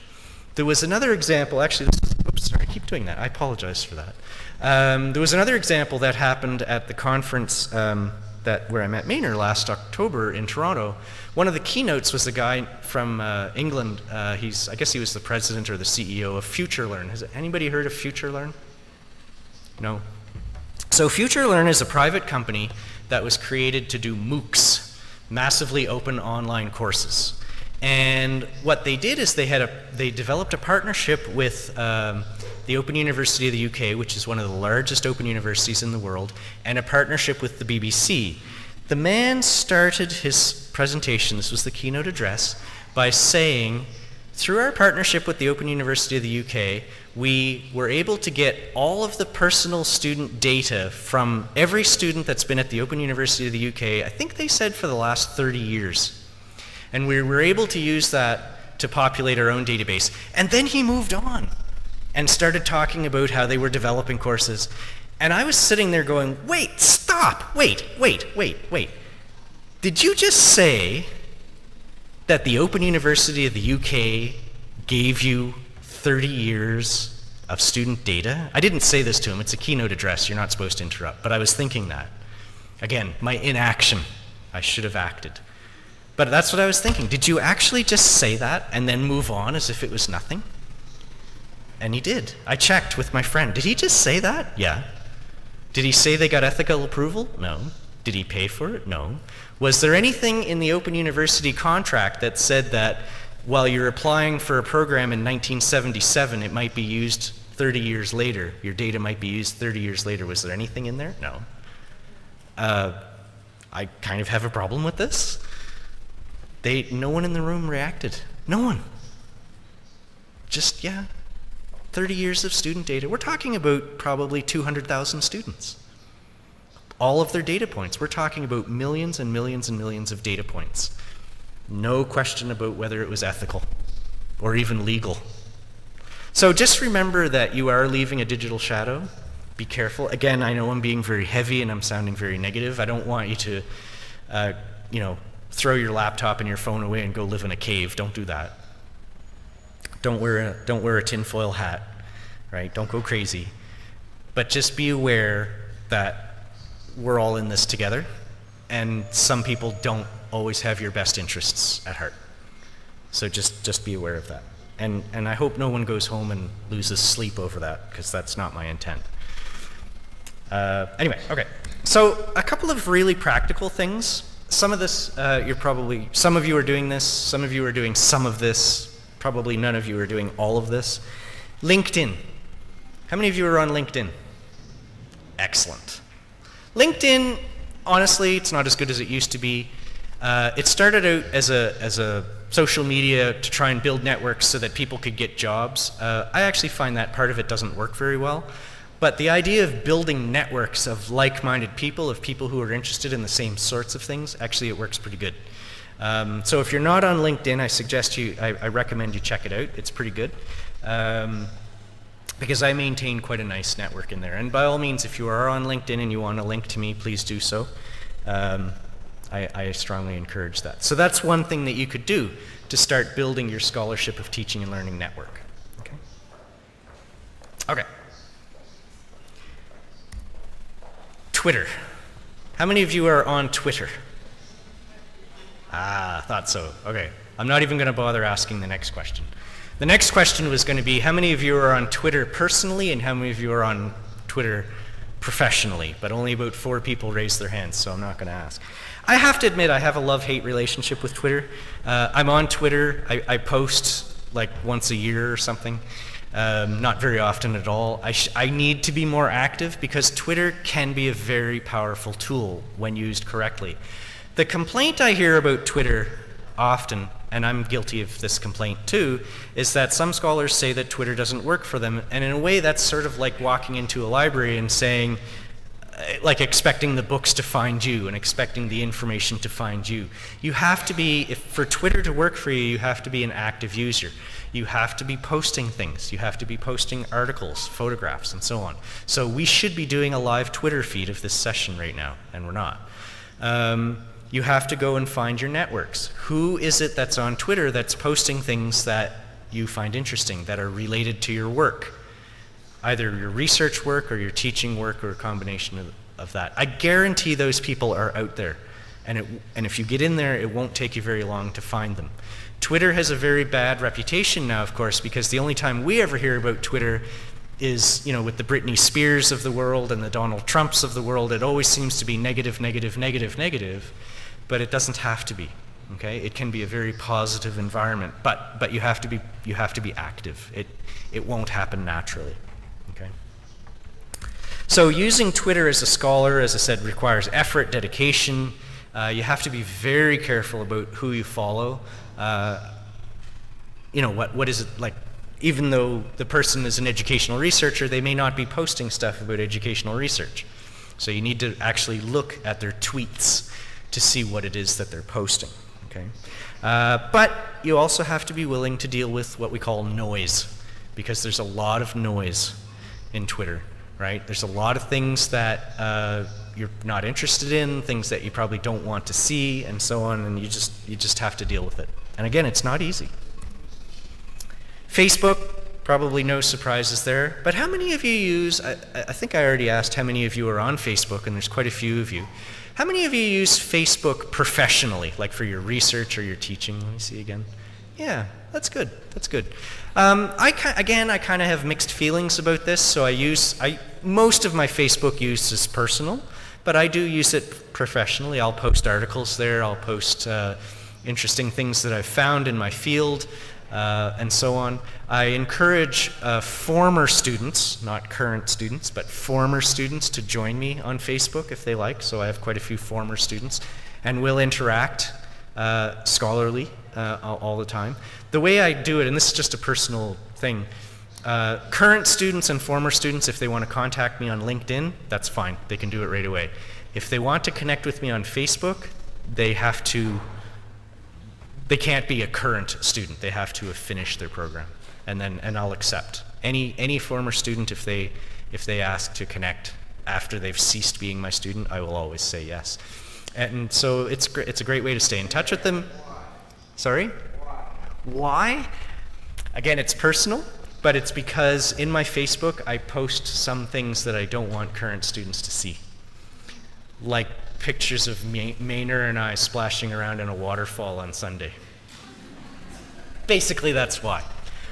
There was another example, actually, oops, sorry, I keep doing that. I apologize for that. There was another example that happened at the conference where I met Maynard last October in Toronto. One of the keynotes was a guy from England. I guess he was the president or the CEO of FutureLearn. Has anybody heard of FutureLearn? No? So FutureLearn is a private company that was created to do MOOCs, massively open online courses. And what they did is they developed a partnership with the Open University of the UK, which is one of the largest open universities in the world, and a partnership with the BBC. The man started his presentation, this was the keynote address, by saying, Through our partnership with the Open University of the UK, we were able to get all of the personal student data from every student that's been at the Open University of the UK, I think they said for the last 30 years. And we were able to use that to populate our own database. And then he moved on and started talking about how they were developing courses. And I was sitting there going, wait, stop, wait. Did you just say that the Open University of the UK gave you 30 years of student data? I didn't say this to him, it's a keynote address, you're not supposed to interrupt, but I was thinking that. Again, my inaction, I should have acted. But that's what I was thinking. Did you actually just say that and then move on as if it was nothing? And he did. I checked with my friend. Did he just say that? Yeah. Did he say they got ethical approval? No. Did he pay for it? No. Was there anything in the Open University contract that said that while you're applying for a program in 1977, it might be used 30 years later, your data might be used 30 years later? Was there anything in there? No. I kind of have a problem with this. No one in the room reacted. No one. Just, yeah, 30 years of student data. We're talking about probably 200,000 students. All of their data points. We're talking about millions and millions and millions of data points. No question about whether it was ethical or even legal. So just remember that you are leaving a digital shadow. Be careful. Again, I know I'm being very heavy and I'm sounding very negative. I don't want you to, throw your laptop and your phone away and go live in a cave. Don't do that. Don't wear a tinfoil hat, right? Don't go crazy. But just be aware that we're all in this together, and some people don't always have your best interests at heart. So just be aware of that. And I hope no one goes home and loses sleep over that, because that's not my intent. Anyway, okay. So a couple of really practical things. Some of this, some of you are doing this, some of you are doing some of this, probably none of you are doing all of this. LinkedIn. How many of you are on LinkedIn? Excellent. LinkedIn, honestly, it's not as good as it used to be. It started out as a social media to try and build networks so that people could get jobs. I actually find that part of it doesn't work very well. But the idea of building networks of like-minded people, of people who are interested in the same sorts of things, actually it works pretty good. So if you're not on LinkedIn, I recommend you check it out. It's pretty good. Because I maintain quite a nice network in there. And by all means, if you are on LinkedIn and you want to link to me, please do so. I strongly encourage that. So that's one thing that you could do to start building your scholarship of teaching and learning network. Okay. Okay. Twitter. How many of you are on Twitter? Ah, thought so. Okay. I'm not even going to bother asking the next question. The next question was going to be, how many of you are on Twitter personally and how many of you are on Twitter professionally? But only about 4 people raised their hands, so I'm not going to ask. I have to admit I have a love-hate relationship with Twitter. I'm on Twitter. I post like once a year or something. Not very often at all. I need to be more active because Twitter can be a very powerful tool when used correctly. The complaint I hear about Twitter often, and I'm guilty of this complaint too, is that some scholars say that Twitter doesn't work for them, and in a way that's sort of like walking into a library and saying, like expecting the books to find you and expecting the information to find you. You have to be, for Twitter to work for you, you have to be an active user. You have to be posting things. You have to be posting articles, photographs, and so on. So we should be doing a live Twitter feed of this session right now, and we're not. You have to go and find your networks. Who is it that's on Twitter that's posting things that you find interesting, that are related to your work? Either your research work or your teaching work or a combination of that. I guarantee those people are out there. And if you get in there, it won't take you very long to find them. Twitter has a very bad reputation now, of course, because the only time we ever hear about Twitter is, with the Britney Spears of the world and the Donald Trumps of the world. It always seems to be negative, negative, negative, negative, but it doesn't have to be. Okay? It can be a very positive environment, but you have to be active. It won't happen naturally. Okay? So using Twitter as a scholar, as I said, requires effort, dedication. You have to be very careful about who you follow. you know, what is it like? Even though the person is an educational researcher, they may not be posting stuff about educational research. So you need to actually look at their tweets to see what it is that they're posting, okay? But you also have to be willing to deal with what we call noise, because there's a lot of noise in Twitter, right? There's a lot of things that you're not interested in, things that you probably don't want to see, and so on, and you just have to deal with it. And again, it's not easy. Facebook, probably no surprises there, but how many of you use, I think I already asked how many of you are on Facebook, and there's quite a few of you. How many of you use Facebook professionally, like for your research or your teaching? Let me see again. Yeah, that's good, that's good. I kind of have mixed feelings about this, so most of my Facebook use is personal, but I do use it professionally. I'll post articles there, I'll post interesting things that I've found in my field, and so on. I encourage former students, not current students, but former students to join me on Facebook if they like. So I have quite a few former students, and we'll interact scholarly all the time. The way I do it, and this is just a personal thing, current students and former students, if they want to contact me on LinkedIn, that's fine. They can do it right away. If they want to connect with me on Facebook, they can't be a current student. They have to have finished their program, and I'll accept any former student if they ask to connect after they've ceased being my student. I will always say yes, and so it's a great way to stay in touch with them. Sorry? Why? Again, it's personal, but it's because in my Facebook I post some things that I don't want current students to see, like pictures of Maynard and I splashing around in a waterfall on Sunday. Basically, that's why.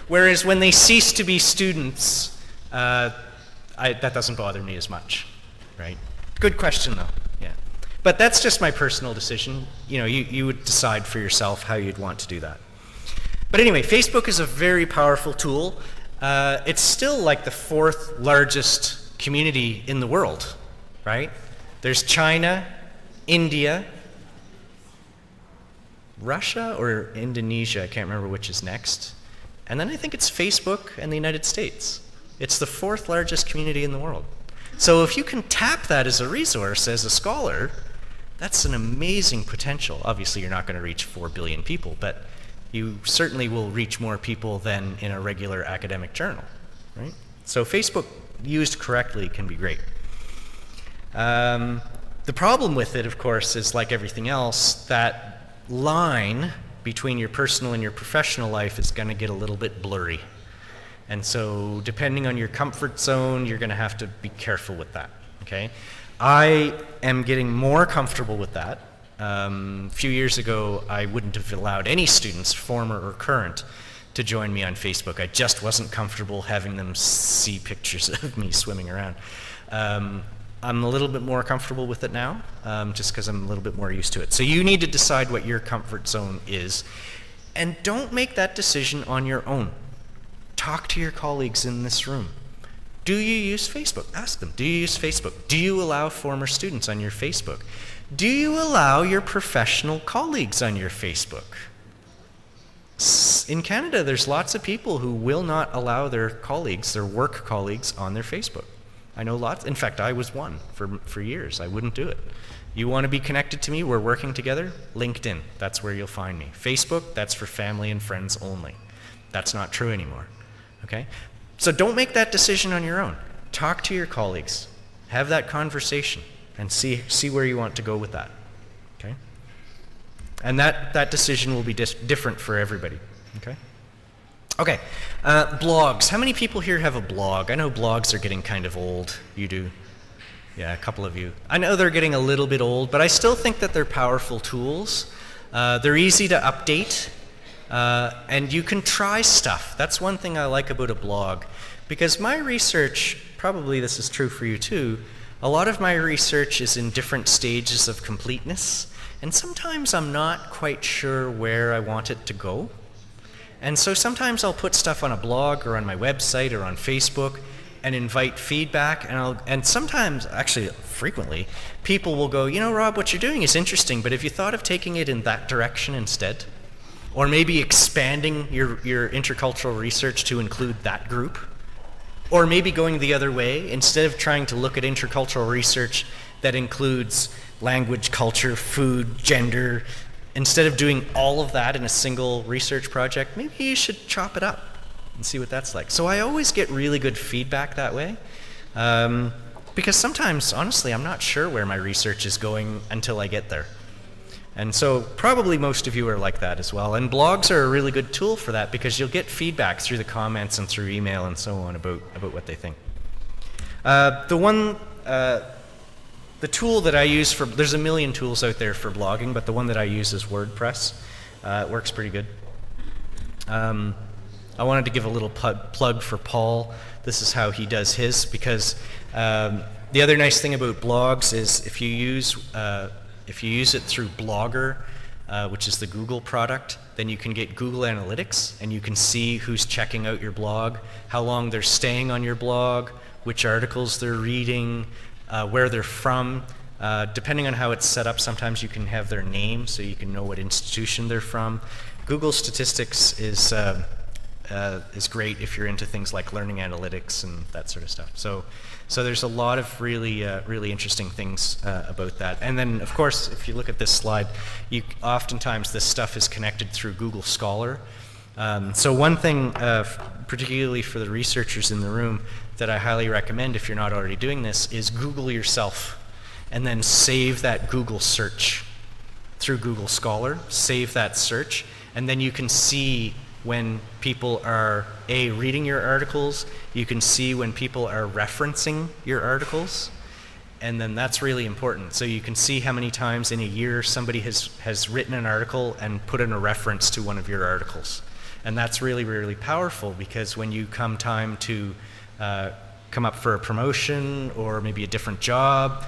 Whereas when they cease to be students, that doesn't bother me as much, right? Good question, though. Yeah, but that's just my personal decision. You know, you would decide for yourself how you'd want to do that. But anyway, Facebook is a very powerful tool. It's still like the 4th largest community in the world, right? There's China, India, Russia or Indonesia, I can't remember which is next. And then I think it's Facebook and the United States. It's the 4th largest community in the world. So if you can tap that as a resource, as a scholar, that's an amazing potential. Obviously, you're not going to reach 4 billion people, but you certainly will reach more people than in a regular academic journal, right? So Facebook, used correctly, can be great. The problem with it, of course, is like everything else, that line between your personal and your professional life is going to get a little bit blurry. And so depending on your comfort zone, you're going to have to be careful with that, okay? I am getting more comfortable with that. A few years ago, I wouldn't have allowed any students, former or current, to join me on Facebook. I just wasn't comfortable having them see pictures of me swimming around. I'm a little bit more comfortable with it now, just because I'm a little bit more used to it. So you need to decide what your comfort zone is, and don't make that decision on your own. Talk to your colleagues in this room. Do you use Facebook? Ask them, do you use Facebook? Do you allow former students on your Facebook? Do you allow your professional colleagues on your Facebook? In Canada, there's lots of people who will not allow their colleagues, their work colleagues, on their Facebook. I know lots. In fact, I was one for years. I wouldn't do it. You want to be connected to me? We're working together? LinkedIn, that's where you'll find me. Facebook, that's for family and friends only. That's not true anymore, okay? So don't make that decision on your own. Talk to your colleagues. Have that conversation and see where you want to go with that, okay? And that decision will be different for everybody, okay? Okay, blogs. How many people here have a blog? I know blogs are getting kind of old. You do? Yeah, a couple of you. I know they're getting a little bit old, but I still think that they're powerful tools. They're easy to update, and you can try stuff. That's one thing I like about a blog, because my research, probably this is true for you too, a lot of my research is in different stages of completeness, and sometimes I'm not quite sure where I want it to go. And so sometimes I'll put stuff on a blog or on my website or on Facebook and invite feedback, and sometimes, actually frequently, people will go, you know, Rob, what you're doing is interesting, but have you thought of taking it in that direction instead? or maybe expanding your intercultural research to include that group, or maybe going the other way, instead of trying to look at intercultural research that includes language, culture, food, gender, instead of doing all of that in a single research project, maybe you should chop it up and see what that's like. So I always get really good feedback that way, because sometimes, honestly, I'm not sure where my research is going until I get there. And so probably most of you are like that as well. And blogs are a really good tool for that, because you'll get feedback through the comments and through email and so on about what they think. The tool that I use for, there's a million tools out there for blogging, but the one that I use is WordPress. It works pretty good. I wanted to give a little plug for Paul. This is how he does his, because the other nice thing about blogs is if you use it through Blogger, which is the Google product, then you can get Google Analytics, and you can see who's checking out your blog, how long they're staying on your blog, which articles they're reading, where they're from. Depending on how it's set up, sometimes you can have their name so you can know what institution they're from. Google Statistics is great if you're into things like learning analytics and that sort of stuff. So there's a lot of really interesting things about that. And then, of course, if you look at this slide, oftentimes this stuff is connected through Google Scholar. So one thing, particularly for the researchers in the room, that I highly recommend if you're not already doing this is Google yourself, and then save that Google search through Google Scholar. Save that search, and then you can see when people are reading your articles, you can see when people are referencing your articles, and then that's really important. So you can see how many times in a year somebody has written an article and put in a reference to one of your articles. And that's really, really powerful, because when you come time to come up for a promotion or maybe a different job,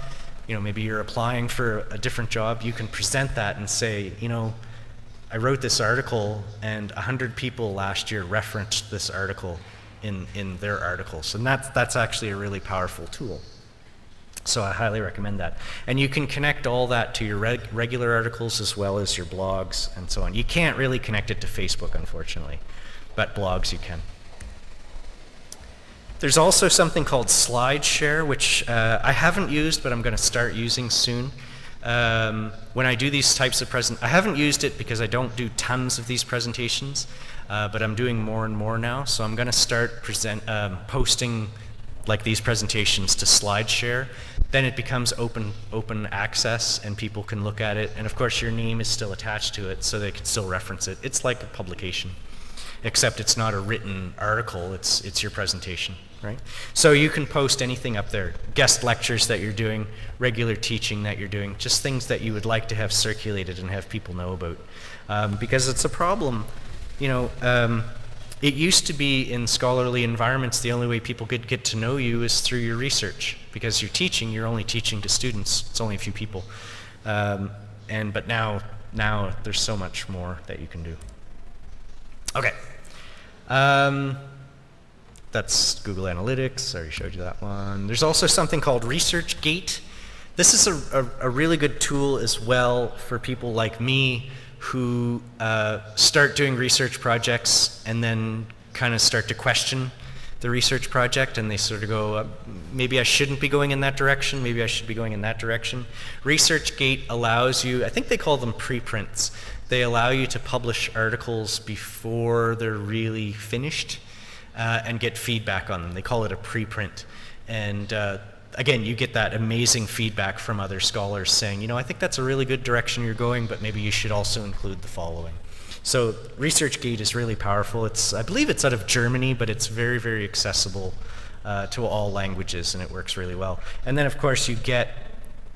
maybe you're applying for a different job, you can present that and say, I wrote this article and 100 people last year referenced this article in their articles. And that's actually a really powerful tool. So I highly recommend that. And you can connect all that to your regular articles as well as your blogs and so on. You can't really connect it to Facebook, unfortunately, but blogs you can. There's also something called SlideShare, which I haven't used, but I'm going to start using soon. When I do these types of I haven't used it because I don't do tons of these presentations, but I'm doing more and more now. So I'm going to start posting like these presentations to SlideShare. Then it becomes open access, and people can look at it. And of course, your name is still attached to it, so they can still reference it. It's like a publication, except it's not a written article. It's your presentation, right? So you can post anything up there, guest lectures that you're doing, regular teaching that you're doing, just things that you would like to have circulated and have people know about. Because it's a problem, it used to be in scholarly environments, the only way people could get to know you is through your research, because you're only teaching to students, it's only a few people. But now there's so much more that you can do. Okay. That's Google Analytics, I already showed you that one. There's also something called ResearchGate. This is a really good tool as well for people like me who start doing research projects and then kind of start to question the research project, and they sort of go, maybe I shouldn't be going in that direction, maybe I should be going in that direction. ResearchGate allows you, I think they call them preprints. They allow you to publish articles before they're really finished and get feedback on them. They call it a preprint. And again, you get that amazing feedback from other scholars saying, I think that's a really good direction you're going, but maybe you should also include the following. So ResearchGate is really powerful. I believe it's out of Germany, but it's very, very accessible to all languages, and it works really well. And then, of course, you get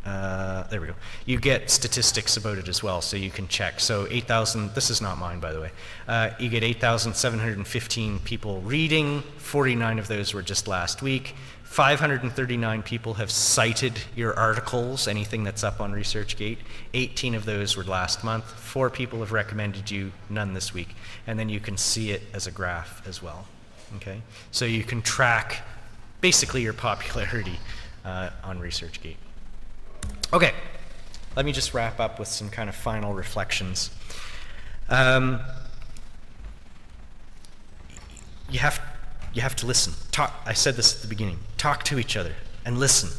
there we go. You get statistics about it as well, so you can check. So 8,000, this is not mine, by the way. You get 8,715 people reading. 49 of those were just last week. 539 people have cited your articles, anything that's up on ResearchGate. 18 of those were last month. 4 people have recommended you, none this week. And then you can see it as a graph as well. Okay? So you can track basically your popularity on ResearchGate. Okay, let me just wrap up with some kind of final reflections. You have to listen. Talk. I said this at the beginning. Talk to each other and listen.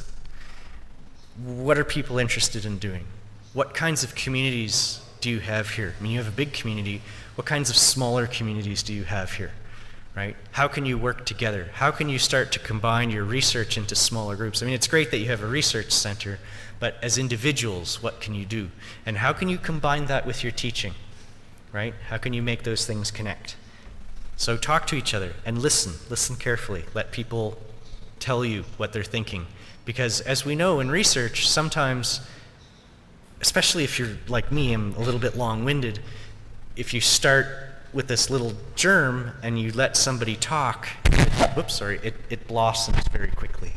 What are people interested in doing? What kinds of communities do you have here? I mean, you have a big community. What kinds of smaller communities do you have here? Right? How can you work together? How can you start to combine your research into smaller groups? I mean, it's great that you have a research center, but as individuals, what can you do? And how can you combine that with your teaching? Right? How can you make those things connect? So talk to each other and listen. Listen carefully. Let people tell you what they're thinking. Because as we know in research, sometimes, especially if you're like me, I'm a little bit long-winded, if you start with this little germ and you let somebody talk, it blossoms very quickly,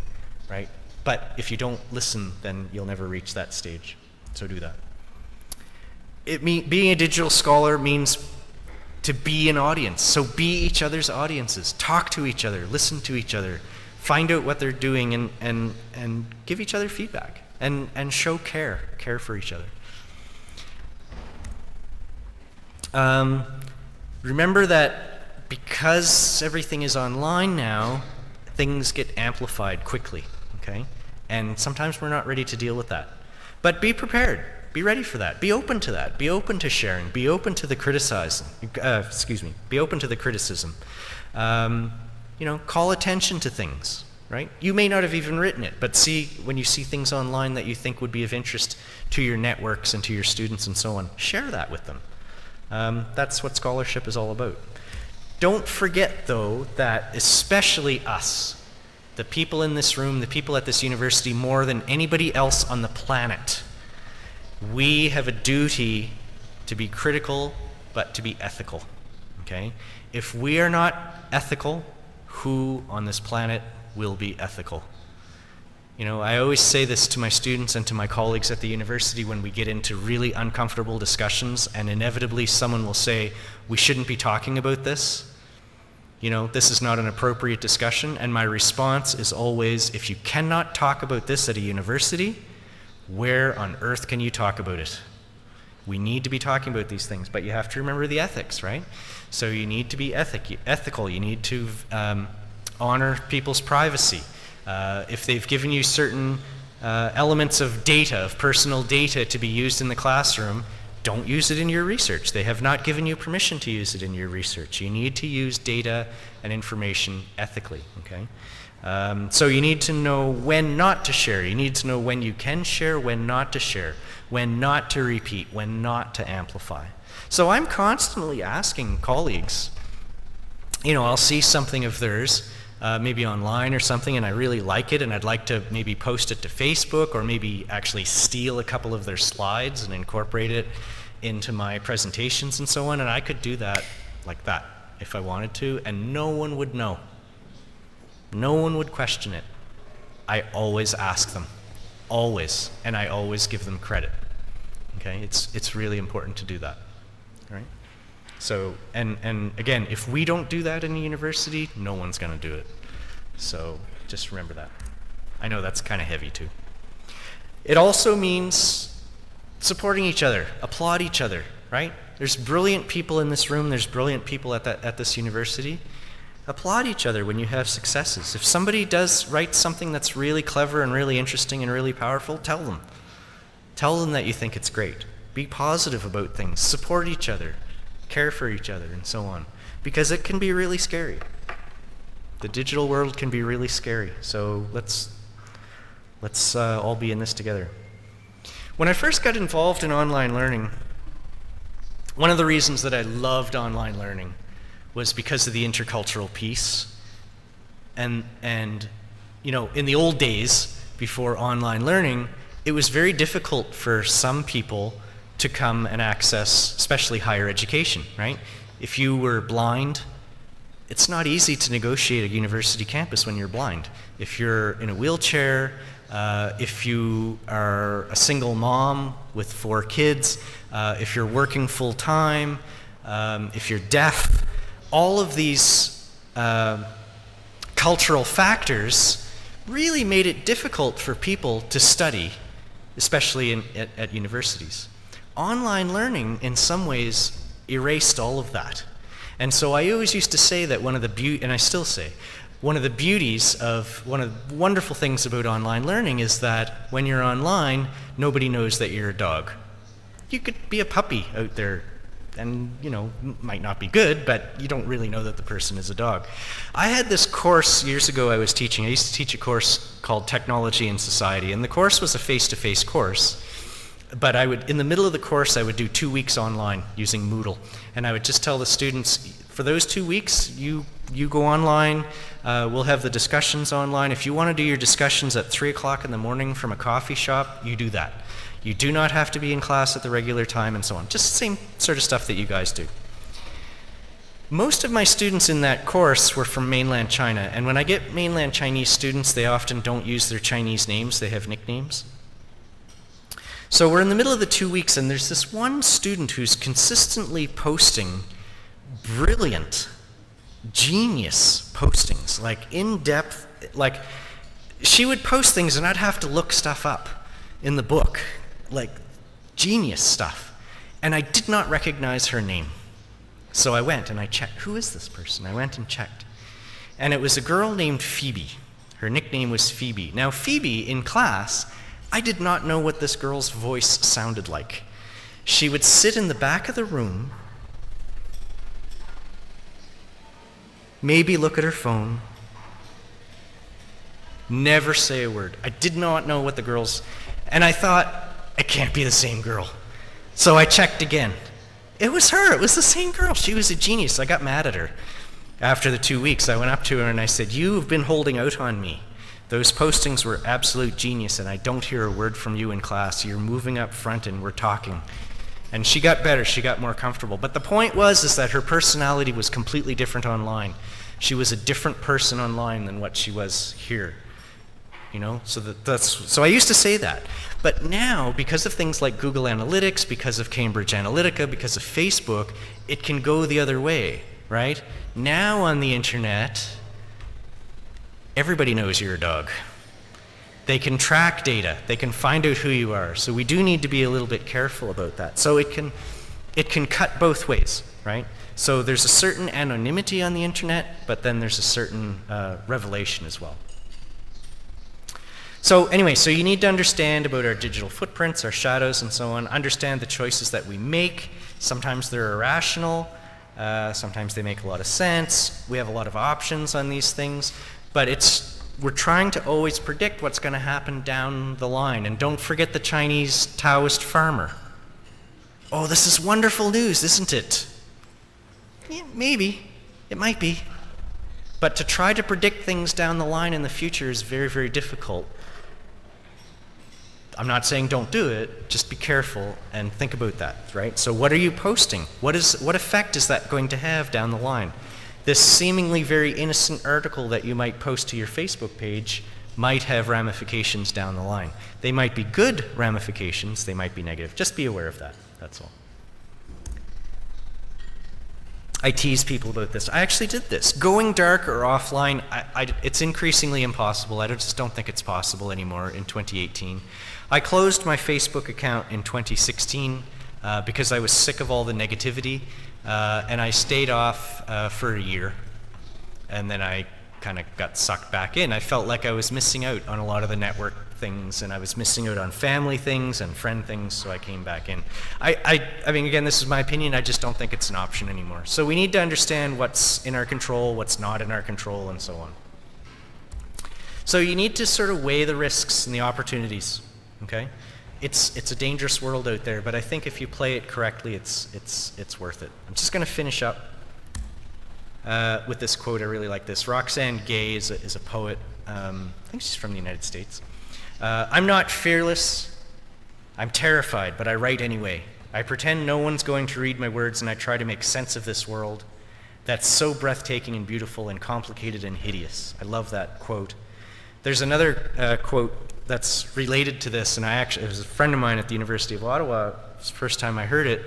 right? But if you don't listen, then you'll never reach that stage. So do that. Being a digital scholar means to be an audience. So be each other's audiences. Talk to each other, listen to each other, find out what they're doing, and give each other feedback, and show care for each other. Remember that because everything is online now, things get amplified quickly, okay? And sometimes we're not ready to deal with that. But be prepared. Be ready for that. Be open to that. Be open to sharing. Be open to the criticism. Be open to the criticism. You know, call attention to things, right? You may not have even written it, but when you see things online that you think would be of interest to your networks and to your students and so on, share that with them. That's what scholarship is all about. Don't forget, though, that especially us, the people in this room, the people at this university, more than anybody else on the planet, we have a duty to be critical, but to be ethical, okay? If we are not ethical, who on this planet will be ethical? You know, I always say this to my students and to my colleagues at the university when we get into really uncomfortable discussions, and inevitably someone will say, we shouldn't be talking about this. You know, this is not an appropriate discussion. And my response is always, if you cannot talk about this at a university, where on earth can you talk about it? We need to be talking about these things, but you have to remember the ethics, right? So you need to be ethical. You need to honor people's privacy. If they've given you certain elements of data, of personal data to be used in the classroom, don't use it in your research. They have not given you permission to use it in your research. You need to use data and information ethically, okay? So you need to know when not to share. You need to know when you can share, when not to share, when not to repeat, when not to amplify. So I'm constantly asking colleagues, you know, I'll see something of theirs, maybe online or something, and I really like it, and I'd like to maybe post it to Facebook, or maybe actually steal a couple of their slides and incorporate it into my presentations and so on, and I could do that like that if I wanted to, and no one would know. No one would question it. I always ask them, always, and I always give them credit. Okay, it's really important to do that, right? So, and again, if we don't do that in a university, no one's going to do it. So just remember that. I know that's kind of heavy too. It also means supporting each other, applaud each other, right? There's brilliant people in this room, there's brilliant people at this university. Applaud each other when you have successes. If somebody does write something that's really clever and really interesting and really powerful, tell them. Tell them that you think it's great. Be positive about things. Support each other. Care for each other, and so on. Because it can be really scary. The digital world can be really scary. So let's all be in this together. When I first got involved in online learning, one of the reasons that I loved online learning was because of the intercultural piece. And you know, in the old days, before online learning, it was very difficult for some people to come and access, especially higher education, right? If you were blind, it's not easy to negotiate a university campus when you're blind. If you're in a wheelchair, if you are a single mom with 4 kids, if you're working full time, if you're deaf, all of these cultural factors really made it difficult for people to study, especially at universities. Online learning, in some ways, erased all of that. And so I always used to say that one of the and I still say, one of the beauties of, one of the wonderful things about online learning is that when you're online, nobody knows that you're a dog. You could be a puppy out there and, you know, might not be good, but you don't really know that the person is a dog. I had this course years ago I was teaching. I used to teach a course called Technology and Society, and the course was a face-to-face course. But I would, in the middle of the course, I would do 2 weeks online using Moodle. And I would just tell the students, for those 2 weeks, you go online, we'll have the discussions online. If you want to do your discussions at 3 o'clock in the morning from a coffee shop, you do that. You do not have to be in class at the regular time and so on. Just the same sort of stuff that you guys do. Most of my students in that course were from mainland China. And when I get mainland Chinese students, they often don't use their Chinese names, they have nicknames. So we're in the middle of the 2 weeks, and there's this one student who's consistently posting brilliant, genius postings, like in-depth, like she would post things and I'd have to look stuff up in the book, like genius stuff. And I did not recognize her name. So I went and I checked, who is this person? I went and checked. And it was a girl named Phoebe. Her nickname was Phoebe. Now Phoebe, in class, I did not know what this girl's voice sounded like. She would sit in the back of the room, maybe look at her phone, never say a word. I did not know what the girl's, and I thought, it can't be the same girl. So I checked again. It was her, it was the same girl. She was a genius. I got mad at her. After the 2 weeks, I went up to her and I said, you've been holding out on me. Those postings were absolute genius, and I don't hear a word from you in class. You're moving up front and we're talking. And she got better, she got more comfortable. But the point is that her personality was completely different online. She was a different person online than what she was here. You know, so I used to say that. But now, because of things like Google Analytics, because of Cambridge Analytica, because of Facebook, it can go the other way, right? Now on the internet, everybody knows you're a dog. They can track data. They can find out who you are. So we do need to be a little bit careful about that. So it can cut both ways, right? So there's a certain anonymity on the internet, but then there's a certain revelation as well. So anyway, so you need to understand about our digital footprints, our shadows, and so on. Understand the choices that we make. Sometimes they're irrational. Sometimes they make a lot of sense. We have a lot of options on these things. But we're trying to always predict what's going to happen down the line. And don't forget the Chinese Taoist farmer. Oh, this is wonderful news, isn't it? Yeah, maybe. It might be. But to try to predict things down the line in the future is very, very difficult. I'm not saying don't do it, just be careful and think about that, right? So what are you posting? What effect is that going to have down the line? This seemingly very innocent article that you might post to your Facebook page might have ramifications down the line. They might be good ramifications, they might be negative. Just be aware of that, that's all. I tease people about this. I actually did this. Going dark or offline, it's increasingly impossible. I just don't think it's possible anymore in 2018. I closed my Facebook account in 2016 because I was sick of all the negativity, and I stayed off for a year, and then I kind of got sucked back in. I felt like I was missing out on a lot of the network things, and I was missing out on family things and friend things, so I came back in. I mean, again, this is my opinion, I just don't think it's an option anymore. So we need to understand what's in our control, what's not in our control, and so on. So you need to sort of weigh the risks and the opportunities, okay? It's a dangerous world out there, but I think if you play it correctly, it's worth it. I'm just going to finish up with this quote. I really like this. Roxane Gay is a poet. I think she's from the United States. I'm not fearless. I'm terrified, but I write anyway. I pretend no one's going to read my words, and I try to make sense of this world that's so breathtaking and beautiful and complicated and hideous. I love that quote. There's another quote that's related to this, and it was a friend of mine at the University of Ottawa. It was the first time I heard it.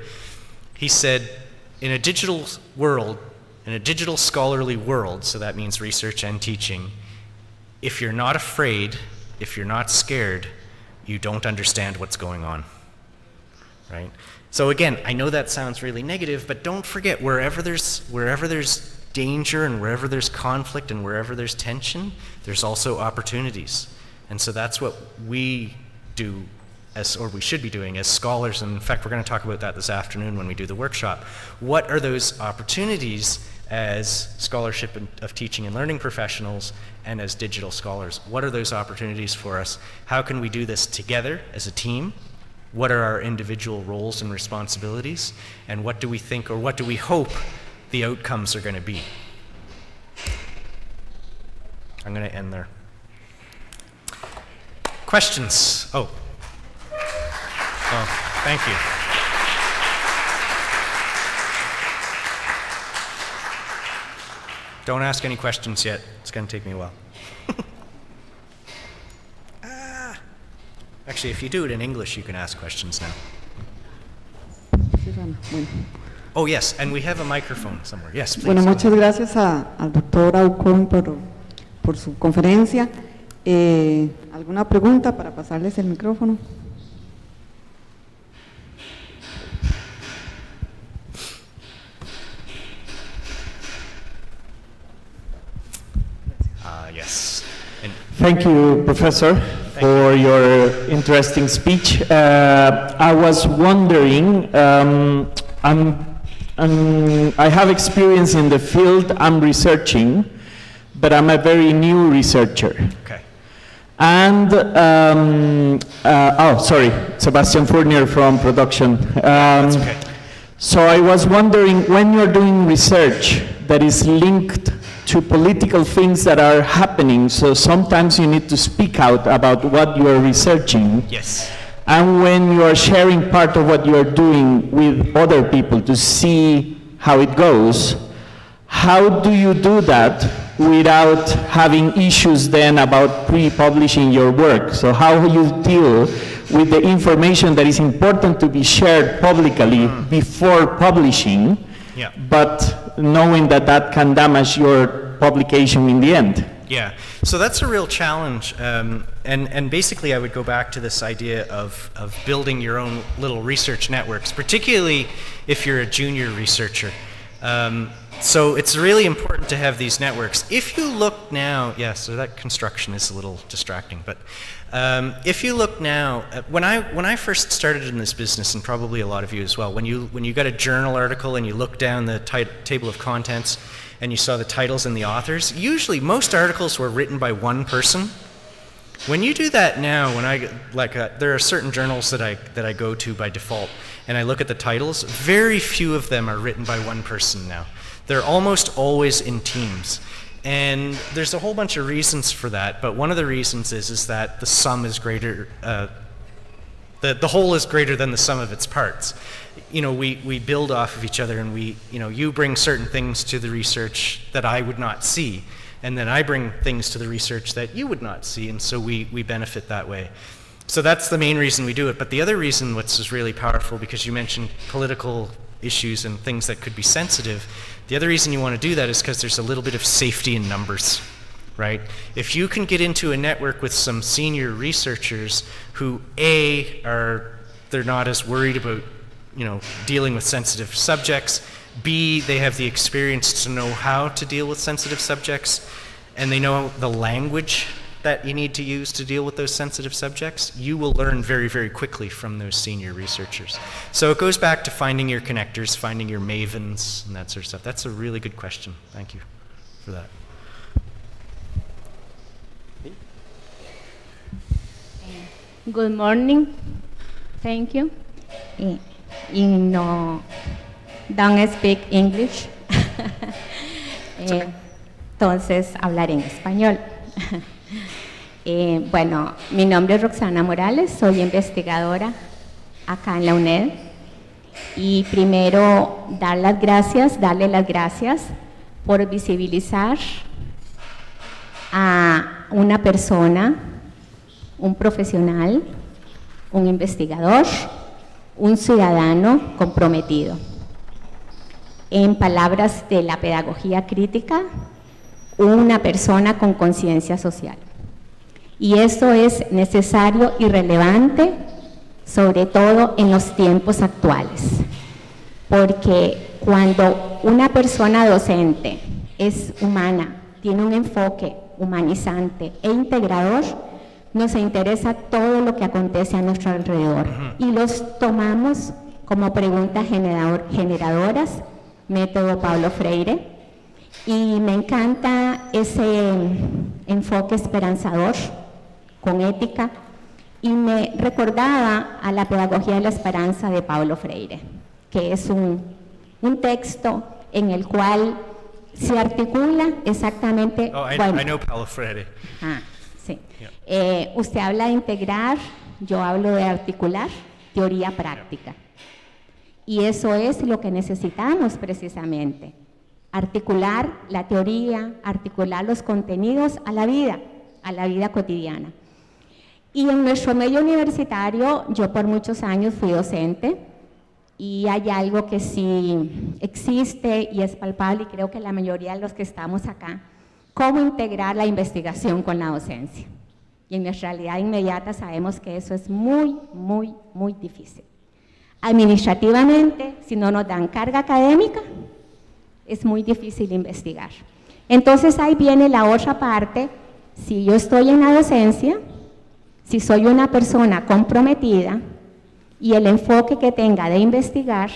He said, in a digital world, in a digital scholarly world, so that means research and teaching, if you're not afraid, if you're not scared, you don't understand what's going on, right? So again, I know that sounds really negative, but don't forget, wherever there's danger and wherever there's conflict and wherever there's tension, there's also opportunities. And so that's what we do, or we should be doing as scholars, and in fact we're going to talk about that this afternoon when we do the workshop. What are those opportunities as scholarship of teaching and learning professionals and as digital scholars? What are those opportunities for us? How can we do this together as a team? What are our individual roles and responsibilities? And what do we think, or what do we hope the outcomes are going to be? I'm going to end there. Questions? Oh, thank you. Don't ask any questions yet. It's going to take me a while. Actually, if you do it in English, you can ask questions now. Oh, yes, and we have a microphone somewhere. Yes, please. Bueno, muchas gracias al doctor Aucón por su conferencia. ¿Alguna pregunta para pasarles el micrófono? Yes. Thank you, Professor, for your interesting speech. I was wondering, I have experience in the field I'm researching, but I'm a very new researcher. Okay. And, sorry, Sebastian Fournier from production. That's okay. So I was wondering, when you're doing research that is linked to political things that are happening, so sometimes you need to speak out about what you are researching. Yes. And when you are sharing part of what you are doing with other people to see how it goes, how do you do that without having issues then about pre-publishing your work? So how you deal with the information that is important to be shared publicly before publishing, but knowing that that can damage your publication in the end? Yeah, so that's a real challenge, and basically I would go back to this idea of building your own little research networks, particularly if you're a junior researcher. So it's really important to have these networks. If you look now, so that construction is a little distracting, but if you look now, when I first started in this business, and probably a lot of you as well, when you got a journal article and you look down the table of contents and you saw the titles and the authors, usually most articles were written by one person. When you do that now, there are certain journals that I go to by default, and I look at the titles, very few of them are written by one person now. They're almost always in teams. And there's a whole bunch of reasons for that, but one of the reasons is that the sum is greater, the whole is greater than the sum of its parts. You know, we build off of each other, and you bring certain things to the research that I would not see, and then I bring things to the research that you would not see, and so we benefit that way. So that's the main reason we do it. But the other reason, which is really powerful, because you mentioned political issues and things that could be sensitive, the other reason you want to do that is because there's a little bit of safety in numbers, right? If you can get into a network with some senior researchers who, they're not as worried about, dealing with sensitive subjects, B, they have the experience to know how to deal with sensitive subjects, and they know the language that you need to use to deal with those sensitive subjects, you will learn very, very quickly from those senior researchers. So it goes back to finding your connectors, finding your mavens, and that sort of stuff. That's a really good question. Thank you for that. Good morning. Thank you. Don't speak English. Entonces hablaré en español. Bueno, mi nombre es Roxana Morales, soy investigadora acá en la UNED, y primero darle las gracias por visibilizar a una persona, un profesional, un investigador, un ciudadano comprometido. En palabras de la pedagogía crítica, una persona con conciencia social. Y esto es necesario y relevante sobre todo en los tiempos actuales, porque cuando una persona docente es humana, tiene un enfoque humanizante e integrador, nos interesa todo lo que acontece a nuestro alrededor y los tomamos como preguntas generadoras, método Paulo Freire, y me encanta ese enfoque esperanzador con ética, y me recordaba a la pedagogía de la esperanza de Paulo Freire, que es un texto en el cual se articula exactamente... I know Paulo Freire. Sí. Yeah. Usted habla de integrar, yo hablo de articular, teoría práctica. Y eso es lo que necesitamos precisamente, articular la teoría, articular los contenidos a la vida cotidiana. Y en nuestro medio universitario, yo por muchos años fui docente, y hay algo que sí existe y es palpable, y creo que la mayoría de los que estamos acá, cómo integrar la investigación con la docencia. Y en nuestra realidad inmediata sabemos que eso es muy, muy, muy difícil. Administrativamente, si no nos dan carga académica, es muy difícil investigar. Entonces ahí viene la otra parte, si yo estoy en la docencia, si soy una persona comprometida y el enfoque que tenga de investigar,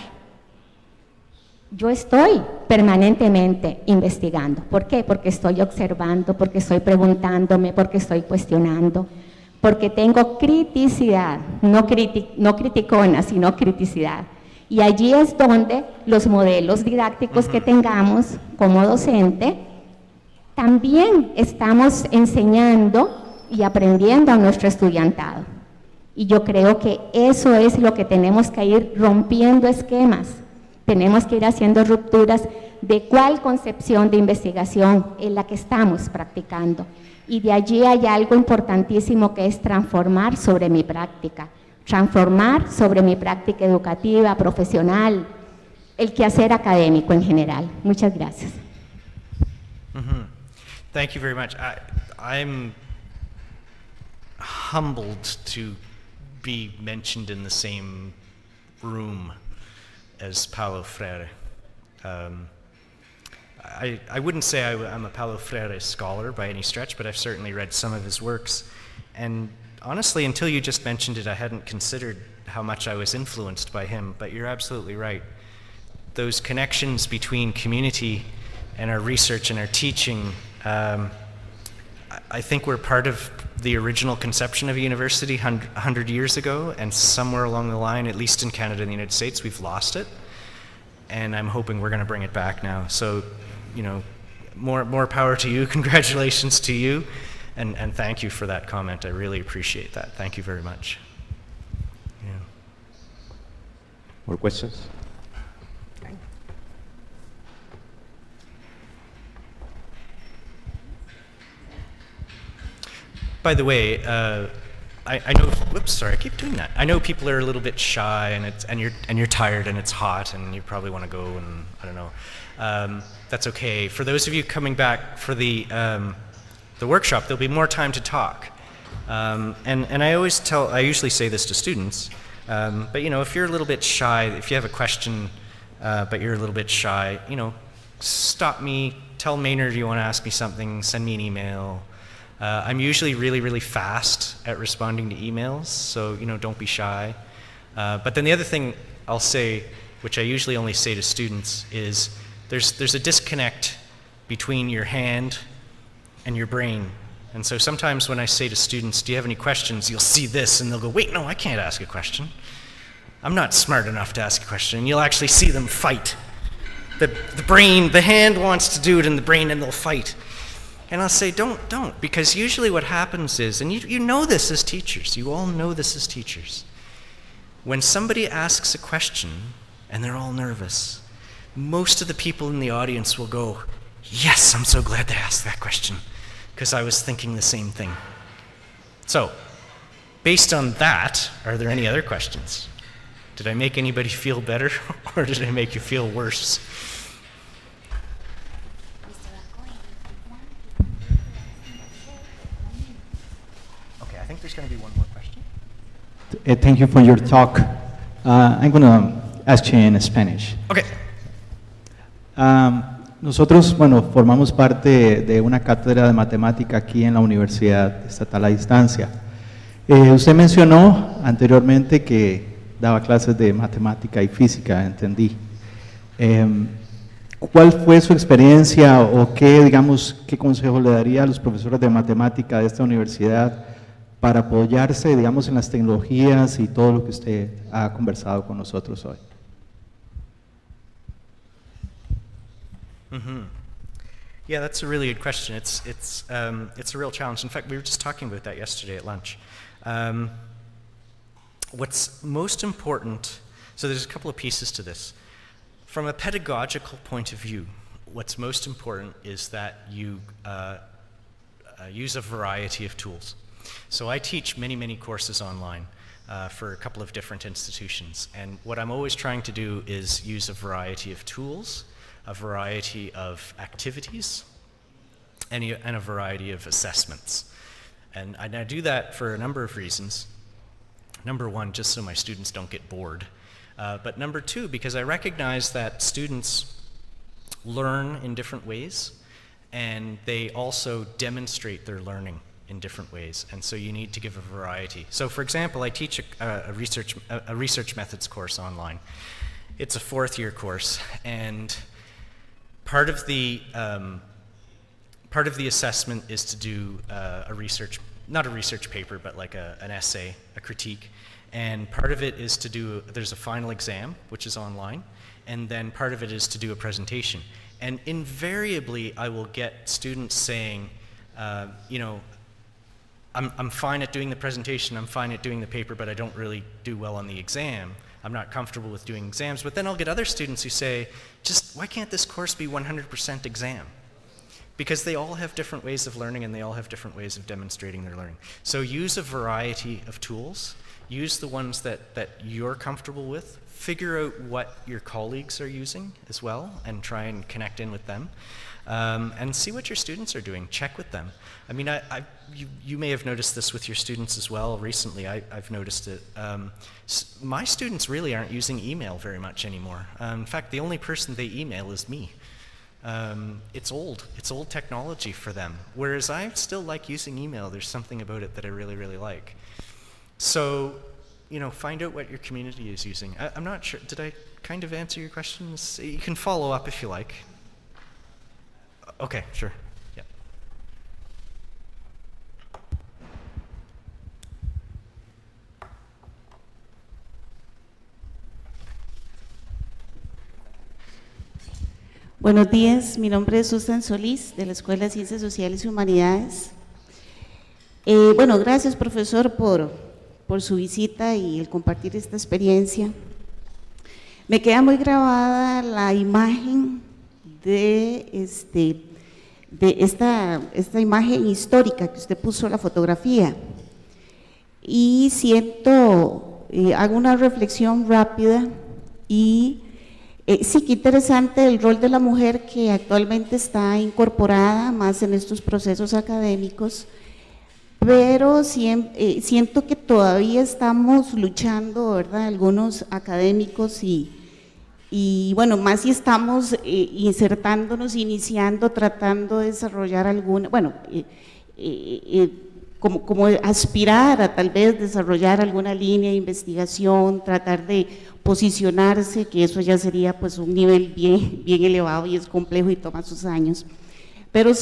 yo estoy permanentemente investigando. ¿Por qué? Porque estoy observando, porque estoy preguntándome, porque estoy cuestionando, porque tengo criticidad, no criticona, sino criticidad. Y allí es donde los modelos didácticos que tengamos como docente, también estamos enseñando y aprendiendo a nuestro estudiantado. Y yo creo que eso es lo que tenemos que ir rompiendo esquemas. Tenemos que ir haciendo rupturas de cuál concepción de investigación es la que estamos practicando. Y de allí hay algo importantísimo que es transformar sobre mi práctica educativa, profesional, el quehacer académico en general. Muchas gracias. Thank you very much. I'm humbled to be mentioned in the same room as Paulo Freire. I wouldn't say I'm a Paulo Freire scholar by any stretch, but I've certainly read some of his works. And honestly, until you just mentioned it, I hadn't considered how much I was influenced by him, but you're absolutely right. Those connections between community and our research and our teaching, I think we're part of the original conception of a university 100 years ago, and somewhere along the line, at least in Canada and the United States, we've lost it. And I'm hoping we're going to bring it back now. So, you know, more power to you. Congratulations to you. And thank you for that comment. I really appreciate that. Thank you very much. Yeah. More questions? By the way, I know. Whoops, sorry, I keep doing that. I know people are a little bit shy, and you're tired, and it's hot, and you probably want to go, and I don't know. That's okay. For those of you coming back for the workshop, there'll be more time to talk. And I usually say this to students, but you know, if you're a little bit shy, if you have a question, but you're a little bit shy, you know, stop me, tell Maynard you want to ask me something, send me an email. I'm usually really, really fast at responding to emails, so you know, don't be shy. But then the other thing I'll say, which I usually only say to students, is there's a disconnect between your hand and your brain. And so sometimes when I say to students, do you have any questions, you'll see this and they'll go, wait, no, I can't ask a question. I'm not smart enough to ask a question. And you'll actually see them fight. The brain, the hand wants to do it in the brain, and they'll fight. And I'll say, don't, because usually what happens is, and you know this as teachers, you all know this as teachers, when somebody asks a question and they're all nervous, most of the people in the audience will go, yes, I'm so glad they asked that question, because I was thinking the same thing. So, based on that, are there any other questions? Did I make anybody feel better, or did I make you feel worse? Okay, I think there's going to be one more question. Thank you for your talk. I'm going to ask you in Spanish. Okay. Nosotros, bueno, formamos parte de una cátedra de matemática aquí en la Universidad Estatal a Distancia. Usted mencionó anteriormente que daba clases de matemática y física, entendí. ¿Cuál fue su experiencia o qué, digamos, qué consejo le daría a los profesores de matemática de esta universidad para apoyarse, digamos, en las tecnologías y todo lo que usted ha conversado con nosotros hoy? Mm-hmm. Yeah, that's a really good question. It's a real challenge. In fact, we were just talking about that yesterday at lunch. What's most important, so there's a couple of pieces to this. From a pedagogical point of view, what's most important is that you use a variety of tools. So I teach many courses online for a couple of different institutions, and what I'm always trying to do is use a variety of tools, a variety of activities, and a variety of assessments. And I do that for a number of reasons. Number one, just so my students don't get bored. But number two, because I recognize that students learn in different ways, and they also demonstrate their learning in different ways, and so you need to give a variety. So for example, I teach a research methods course online. It's a 4th-year course, and part of the assessment is to do a research, not a research paper, but like an essay, a critique. And part of it is to do, there's a final exam, which is online, and then part of it is to do a presentation. And invariably, I will get students saying, you know, I'm fine at doing the presentation, I'm fine at doing the paper, but I don't really do well on the exam. I'm not comfortable with doing exams. But then I'll get other students who say, just why can't this course be 100% exam? Because they all have different ways of learning and they all have different ways of demonstrating their learning. So use a variety of tools. Use the ones that you're comfortable with. Figure out what your colleagues are using as well and try and connect in with them. And see what your students are doing. Check with them. I mean, you may have noticed this with your students as well recently. I've noticed it. My students really aren't using email very much anymore. In fact, the only person they email is me. It's old technology for them. Whereas I still like using email. There's something about it that I really like. So, you know, find out what your community is using. I'm not sure, did I kind of answer your questions? You can follow up if you like. Okay, sure. Yeah. Buenos días, mi nombre es Susan Solís, de la Escuela de Ciencias Sociales y Humanidades. Bueno, gracias, profesor, por su visita y el compartir esta experiencia. Me queda muy grabada la imagen de esta imagen histórica que usted puso, la fotografía, y hago una reflexión rápida y sí, qué interesante el rol de la mujer que actualmente está incorporada más en estos procesos académicos, pero siento que todavía estamos luchando, ¿verdad?, algunos académicos y bueno, más si estamos insertándonos, iniciando, tratando de desarrollar alguna, bueno, como aspirar a tal vez desarrollar alguna línea de investigación, tratar de posicionarse, que eso ya sería pues un nivel bien elevado y es complejo y toma sus años. Pero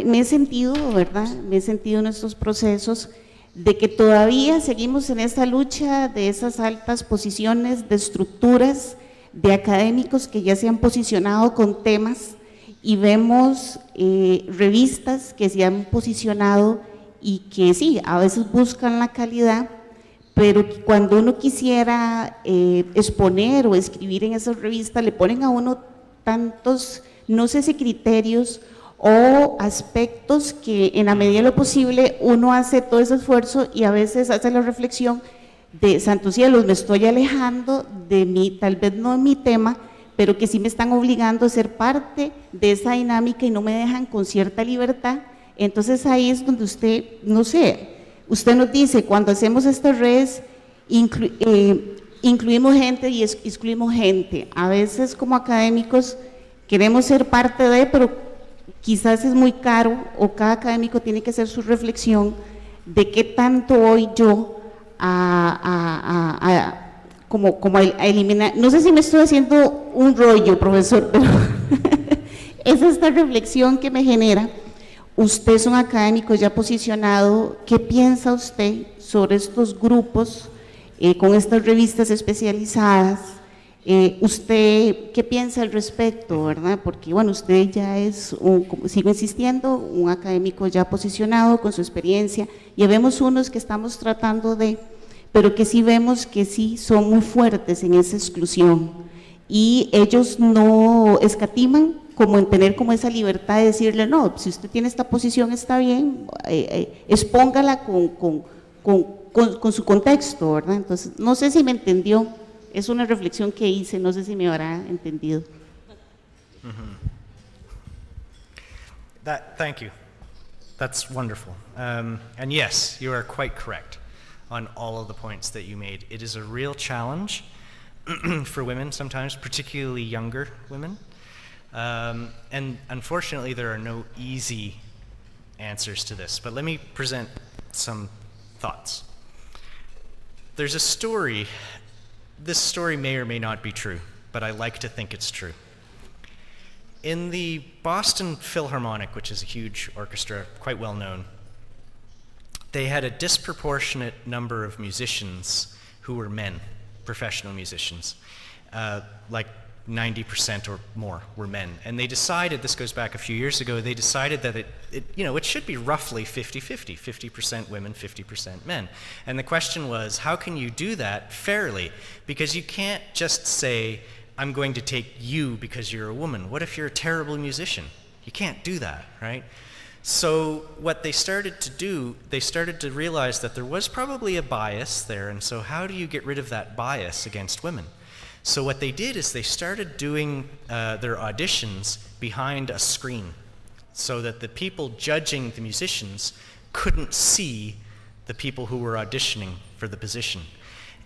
me he sentido, ¿verdad?, me he sentido en estos procesos de que todavía seguimos en esa lucha de esas altas posiciones, de estructuras, de académicos que ya se han posicionado con temas y vemos revistas que se han posicionado y que sí, a veces buscan la calidad, pero cuando uno quisiera exponer o escribir en esas revistas, le ponen a uno tantos, no sé si criterios o aspectos que en la medida de lo posible uno hace todo ese esfuerzo y a veces hace la reflexión de santos cielos, me estoy alejando de mí, tal vez no de mi tema, pero que sí me están obligando a ser parte de esa dinámica y no me dejan con cierta libertad. Entonces ahí es donde usted, no sé, usted nos dice, cuando hacemos estas redes, incluimos gente y excluimos gente. A veces como académicos queremos ser parte de, pero quizás es muy caro, o cada académico tiene que hacer su reflexión de qué tanto voy yo como a eliminar. No sé si me estoy haciendo un rollo, profesor, pero es esta reflexión que me genera. Usted es un académico ya posicionado, ¿qué piensa usted sobre estos grupos con estas revistas especializadas? ¿Usted qué piensa al respecto, verdad? Porque bueno, usted ya es, sigo insistiendo, un académico ya posicionado con su experiencia, y vemos unos que estamos tratando de, pero que sí vemos que sí son muy fuertes en esa exclusión, y ellos no escatiman como en tener como esa libertad de decirle, no, si usted tiene esta posición está bien, expóngala con su contexto, ¿verdad? Entonces, no sé si me entendió, es una reflexión que hice, no sé si me habrá entendido. Thank you. That's wonderful. And yes, you are quite correct on all of the points that you made. It is a real challenge for women sometimes, particularly younger women. And unfortunately, there are no easy answers to this, but let me present some thoughts. There's a story, this story may or may not be true, but I like to think it's true. In the Boston Philharmonic, which is a huge orchestra, quite well known, they had a disproportionate number of musicians who were men, professional musicians, like 90% or more were men. And they decided, this goes back a few years ago, they decided that it should be roughly 50-50, 50% women, 50% men. And the question was, how can you do that fairly? Because you can't just say, I'm going to take you because you're a woman. What if you're a terrible musician? You can't do that, right? So what they started to do, they started to realize that there was probably a bias there, and so how do you get rid of that bias against women? So what they did is they started doing their auditions behind a screen so that the people judging the musicians couldn't see the people who were auditioning for the position.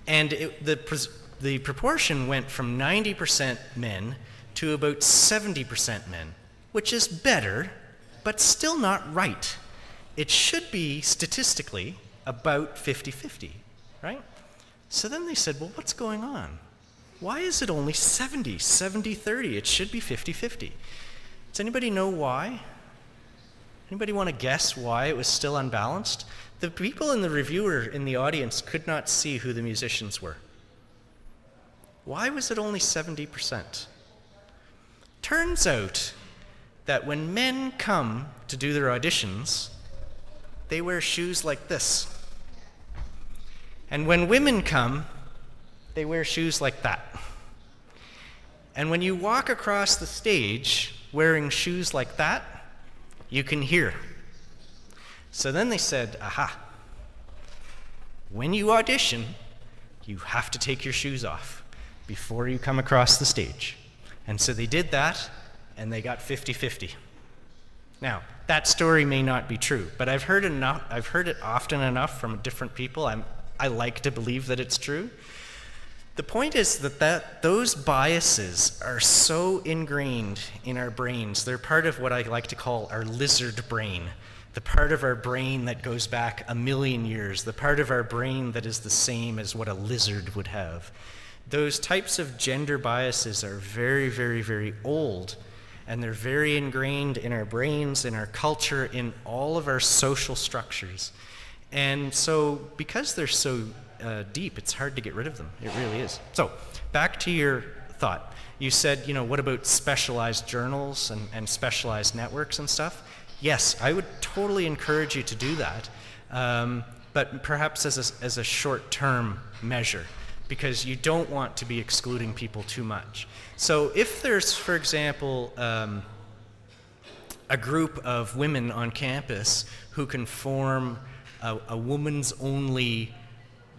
And the proportion went from 90% men to about 70% men, which is better, but still not right. It should be statistically about 50-50, right? So then they said, well, what's going on? Why is it only 70-30? It should be 50-50. Does anybody know why? Anybody want to guess why it was still unbalanced? The people in the reviewer in the audience could not see who the musicians were. Why was it only 70%? Turns out that when men come to do their auditions, they wear shoes like this. And when women come, they wear shoes like that. And when you walk across the stage wearing shoes like that, you can hear. So then they said, aha, when you audition, you have to take your shoes off before you come across the stage. And so they did that, and they got 50-50. Now, that story may not be true, but I've heard it often enough from different people. I like to believe that it's true. The point is that those biases are so ingrained in our brains. They're part of what I like to call our lizard brain, the part of our brain that goes back 1,000,000 years, the part of our brain that is the same as what a lizard would have. Those types of gender biases are very, very, very old, and they're very ingrained in our brains, in our culture, in all of our social structures. And so because they're so deep, it's hard to get rid of them. It really is. So back to your thought. You said, what about specialized journals and specialized networks and stuff? Yes, I would totally encourage you to do that, but perhaps as a short-term measure, because you don't want to be excluding people too much. So if there's, for example, a group of women on campus who can form a woman's only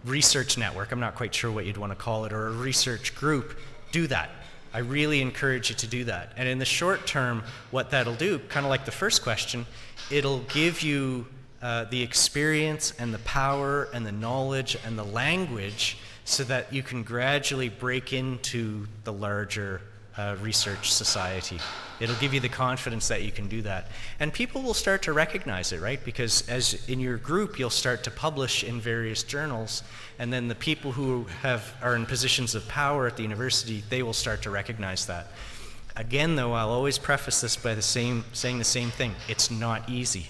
research network, I'm not quite sure what you'd want to call it, or a research group, do that. I really encourage you to do that. And in the short term, what that'll do, kind of like the first question, it'll give you the experience and the power and the knowledge and the language so that you can gradually break into the larger research society. It'll give you the confidence that you can do that. And people will start to recognize it, right? Because as in your group, you'll start to publish in various journals, and then the people who are in positions of power at the university, they will start to recognize that. Again, though, I'll always preface this by saying the same thing. It's not easy,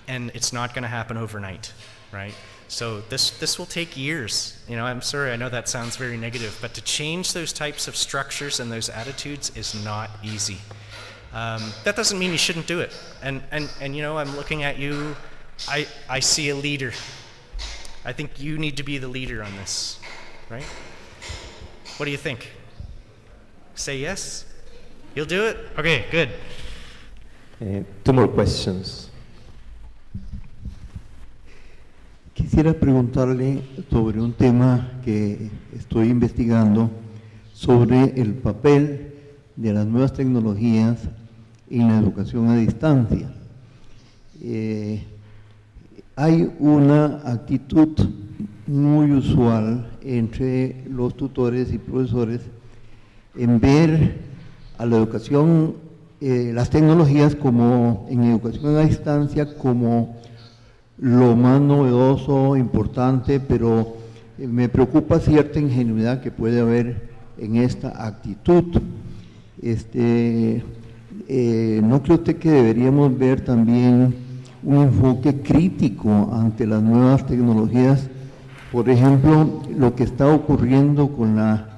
and it's not going to happen overnight, right? So this will take years. You know, I'm sorry, I know that sounds very negative, but to change those types of structures and those attitudes is not easy. That doesn't mean you shouldn't do it. And you know, I'm looking at you, I see a leader. I think you need to be the leader on this, right? What do you think? Say yes? You'll do it? Okay, good. 2 more questions. Quisiera preguntarle sobre un tema que estoy investigando, sobre el papel de las nuevas tecnologías en la educación a distancia. Hay una actitud muy usual entre los tutores y profesores en ver a la educación, las tecnologías como en educación a distancia como lo más novedoso, importante, pero me preocupa cierta ingenuidad que puede haber en esta actitud. ¿No cree usted que deberíamos ver también un enfoque crítico ante las nuevas tecnologías? Por ejemplo, lo que está ocurriendo con la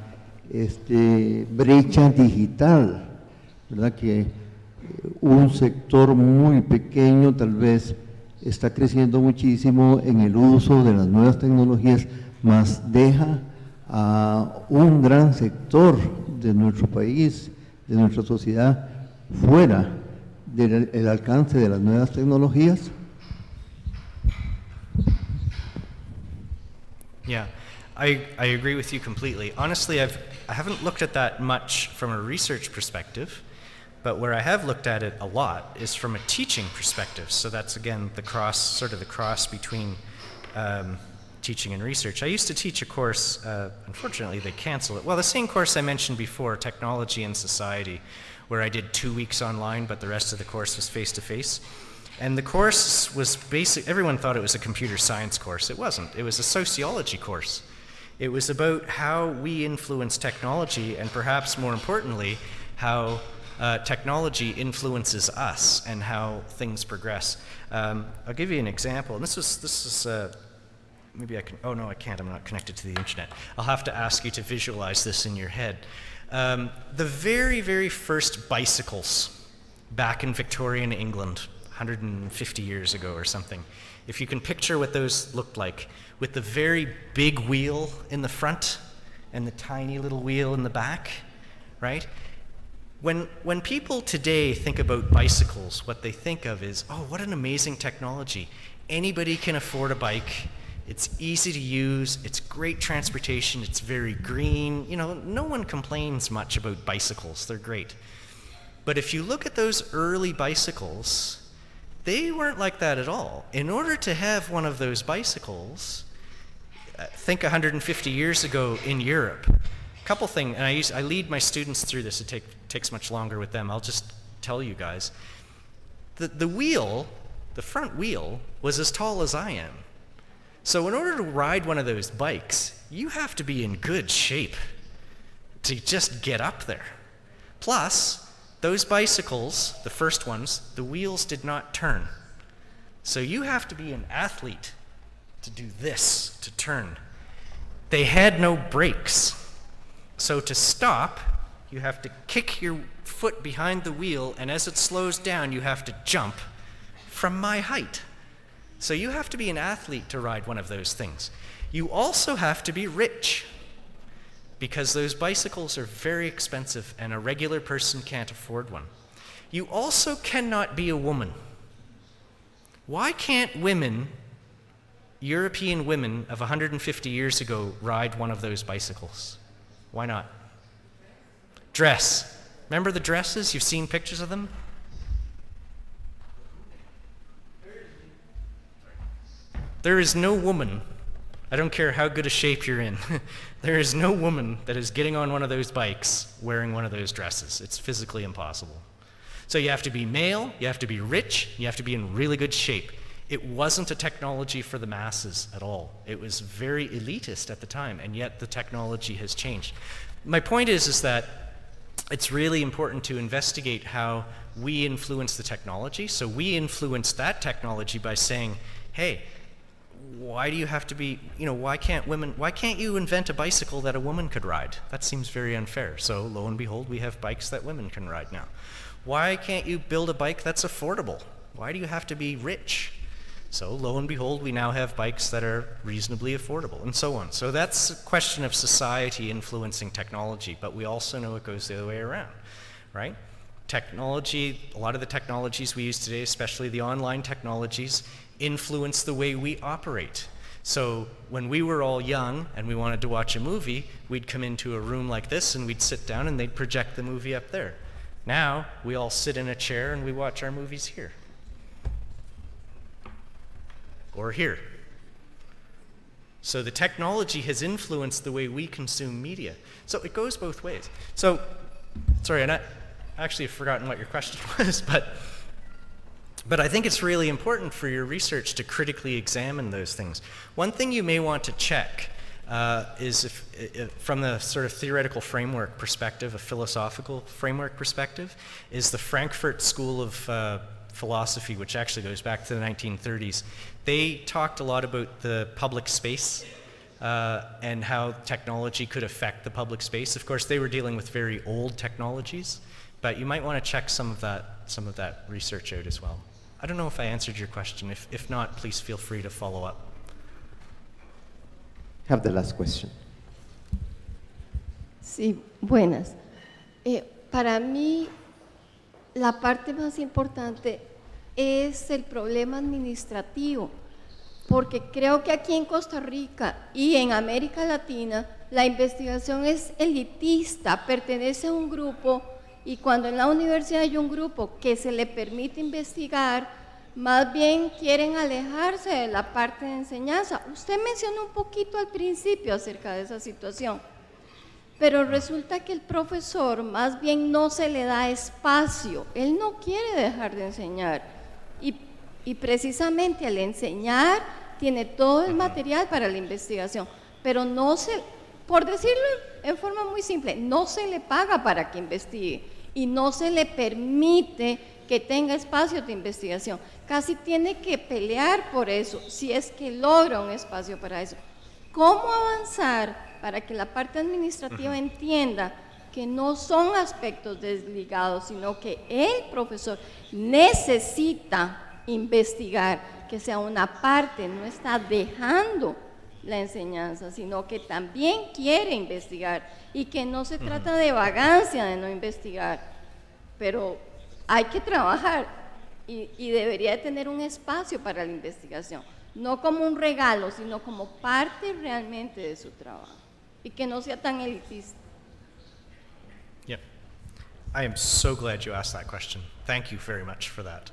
brecha digital, ¿verdad? Que un sector muy pequeño tal vez está creciendo muchísimo en el uso de las nuevas tecnologías, más deja a un gran sector de nuestro país, de nuestra sociedad, fuera del alcance de las nuevas tecnologías. Yeah, I agree with you completely. Honestly, I haven't looked at that much from a research perspective. But where I have looked at it a lot is from a teaching perspective. So that's, again, the cross between teaching and research. I used to teach a course, unfortunately they canceled it. Well, the same course I mentioned before, Technology and Society, where I did 2 weeks online, but the rest of the course was face-to-face. And the course was everyone thought it was a computer science course. It wasn't. It was a sociology course. It was about how we influence technology, and perhaps more importantly, how technology influences us and how things progress. I'll give you an example. And this is maybe I can, oh no, I can't, I'm not connected to the internet. I'll have to ask you to visualize this in your head. The very, very first bicycles back in Victorian England, 150 years ago or something. If you can picture what those looked like, with the very big wheel in the front and the tiny little wheel in the back, right? When people today think about bicycles, what they think of is, oh, what an amazing technology. Anybody can afford a bike. It's easy to use. It's great transportation. It's very green. You know, no one complains much about bicycles. They're great. But if you look at those early bicycles, they weren't like that at all. In order to have one of those bicycles, think 150 years ago in Europe, couple things, and I lead my students through this. It takes much longer with them. I'll just tell you guys. The wheel, the front wheel, was as tall as I am. So in order to ride one of those bikes, you have to be in good shape to just get up there. Plus, those bicycles, the first ones, the wheels did not turn. So you have to be an athlete to do this, to turn. They had no brakes. So to stop, you have to kick your foot behind the wheel, and as it slows down, you have to jump from my height. So you have to be an athlete to ride one of those things. You also have to be rich, because those bicycles are very expensive and a regular person can't afford one. You also cannot be a woman. Why can't women, European women of 150 years ago, ride one of those bicycles? Why not? Dress. Remember the dresses? You've seen pictures of them? There is no woman, I don't care how good a shape you're in, there is no woman that is getting on one of those bikes wearing one of those dresses. It's physically impossible. So you have to be male, you have to be rich, you have to be in really good shape. It wasn't a technology for the masses at all. It was very elitist at the time, and yet the technology has changed. My point is that it's really important to investigate how we influence the technology. So we influence that technology by saying, hey, why do you have to be, why can't you invent a bicycle that a woman could ride? That seems very unfair. So lo and behold, we have bikes that women can ride now. Why can't you build a bike that's affordable? Why do you have to be rich? So lo and behold, we now have bikes that are reasonably affordable, and so on. So that's a question of society influencing technology, but we also know it goes the other way around, right? Technology, a lot of the technologies we use today, especially the online technologies, influence the way we operate. So when we were all young and we wanted to watch a movie, we'd come into a room like this and we'd sit down and they'd project the movie up there. Now, we all sit in a chair and we watch our movies here. Or here. So the technology has influenced the way we consume media. So it goes both ways. So, sorry, and I actually have forgotten what your question was, but I think it's really important for your research to critically examine those things. One thing you may want to check is if from the sort of theoretical framework perspective, a philosophical framework perspective, is the Frankfurt School of philosophy, which actually goes back to the 1930s. They talked a lot about the public space and how technology could affect the public space. Of course, they were dealing with very old technologies, but you might want to check some of that research out as well. I don't know if I answered your question. If not, please feel free to follow up. Have the last question. Sí, buenas. Para mí, la parte más importante es el problema administrativo, porque creo que aquí en Costa Rica y en América Latina la investigación es elitista, pertenece a un grupo, y cuando en la universidad hay un grupo que se le permite investigar, más bien quieren alejarse de la parte de enseñanza. Usted mencionó un poquito al principio acerca de esa situación, pero resulta que el profesor más bien no se le da espacio, él no quiere dejar de enseñar, y precisamente al enseñar tiene todo el material para la investigación, pero no se, por decirlo en forma muy simple, no se le paga para que investigue y no se le permite que tenga espacio de investigación. Casi tiene que pelear por eso, si es que logra un espacio para eso. ¿Cómo avanzar para que la parte administrativa entienda que no son aspectos desligados, sino que el profesor necesita investigar, que sea una parte, no está dejando la enseñanza, sino que también quiere investigar, y que no se trata de vagancia de no investigar, pero hay que trabajar y debería de tener un espacio para la investigación, no como un regalo, sino como parte realmente de su trabajo, y que no sea tan elitista. Yep. I am so glad you asked that question. Thank you very much for that.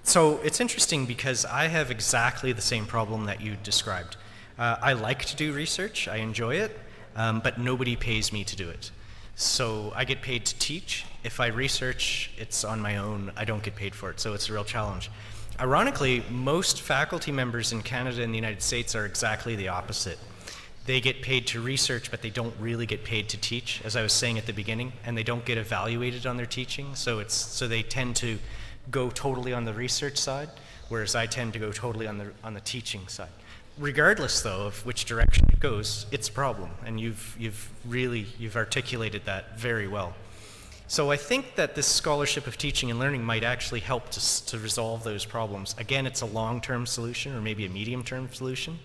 So it's interesting because I have exactly the same problem that you described. I like to do research, I enjoy it, but nobody pays me to do it. So I get paid to teach. If I research, it's on my own. I don't get paid for it, so it's a real challenge. Ironically, most faculty members in Canada and the United States are exactly the opposite. They get paid to research, but they don't really get paid to teach, as I was saying at the beginning, and they don't get evaluated on their teaching, so they tend to go totally on the research side, whereas I tend to go totally on the teaching side. Regardless, though, of which direction it goes, it's a problem, and you've articulated that very well. So I think that this scholarship of teaching and learning might actually help to resolve those problems. Again, it's a long-term solution, or maybe a medium-term solution,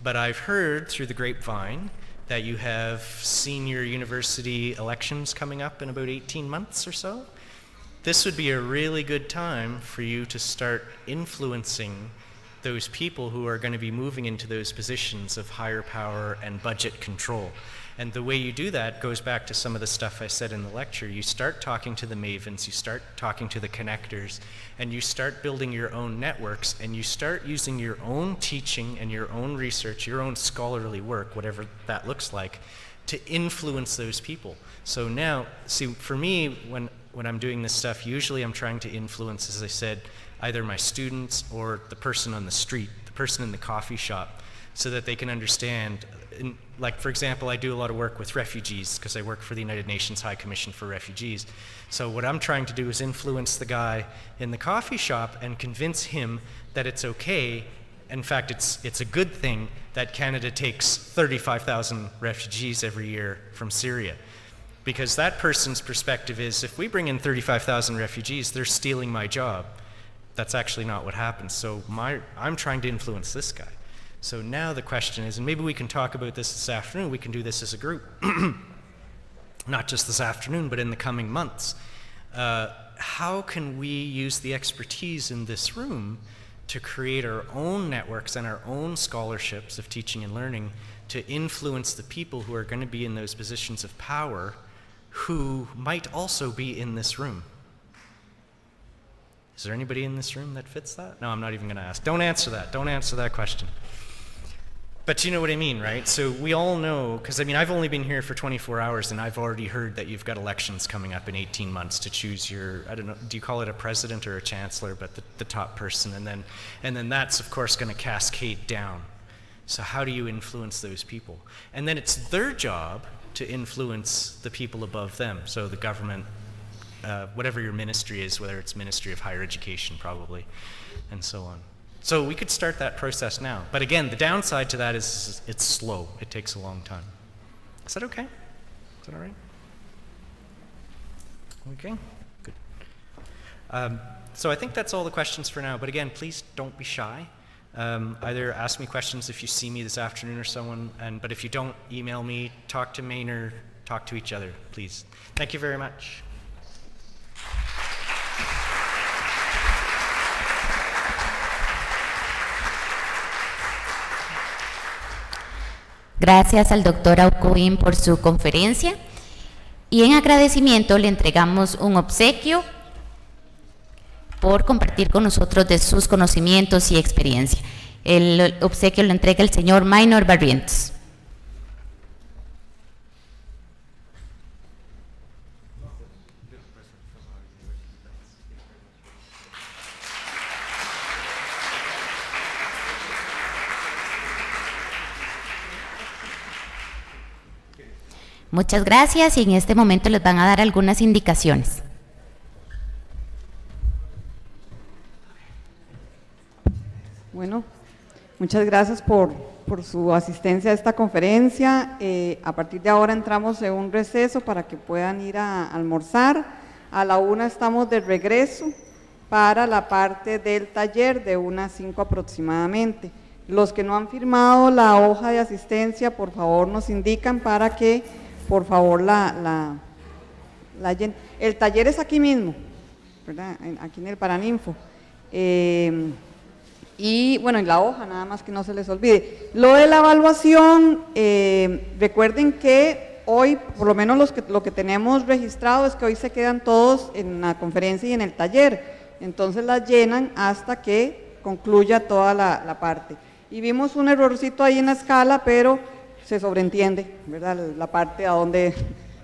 but I've heard through the grapevine that you have senior university elections coming up in about 18 months or so. This would be a really good time for you to start influencing those people who are going to be moving into those positions of higher power and budget control. And the way you do that goes back to some of the stuff I said in the lecture. You start talking to the mavens, you start talking to the connectors, and you start building your own networks, and you start using your own teaching and your own research, your own scholarly work, whatever that looks like, to influence those people. So now, see, for me, when I'm doing this stuff, usually I'm trying to influence, as I said, either my students or the person on the street, the person in the coffee shop, so that they can understand. Like, for example, I do a lot of work with refugees because I work for the United Nations High Commission for Refugees. So what I'm trying to do is influence the guy in the coffee shop and convince him that it's okay. In fact, it's a good thing that Canada takes 35,000 refugees every year from Syria. Because that person's perspective is, if we bring in 35,000 refugees, they're stealing my job. That's actually not what happens. So I'm trying to influence this guy. So now the question is, and maybe we can talk about this afternoon, we can do this as a group. Not just this afternoon, but in the coming months. How can we use the expertise in this room to create our own networks and our own scholarships of teaching and learning to influence the people who are going to be in those positions of power who might also be in this room? Is there anybody in this room that fits that? No, I'm not even going to ask. Don't answer that. Don't answer that question. But you know what I mean, right? So we all know, because I mean, I've only been here for 24 hours and I've already heard that you've got elections coming up in 18 months to choose your, I don't know, do you call it a president or a chancellor, but the top person, and then that's of course going to cascade down. So how do you influence those people? And then it's their job to influence the people above them, so the government, whatever your ministry is, whether it's Ministry of Higher Education probably, and so on. So we could start that process now. But again, the downside to that is it's slow. It takes a long time. Is that okay? Is that all right? Okay, good. So I think that's all the questions for now. But again, please don't be shy. Either ask me questions if you see me this afternoon or someone, but if you don't, email me, talk to Maynard, talk to each other, please. Thank you very much. Gracias al doctor Aucoin por su conferencia y en agradecimiento le entregamos un obsequio por compartir con nosotros de sus conocimientos y experiencia. El obsequio lo entrega el señor Maynard Barrientos. Muchas gracias y en este momento les van a dar algunas indicaciones. Bueno, muchas gracias por su asistencia a esta conferencia. A partir de ahora entramos en un receso para que puedan ir a almorzar. A la 1 estamos de regreso para la parte del taller de 1 a 5 aproximadamente. Los que no han firmado la hoja de asistencia, por favor nos indican para que por favor el taller es aquí mismo, ¿verdad? Aquí en el Paraninfo. Y bueno, en la hoja, nada más que no se les olvide. Lo de la evaluación, recuerden que hoy, por lo menos lo que tenemos registrado es que hoy se quedan todos en la conferencia y en el taller. Entonces las llenan hasta que concluya toda la parte. Y vimos un errorcito ahí en la escala, pero se sobreentiende, ¿verdad? La parte a donde,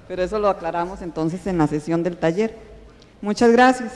pero eso lo aclaramos entonces en la sesión del taller. Muchas gracias.